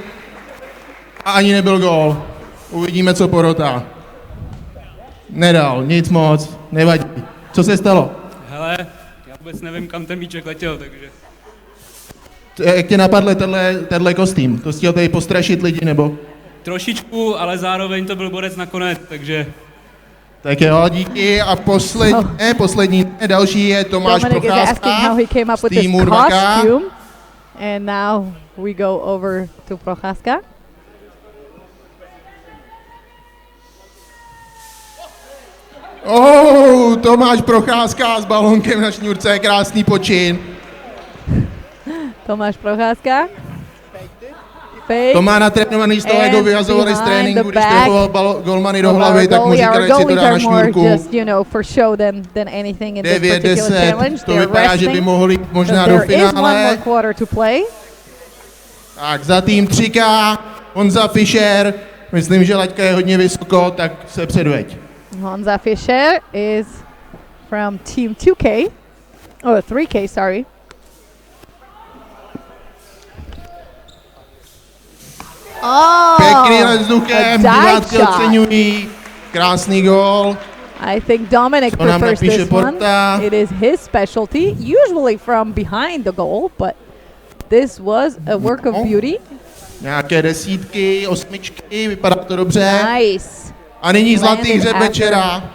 [SPEAKER 3] A ani nebyl gól. Uvidíme, co porota. Nedal, nic moc, nevadí. Co se stalo?
[SPEAKER 15] Hele, já vůbec nevím, kam ten míček letěl, takže...
[SPEAKER 3] Jak tě napadl tenhle kostým? To jsi chtěl tady postrašit lidi, nebo?
[SPEAKER 15] Trošičku, ale zároveň to byl borec nakonec, takže...
[SPEAKER 3] Tak jo, díky. A poslední, další je Tomáš
[SPEAKER 12] Dominic is asking
[SPEAKER 3] Procházka
[SPEAKER 12] how he came up
[SPEAKER 3] z
[SPEAKER 12] with this
[SPEAKER 3] týmu 2K.
[SPEAKER 12] costume. And now we go over to Procházka.
[SPEAKER 3] Tomáš Procházka s balonkem na šňůrce, krásný počin.
[SPEAKER 12] Tomáš Procházka. Fake.
[SPEAKER 3] To má natrénovaný z toho, jak ho vyhazovali z tréninku, když trefil golmany do hlavy, tak mu říkali, si to dá na šňůrku.
[SPEAKER 12] Just, you know, for show than anything in this
[SPEAKER 3] 9,
[SPEAKER 12] particular
[SPEAKER 3] 10,
[SPEAKER 12] challenge.
[SPEAKER 3] to
[SPEAKER 12] They're
[SPEAKER 3] vypadá, že by
[SPEAKER 12] resting,
[SPEAKER 3] mohli jít možná
[SPEAKER 12] but
[SPEAKER 3] do
[SPEAKER 12] there is one more
[SPEAKER 3] finále.
[SPEAKER 12] quarter to play.
[SPEAKER 3] Tak za tým 3K, Honza Fischer, myslím, že laťka je hodně vysoko, tak se předveď.
[SPEAKER 12] Honza Fischer is from team 2K, or 3K, sorry. Oh,
[SPEAKER 3] Pěkný let vzduchem,
[SPEAKER 12] a dive
[SPEAKER 3] diváci
[SPEAKER 12] shot.
[SPEAKER 3] oceňují, krásný gól.
[SPEAKER 12] I think Dominic
[SPEAKER 3] To nám
[SPEAKER 12] prefers
[SPEAKER 3] napíše
[SPEAKER 12] this one.
[SPEAKER 3] Porta.
[SPEAKER 12] It is his specialty, usually from behind the goal, but this was a work of beauty.
[SPEAKER 3] Nějaké desítky, osmičky, vypadá to dobře.
[SPEAKER 12] Nice.
[SPEAKER 3] A nyní zlatý
[SPEAKER 12] Landed
[SPEAKER 3] hřeb
[SPEAKER 12] after.
[SPEAKER 3] večera.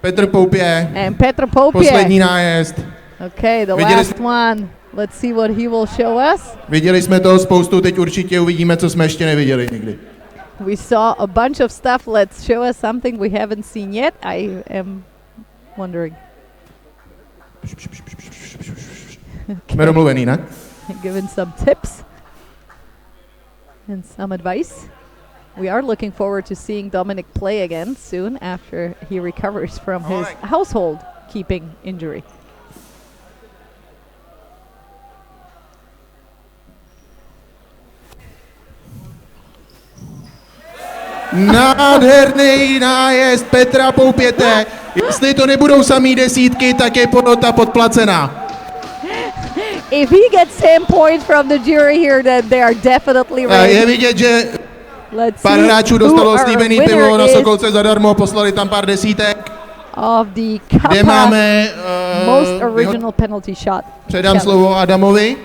[SPEAKER 3] Petr Poupě.
[SPEAKER 12] And Petr Poupě.
[SPEAKER 3] Poslední nájezd.
[SPEAKER 12] Okay, the
[SPEAKER 3] Viděli
[SPEAKER 12] last one. Let's see what he will show us.
[SPEAKER 3] Viděli jsme toho spoustu, teď určitě uvidíme, co jsme ještě neviděli nikdy.
[SPEAKER 12] We saw a bunch of stuff. Let's show us something we haven't seen yet. I am wondering.
[SPEAKER 3] Jsme domluvený, ne?
[SPEAKER 12] Given some tips. and some advice. We are looking forward to seeing Dominic play again soon after he recovers from his household keeping injury.
[SPEAKER 3] Nádherný nájezd Petra Poupěte. Jestli to nebudou samý desítky, tak je porota podplacená.
[SPEAKER 12] If he gets 10 points from the jury here, then they are definitely ready.
[SPEAKER 3] Je vidět, že
[SPEAKER 12] Let's
[SPEAKER 3] pár
[SPEAKER 12] see
[SPEAKER 3] hráčů
[SPEAKER 12] who
[SPEAKER 3] dostalo
[SPEAKER 12] our
[SPEAKER 3] slíbený
[SPEAKER 12] winner
[SPEAKER 3] pivo na
[SPEAKER 12] is
[SPEAKER 3] Sokolce zadarmo, poslali tam pár desítek.
[SPEAKER 12] of the
[SPEAKER 3] Kde
[SPEAKER 12] Kappa
[SPEAKER 3] máme
[SPEAKER 12] most original penalty shot.
[SPEAKER 3] Předám slovo Adamovi.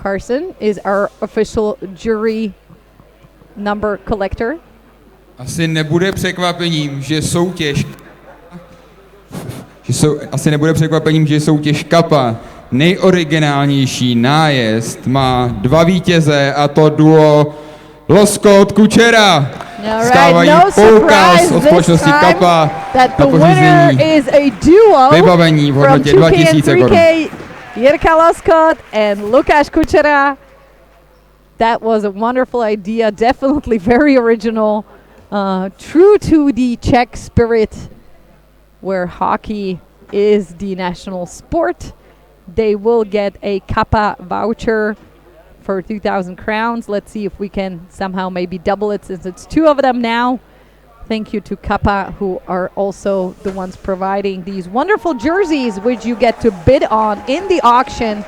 [SPEAKER 12] Carson is our official jury number collector.
[SPEAKER 4] Asi nebude překvapením, že soutěž Kappa nejoriginálnější nájezd má 2 vítěze, a to duo Loskot Kučera. Získávají poukaz od společnosti Kappa na pořízení vybavení v hodnotě 2000 korun.
[SPEAKER 12] Jirka Loskot and Lukáš Kučera. That was a wonderful idea, definitely very original, true to the Czech spirit, where hockey is the national sport. They will get a Kappa voucher for 2,000 crowns. Let's see if we can somehow maybe double it, since it's 2 of them now. Thank you to Kappa, who are also the ones providing these wonderful jerseys, which you get to bid on in the auction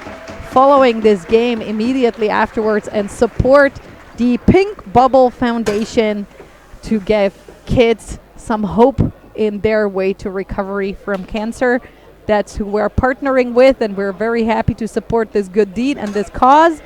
[SPEAKER 12] following this game immediately afterwards, and support the Pink Bubble Foundation to give kids some hope in their way to recovery from cancer. That's who we're partnering with, and we're very happy to support this good deed and this cause.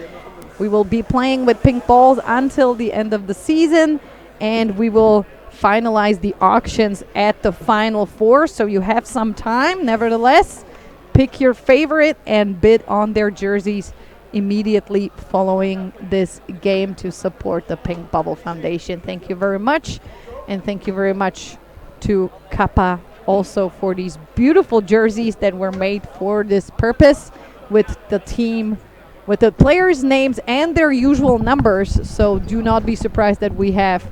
[SPEAKER 12] We will be playing with pink balls until the end of the season, and we will finalize the auctions at the Final Four, so you have some time. Nevertheless, pick your favorite and bid on their jerseys immediately following this game to support the Pink Bubble Foundation. Thank you very much, and thank you very much to Kappa also for these beautiful jerseys that were made for this purpose, with the team, with the players' names and their usual numbers. So do not be surprised that we have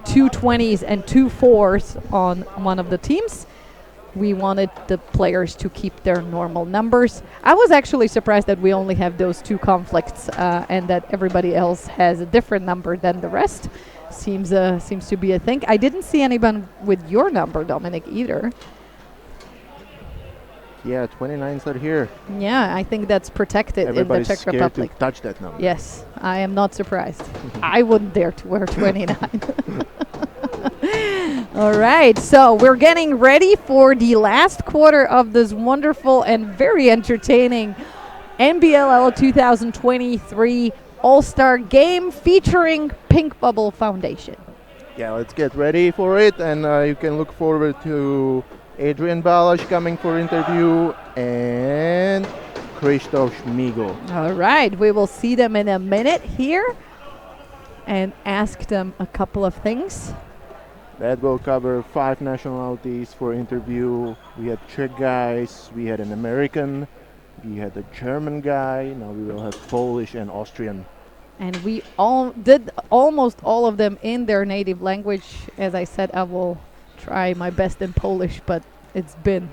[SPEAKER 12] 2 20s and 2 4s on one of the teams. We wanted the players to keep their normal numbers. I was actually surprised that we only have those 2 conflicts, and that everybody else has a different number than the rest. Seems to be a thing. I didn't see anyone with your number, Dominic, either.
[SPEAKER 7] Yeah, 29s are here.
[SPEAKER 12] Yeah, I think that's protected in the
[SPEAKER 7] Everybody's
[SPEAKER 12] Czech
[SPEAKER 7] scared
[SPEAKER 12] Republic.
[SPEAKER 7] to touch that number.
[SPEAKER 12] Yes, I am not surprised. I wouldn't dare to wear 29. All right, so we're getting ready for the last quarter of this wonderful and very entertaining NBLL 2023 All-Star Game featuring Pink Bubble Foundation.
[SPEAKER 7] Yeah, let's get ready for it, and you can look forward to Adrian Balash coming for interview and Krzysztof Schmigel.
[SPEAKER 12] All right, we will see them in a minute here and ask them a couple of things.
[SPEAKER 7] That will cover 5 nationalities for interview. We had Czech guys, we had an American, we had a German guy, now we will have Polish and Austrian.
[SPEAKER 12] And we all did almost all of them in their native language. As I said, I will try my best in Polish, but it's been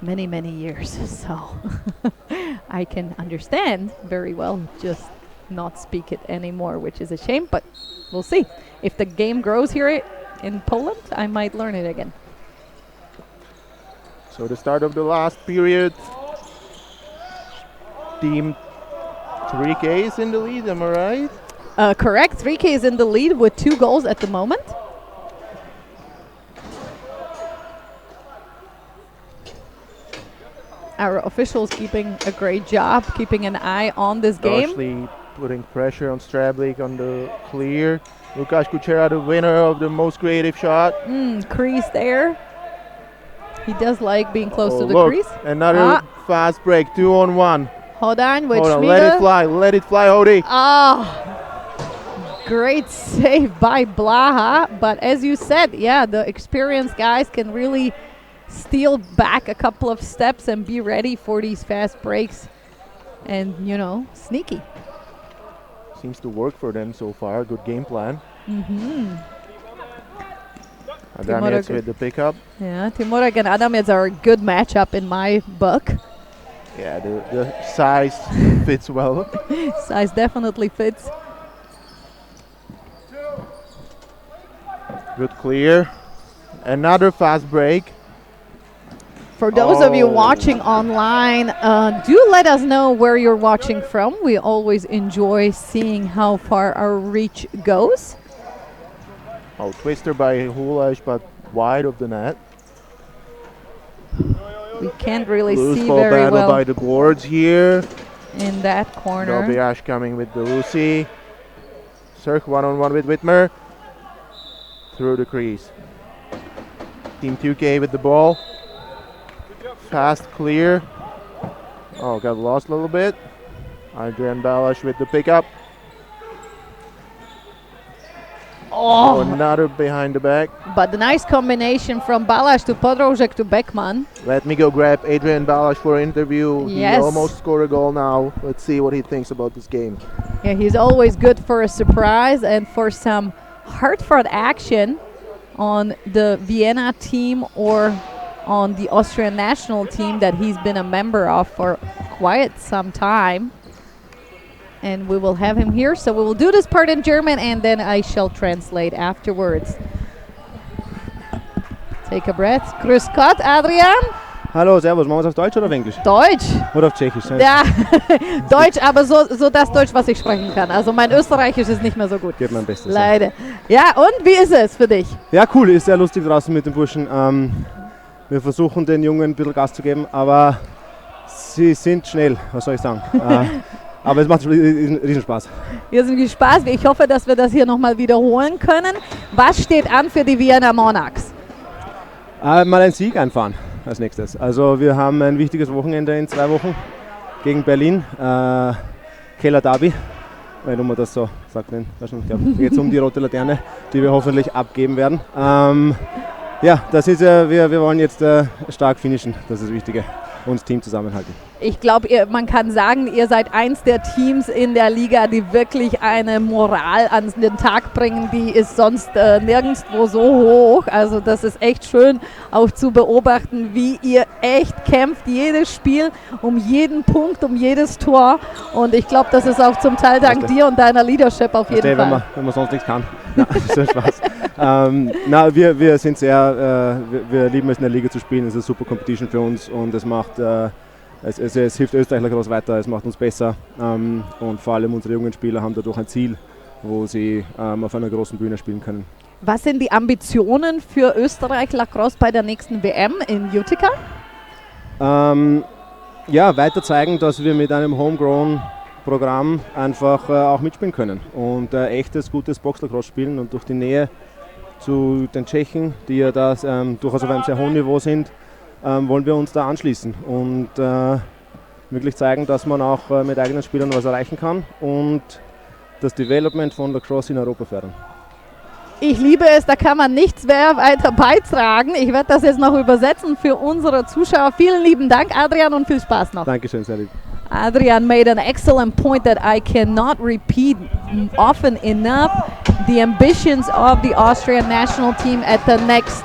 [SPEAKER 12] many, many years, so I can understand very well, just not speak it anymore, which is a shame, but we'll see. If the game grows here in Poland, I might learn it again.
[SPEAKER 7] So the start of the last period. Team 3K is in the lead, am I right?
[SPEAKER 12] Correct. 3K is in the lead with 2 goals at the moment. Our officials keeping a great job, keeping an eye on this game.
[SPEAKER 7] Ashley putting pressure on Strablik on the clear. Lukáš Kučera, the winner of the most creative shot.
[SPEAKER 12] Crease there. He does like being close to the
[SPEAKER 7] look,
[SPEAKER 12] crease.
[SPEAKER 7] Another fast break, 2-on-1.
[SPEAKER 12] Hold on, with
[SPEAKER 7] Hold on,
[SPEAKER 12] Schmiegel.
[SPEAKER 7] let it fly, Hody.
[SPEAKER 12] Great save by Blaha. But as you said, yeah, the experienced guys can really steal back a couple of steps and be ready for these fast breaks and, sneaky.
[SPEAKER 7] seems to work for them so far. Good game plan. Adamiec with the pickup.
[SPEAKER 12] Yeah, Timurek and Adamiec are a good matchup in my book.
[SPEAKER 7] Yeah, the size fits well.
[SPEAKER 12] Size definitely fits.
[SPEAKER 7] Good clear. Another fast break.
[SPEAKER 12] For those of you watching online, do let us know where you're watching from. We always enjoy seeing how far our reach goes.
[SPEAKER 7] Oh, twister by Hules, but wide of the net.
[SPEAKER 12] We can't really
[SPEAKER 7] Loose
[SPEAKER 12] see
[SPEAKER 7] ball
[SPEAKER 12] very
[SPEAKER 7] battle
[SPEAKER 12] well
[SPEAKER 7] by the boards here.
[SPEAKER 12] in that corner.
[SPEAKER 7] Dobiash coming with the Lucy. Cirque one-on-one with Whitmer. Through the crease. Team 2K with the ball. Fast clear. Oh, got lost a little bit. Adrian Balash with the pickup. Oh, another behind the back.
[SPEAKER 12] But the nice combination from Balash to Podrožek to Beckman.
[SPEAKER 7] Let me go grab Adrian Balash for an interview.
[SPEAKER 12] Yes.
[SPEAKER 7] He almost scored a goal now. Let's see what he thinks about this game.
[SPEAKER 12] Yeah, he's always good for a surprise and for some hard-fought action on the Vienna team or on the Austrian national team that he's been a member of for quite some time. And we will have him here, so we will do this part in German and then I shall translate afterwards. Take a breath. Grüß Gott, Adrian.
[SPEAKER 8] Hallo, servus. Machen wir es auf Deutsch oder auf Englisch?
[SPEAKER 12] Deutsch.
[SPEAKER 8] Oder auf Tschechisch?
[SPEAKER 12] Ja, Deutsch, aber so das Deutsch, was ich sprechen kann. Also mein Österreichisch ist nicht mehr so gut.
[SPEAKER 8] Geht mein Bestes.
[SPEAKER 12] Leider. Ja, und wie ist es für dich?
[SPEAKER 8] Ja, cool. Ist sehr lustig draußen mit den Burschen. Wir versuchen den Jungen ein bisschen Gas zu geben, aber sie sind schnell, was soll ich sagen. Aber es macht riesen Spaß.
[SPEAKER 12] Wir sind gespannt. Ich hoffe, dass wir das hier nochmal wiederholen können. Was steht an für die Vienna Monarchs?
[SPEAKER 8] Mal einen Sieg einfahren als nächstes. Also wir haben ein wichtiges Wochenende in 2 Wochen gegen Berlin. Keller Derby, weil man das so sagt. Da geht es um die rote Laterne, die wir hoffentlich abgeben werden. Ja, das ist wir wollen jetzt stark finishen, das ist das Wichtige. Und das Team zusammenhalten.
[SPEAKER 12] Ich glaube, man kann sagen, ihr seid eins der Teams in der Liga, die wirklich eine Moral an den Tag bringen, die ist sonst nirgendwo so hoch. Also das ist echt schön auch zu beobachten, wie ihr echt kämpft, jedes Spiel um jeden Punkt, um jedes Tor. Und ich glaube, das ist auch zum Teil dank dir und deiner Leadership auf jeden Fall.
[SPEAKER 8] Wenn man sonst nichts kann. Na, das ist ja Spaß. Wir sind wir lieben es in der Liga zu spielen, es ist eine super Competition für uns und es macht es hilft Österreich Lacrosse weiter, es macht uns besser und vor allem unsere jungen Spieler haben dadurch ein Ziel, wo sie auf einer großen Bühne spielen können.
[SPEAKER 12] Was sind die Ambitionen für Österreich Lacrosse bei der nächsten WM in Utica?
[SPEAKER 8] Ja, weiter zeigen, dass wir mit einem Homegrown-Programm einfach auch mitspielen können und echtes, gutes Boxlacrosse spielen und durch die Nähe zu den Tschechen, die ja da durchaus auf einem sehr hohen Niveau sind, wollen wir uns da anschließen und wirklich zeigen, dass man auch mit eigenen Spielern was erreichen kann und das Development von Lacrosse in Europa fördern.
[SPEAKER 12] Ich liebe es, da kann man nichts mehr weiter beitragen. Ich werde das jetzt noch übersetzen für unsere Zuschauer. Vielen lieben Dank, Adrian, und viel Spaß noch.
[SPEAKER 8] Dankeschön, sehr lieb.
[SPEAKER 12] Adrian made an excellent point that I cannot repeat often enough. The ambitions of the Austrian national team at the next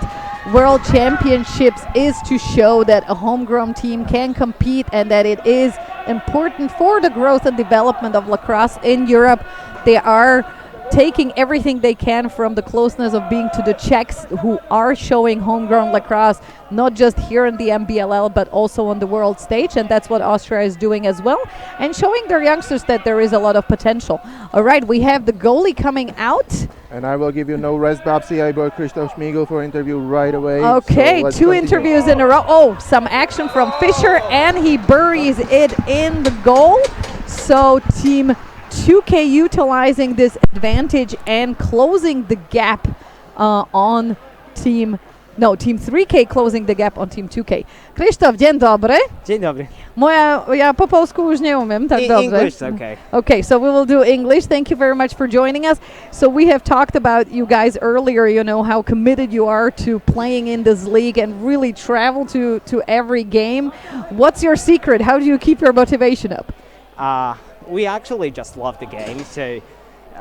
[SPEAKER 12] World Championships is to show that a homegrown team can compete and that it is important for the growth and development of lacrosse in Europe. They are taking everything they can from the closeness of being to the Czechs who are showing homegrown lacrosse, not just here in the NBLL, but also on the world stage. And that's what Austria is doing as well, and showing their youngsters that there is a lot of potential. All right, we have the goalie coming out.
[SPEAKER 7] And I will give you no rest, Babsi. I brought Christoph Schmiegel for interview right away.
[SPEAKER 12] Okay,
[SPEAKER 7] so
[SPEAKER 12] 2 interviews in a row. Oh, some action from Fischer, and he buries it in the goal. So team 2K utilizing this advantage and closing the gap on Team 3K closing the gap on Team 2K. Krzysztof, dzień dobry.
[SPEAKER 19] Dzień dobry.
[SPEAKER 12] Ja po polsku już nie umiem tak dobrze.
[SPEAKER 19] English, okay.
[SPEAKER 12] Okay, so we will do English. Thank you very much for joining us. So we have talked about you guys earlier, you know, how committed you are to playing in this league and really travel to every game. What's your secret? How do you keep your motivation up?
[SPEAKER 19] we actually just love the game. So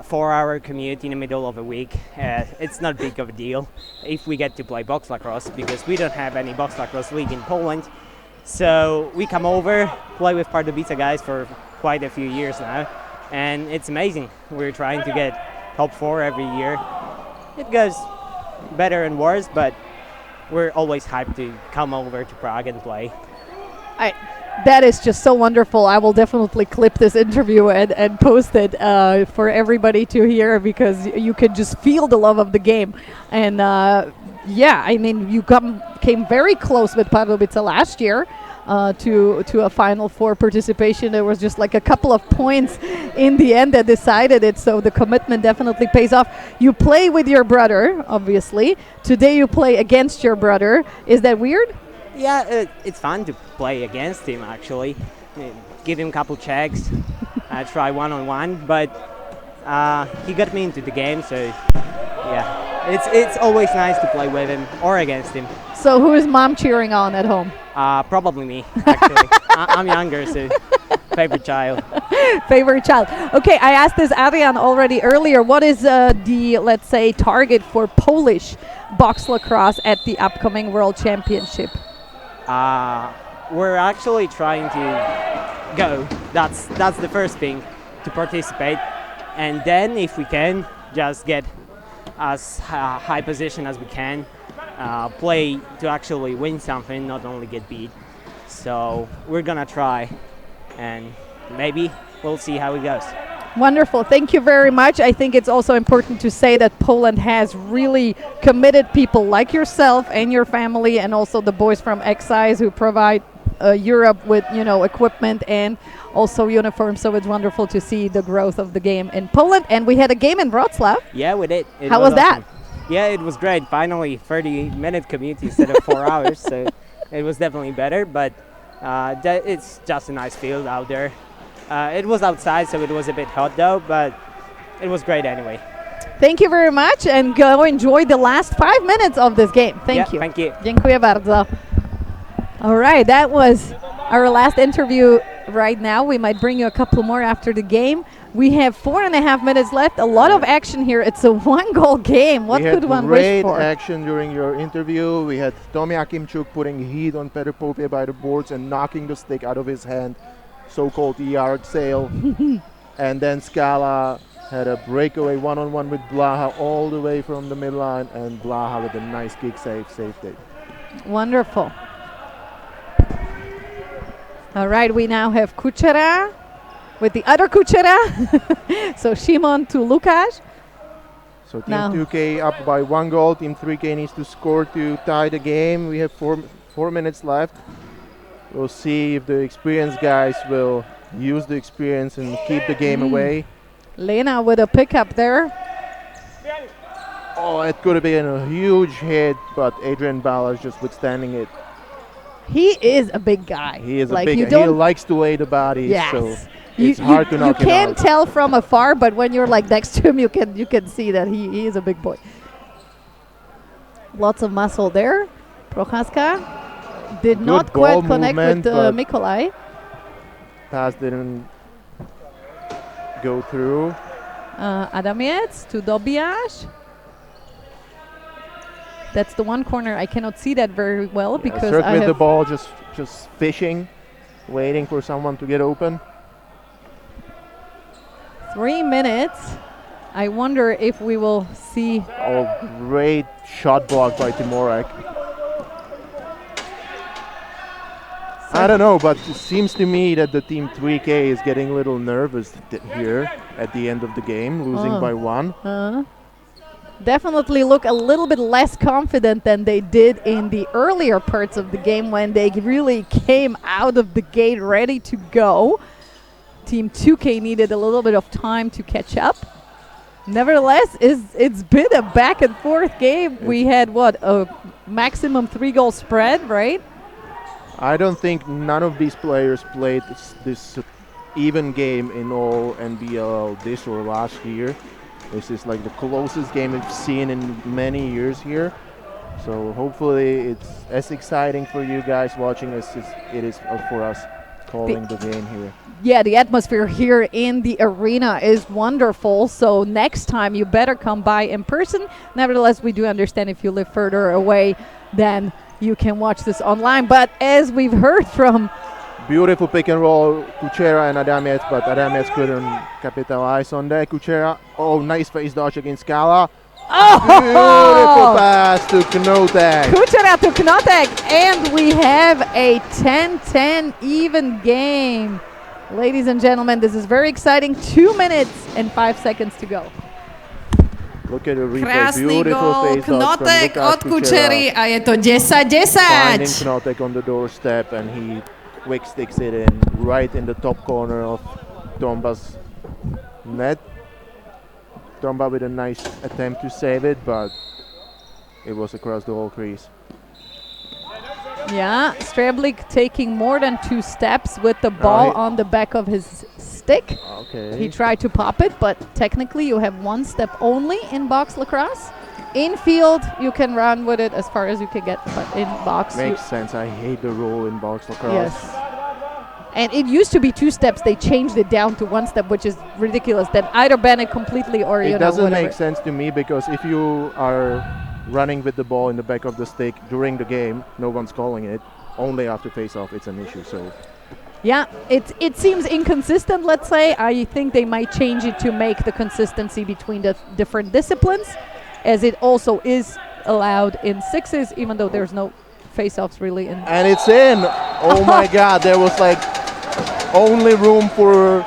[SPEAKER 19] for our commute in the middle of a week, it's not big of a deal if we get to play box lacrosse, because we don't have any box lacrosse league in Poland. So we come over, play with Pardubice guys for quite a few years now, and it's amazing. We're trying to get top 4 every year. It goes better and worse, but we're always hyped to come over to Prague and play.
[SPEAKER 12] That is just so wonderful. I will definitely clip this interview and post it for everybody to hear, because you could just feel the love of the game. And yeah, I mean, you came very close with Pardubice last year to a Final Four participation. There was just like a couple of points in the end that decided it, so the commitment definitely pays off. You play with your brother, obviously. Today you play against your brother. Is that weird?
[SPEAKER 19] Yeah, it's fun to play against him, actually. Give him a couple checks, try one-on-one, but he got me into the game, so yeah. It's always nice to play with him or against him.
[SPEAKER 12] So who is mom cheering on at home?
[SPEAKER 19] Probably me, actually. I'm younger, so favorite child.
[SPEAKER 12] Favorite child. Okay, I asked this Adrian already earlier. What is the, let's say, target for Polish box lacrosse at the upcoming World Championship?
[SPEAKER 19] We're actually trying to go. That's the first thing, to participate, and then if we can, just get as high position as we can, play to actually win something, not only get beat. So we're gonna try, and maybe we'll see how it goes.
[SPEAKER 12] Wonderful. Thank you very much. I think it's also important to say that Poland has really committed people like yourself and your family, and also the boys from Excise who provide Europe with, equipment and also uniforms. So it's wonderful to see the growth of the game in Poland. And we had a game in Wrocław.
[SPEAKER 19] Yeah, we did.
[SPEAKER 12] How was that?
[SPEAKER 19] Awesome. Yeah, it was great. Finally, 30-minute commute instead of 4 hours. So it was definitely better, but it's just a nice field out there. It was outside, so it was a bit hot though, but it was great anyway.
[SPEAKER 12] Thank you very much, and go enjoy the last 5 minutes of this game. Thank you.
[SPEAKER 19] Thank you.
[SPEAKER 12] Dziękuję bardzo. All right, that was our last interview right now. We might bring you a couple more after the game. We have 4.5 minutes left. A lot of action here. It's a 1-goal game. What could one wish for?
[SPEAKER 7] We had great action during your interview. We had Tomi Akimchuk putting heat on Petr Popie by the boards and knocking the stick out of his hand, so-called yard sale. And then Scala had a breakaway one-on-one with Blaha all the way from the midline, and Blaha with a nice kick saved it.
[SPEAKER 12] Wonderful. All right, we now have Kuchera with the other Kuchera. So Shimon to Lukáš.
[SPEAKER 7] So Team 2K up by 1 goal. Team 3K needs to score to tie the game. We have 4 minutes left. We'll see if the experienced guys will use the experience and keep the game away.
[SPEAKER 12] Lena with a pickup there.
[SPEAKER 7] Oh, it could have been a huge hit, but Adrian Ballas just withstanding it.
[SPEAKER 12] He is a big guy.
[SPEAKER 7] He is a big guy. He likes to weigh the body,
[SPEAKER 12] yes.
[SPEAKER 7] so it's hard to knock him out.
[SPEAKER 12] You can tell from afar, but when you're like next to him, you can see that he is a big boy. Lots of muscle there. Prochaska did not quite connect with Mikolaj.
[SPEAKER 7] Pass didn't go through.
[SPEAKER 12] Adamiec to Dobiasz. That's the one corner. I cannot see that very well because
[SPEAKER 7] Cirque
[SPEAKER 12] I
[SPEAKER 7] with
[SPEAKER 12] have
[SPEAKER 7] the ball, just fishing, waiting for someone to get open.
[SPEAKER 12] 3 minutes. I wonder if we will see.
[SPEAKER 7] Oh, great shot block by Timorak. I don't know, but it seems to me that the Team 3K is getting a little nervous here at the end of the game, losing by 1.
[SPEAKER 12] Definitely look a little bit less confident than they did in the earlier parts of the game when they really came out of the gate ready to go. Team 2K needed a little bit of time to catch up. Nevertheless, it's been a back and forth game. We had a maximum 3-goal spread, right?
[SPEAKER 7] I don't think none of these players played this even game in all NBLL this or last year. This is like the closest game we've seen in many years here. So hopefully it's as exciting for you guys watching as it is for us. calling the game here.
[SPEAKER 12] Yeah, the atmosphere here in the arena is wonderful. So next time you better come by in person. Nevertheless, we do understand if you live further away, then you can watch this online. But as we've heard from...
[SPEAKER 7] Beautiful pick and roll, Kuchera and Adamiec, but Adamiec couldn't capitalize on that. Kuchera, oh, nice face dodge against Skala.
[SPEAKER 12] Oh!
[SPEAKER 7] Beautiful pass to Knotek.
[SPEAKER 12] Kuchera to Knotek, and we have a 10-10 even game. Ladies and gentlemen, this is very exciting. 2 minutes and 5 seconds to go.
[SPEAKER 7] Look at the replay.
[SPEAKER 5] Krásný
[SPEAKER 7] Beautiful
[SPEAKER 5] gól,
[SPEAKER 7] face dodge from
[SPEAKER 5] Knotek
[SPEAKER 7] Lukáš
[SPEAKER 5] od Kučery a je to 10-10.
[SPEAKER 7] Finding Knotek on the doorstep, and he quick sticks it in right in the top corner of Tomba's net. Tomba with a nice attempt to save it, but it was across the whole crease.
[SPEAKER 12] Yeah, Streblik taking more than 2 steps with the ball on the back of his stick.
[SPEAKER 7] Okay.
[SPEAKER 12] He tried to pop it, but technically you have 1 step only in box lacrosse. In field, you can run with it as far as you can get, but in box...
[SPEAKER 7] Makes sense. I hate the rule in box lacrosse.
[SPEAKER 12] Yes. And it used to be 2 steps. They changed it down to 1 step, which is ridiculous. Then either ban it completely or,
[SPEAKER 7] it doesn't make sense to me, because if you are running with the ball in the back of the stick during the game, no one's calling it. Only after face-off, it's an issue. So,
[SPEAKER 12] yeah, it seems inconsistent, let's say. I think they might change it to make the consistency between the different disciplines, as it also is allowed in sixes, even though there's no face-offs really in.
[SPEAKER 7] And it's in. Oh my God, there was like only room for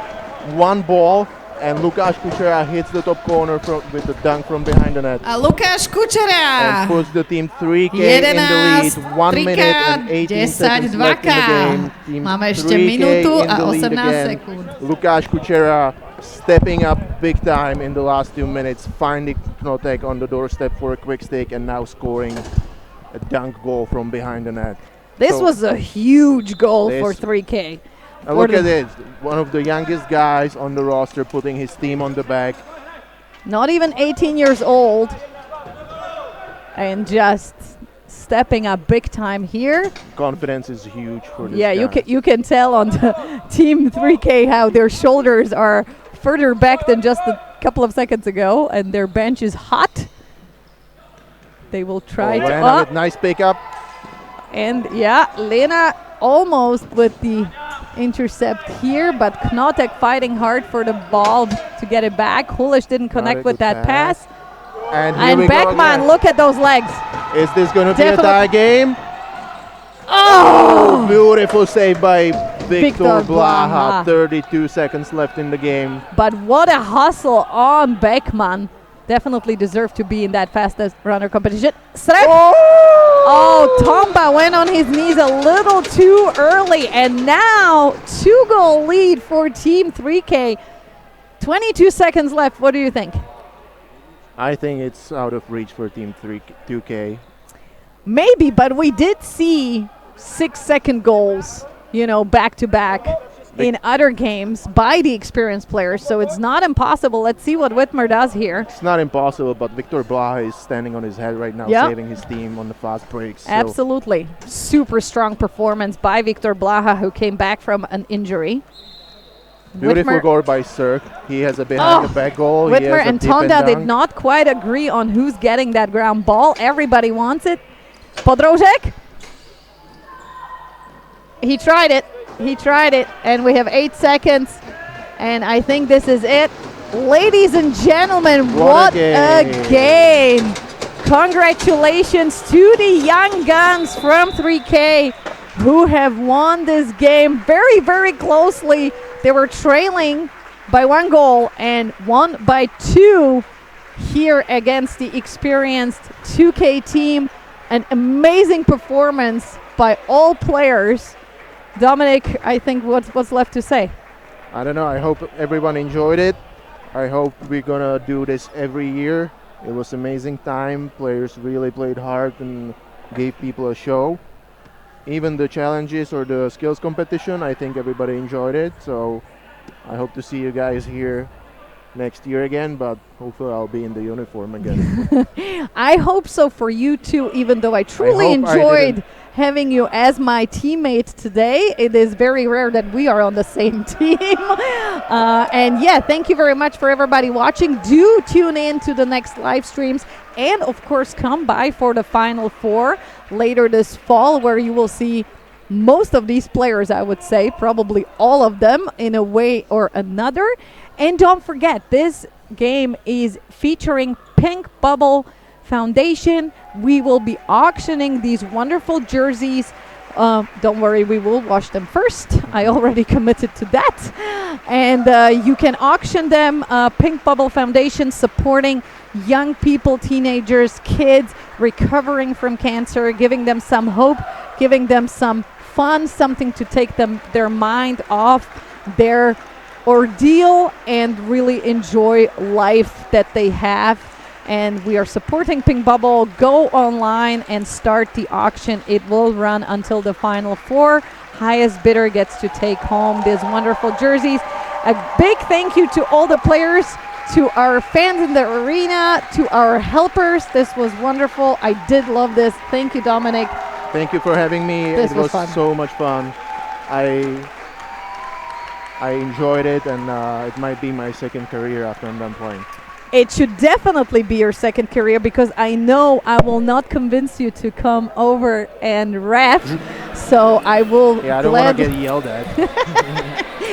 [SPEAKER 7] 1 ball, and Lukáš Kučera hits the top corner with the dunk from behind the net.
[SPEAKER 5] A Lukáš Kučera.
[SPEAKER 7] And puts the team 3K in the lead. 1 minute and 18 seconds left in the game. Team
[SPEAKER 5] Máme ešte
[SPEAKER 7] 3K
[SPEAKER 5] minútu
[SPEAKER 7] in
[SPEAKER 5] a
[SPEAKER 7] the lead
[SPEAKER 5] 18
[SPEAKER 7] again.
[SPEAKER 5] sekúnd.
[SPEAKER 7] Lukáš Kučera stepping up big time in the last 2 minutes, finding Knotek on the doorstep for a quick stick, and now scoring a dunk goal from behind the net.
[SPEAKER 12] This was a huge goal for 3K.
[SPEAKER 7] Look at this, one of the youngest guys on the roster putting his team on the back.
[SPEAKER 12] Not even 18 years old, and just stepping up big time here.
[SPEAKER 7] Confidence is huge for this
[SPEAKER 12] Yeah,
[SPEAKER 7] guy.
[SPEAKER 12] you can tell on the team 3K how their shoulders are further back than just a couple of seconds ago, and their bench is hot. They will try to...
[SPEAKER 7] Lena with nice pickup.
[SPEAKER 12] And yeah, Lena almost with the intercept here, but Knotek fighting hard for the ball to get it back. Hulish didn't connect with that pass.
[SPEAKER 7] And
[SPEAKER 12] Beckman, look at those legs.
[SPEAKER 7] Is this going to be a tie game?
[SPEAKER 12] Oh!
[SPEAKER 7] Beautiful save by Viktor
[SPEAKER 12] Blaha.
[SPEAKER 7] Blaha. 32 seconds left in the game.
[SPEAKER 12] But what a hustle on Beckman. Definitely deserved to be in that fastest runner competition. Oh, Tomba went on his knees a little too early, and now 2-goal lead for Team 3K. 22 seconds left. What do you think?
[SPEAKER 7] I think it's out of reach for Team 2K.
[SPEAKER 12] Maybe, but we did see 6-second goals, back to back in other games by the experienced players, so it's not impossible. Let's see what Whitmer does here.
[SPEAKER 7] It's not impossible, but Viktor Blaha is standing on his head right now, saving his team on the fast breaks. So.
[SPEAKER 12] Absolutely. Super strong performance by Viktor Blaha, who came back from an injury.
[SPEAKER 7] Beautiful goal by Sirk. He has a behind-the-back goal.
[SPEAKER 12] Whitmer and Tonda did not quite agree on who's getting that ground ball. Everybody wants it. Podrožek. He tried it. And we have 8 seconds. And I think this is it. Ladies and gentlemen, what a game. Congratulations to the young guns from 3K who have won this game very, very closely. They were trailing by 1 goal and won by 2 here against the experienced 2K team. An amazing performance by all players. Dominic, I think what's left to say?
[SPEAKER 7] I don't know. I hope everyone enjoyed it. I hope we're going to do this every year. It was amazing time. Players really played hard and gave people a show. Even the challenges or the skills competition, I think everybody enjoyed it. So I hope to see you guys here next year again, but hopefully I'll be in the uniform again.
[SPEAKER 12] I hope so for you too, even though I truly enjoyed having you as my teammate today. It is very rare that we are on the same team. And yeah, thank you very much for everybody watching. Do tune in to the next live streams. And of course, come by for the Final Four later this fall, where you will see most of these players, I would say, probably all of them in a way or another. And don't forget, this game is featuring Pink Bubble Foundation. We will be auctioning these wonderful jerseys. Don't worry, we will wash them first. I already committed to that. And you can auction them. Pink Bubble Foundation supporting young people, teenagers, kids recovering from cancer, giving them some hope, giving them some fun, something to take their mind off their ordeal and really enjoy life that they have. And we are supporting Pink Bubble. Go online and start the auction. It will run until the Final Four. Highest bidder gets to take home these wonderful jerseys. A big thank you to all the players, to our fans in the arena, to our helpers. This was wonderful. I did love this. Thank you, Dominic.
[SPEAKER 7] Thank you for having me.
[SPEAKER 12] This
[SPEAKER 7] it
[SPEAKER 12] was
[SPEAKER 7] was
[SPEAKER 12] fun.
[SPEAKER 7] so much fun. I enjoyed it, and it might be my second career after I'm done playing.
[SPEAKER 12] It should definitely be your second career, because I know I will not convince you to come over and ref. So I will.
[SPEAKER 7] Yeah, I don't want to get yelled at.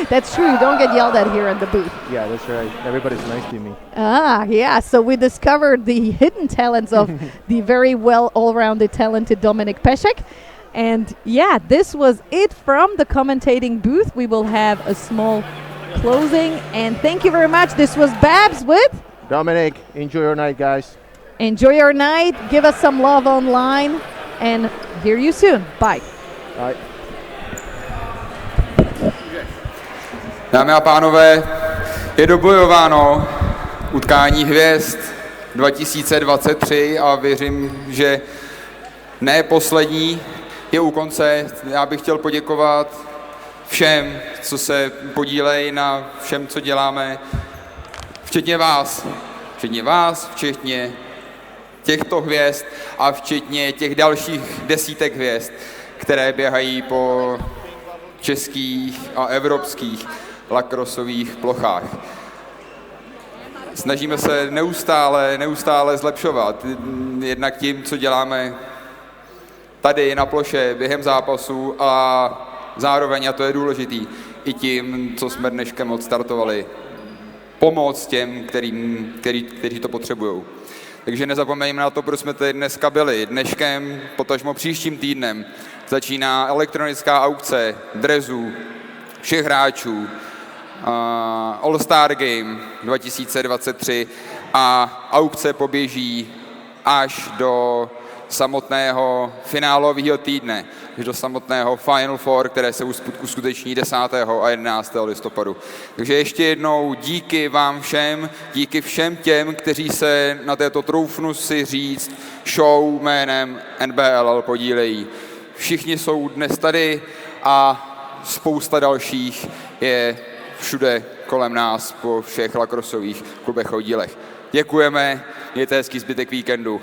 [SPEAKER 12] That's true. You don't get yelled at here in the booth.
[SPEAKER 7] Yeah, that's right. Everybody's nice to me.
[SPEAKER 12] Yeah. So we discovered the hidden talents of the very well all-rounded talented Dominik Pešek. And yeah, this was it from the commentating booth. We will have a small closing. And thank you very much. This was Babs with
[SPEAKER 7] Dominic. Enjoy your night, guys.
[SPEAKER 12] Enjoy your night. Give us some love online. And hear you soon. Bye.
[SPEAKER 7] Bye.
[SPEAKER 4] Dámy a pánové, je dobojováno utkání hvězd 2023 a věřím, že ne poslední je u konce. Já bych chtěl poděkovat všem, co se podílejí na všem, co děláme, včetně vás, včetně těchto hvězd a včetně těch dalších desítek hvězd, které běhají po českých a evropských lacrossových plochách. Snažíme se neustále zlepšovat, jednak tím, co děláme tady na ploše během zápasu, a zároveň, a to je důležitý, i tím, co jsme dneškem odstartovali, pomoct těm, kteří to potřebují. Takže nezapomeňme na to, proč jsme tady dneska byli. Dneškem, potažmo příštím týdnem, začíná elektronická aukce drezů všech hráčů, All-Star Game 2023, a aukce poběží až do samotného finálového týdne, až do samotného Final Four, které se uskuteční 10. a 11. listopadu. Takže ještě jednou díky vám všem, díky všem těm, kteří se na této, troufnu si říct, show jménem NBLL podílejí. Všichni jsou dnes tady a spousta dalších je všude kolem nás po všech lacrossových klubech a oddílech. Děkujeme, mějte hezký zbytek víkendu.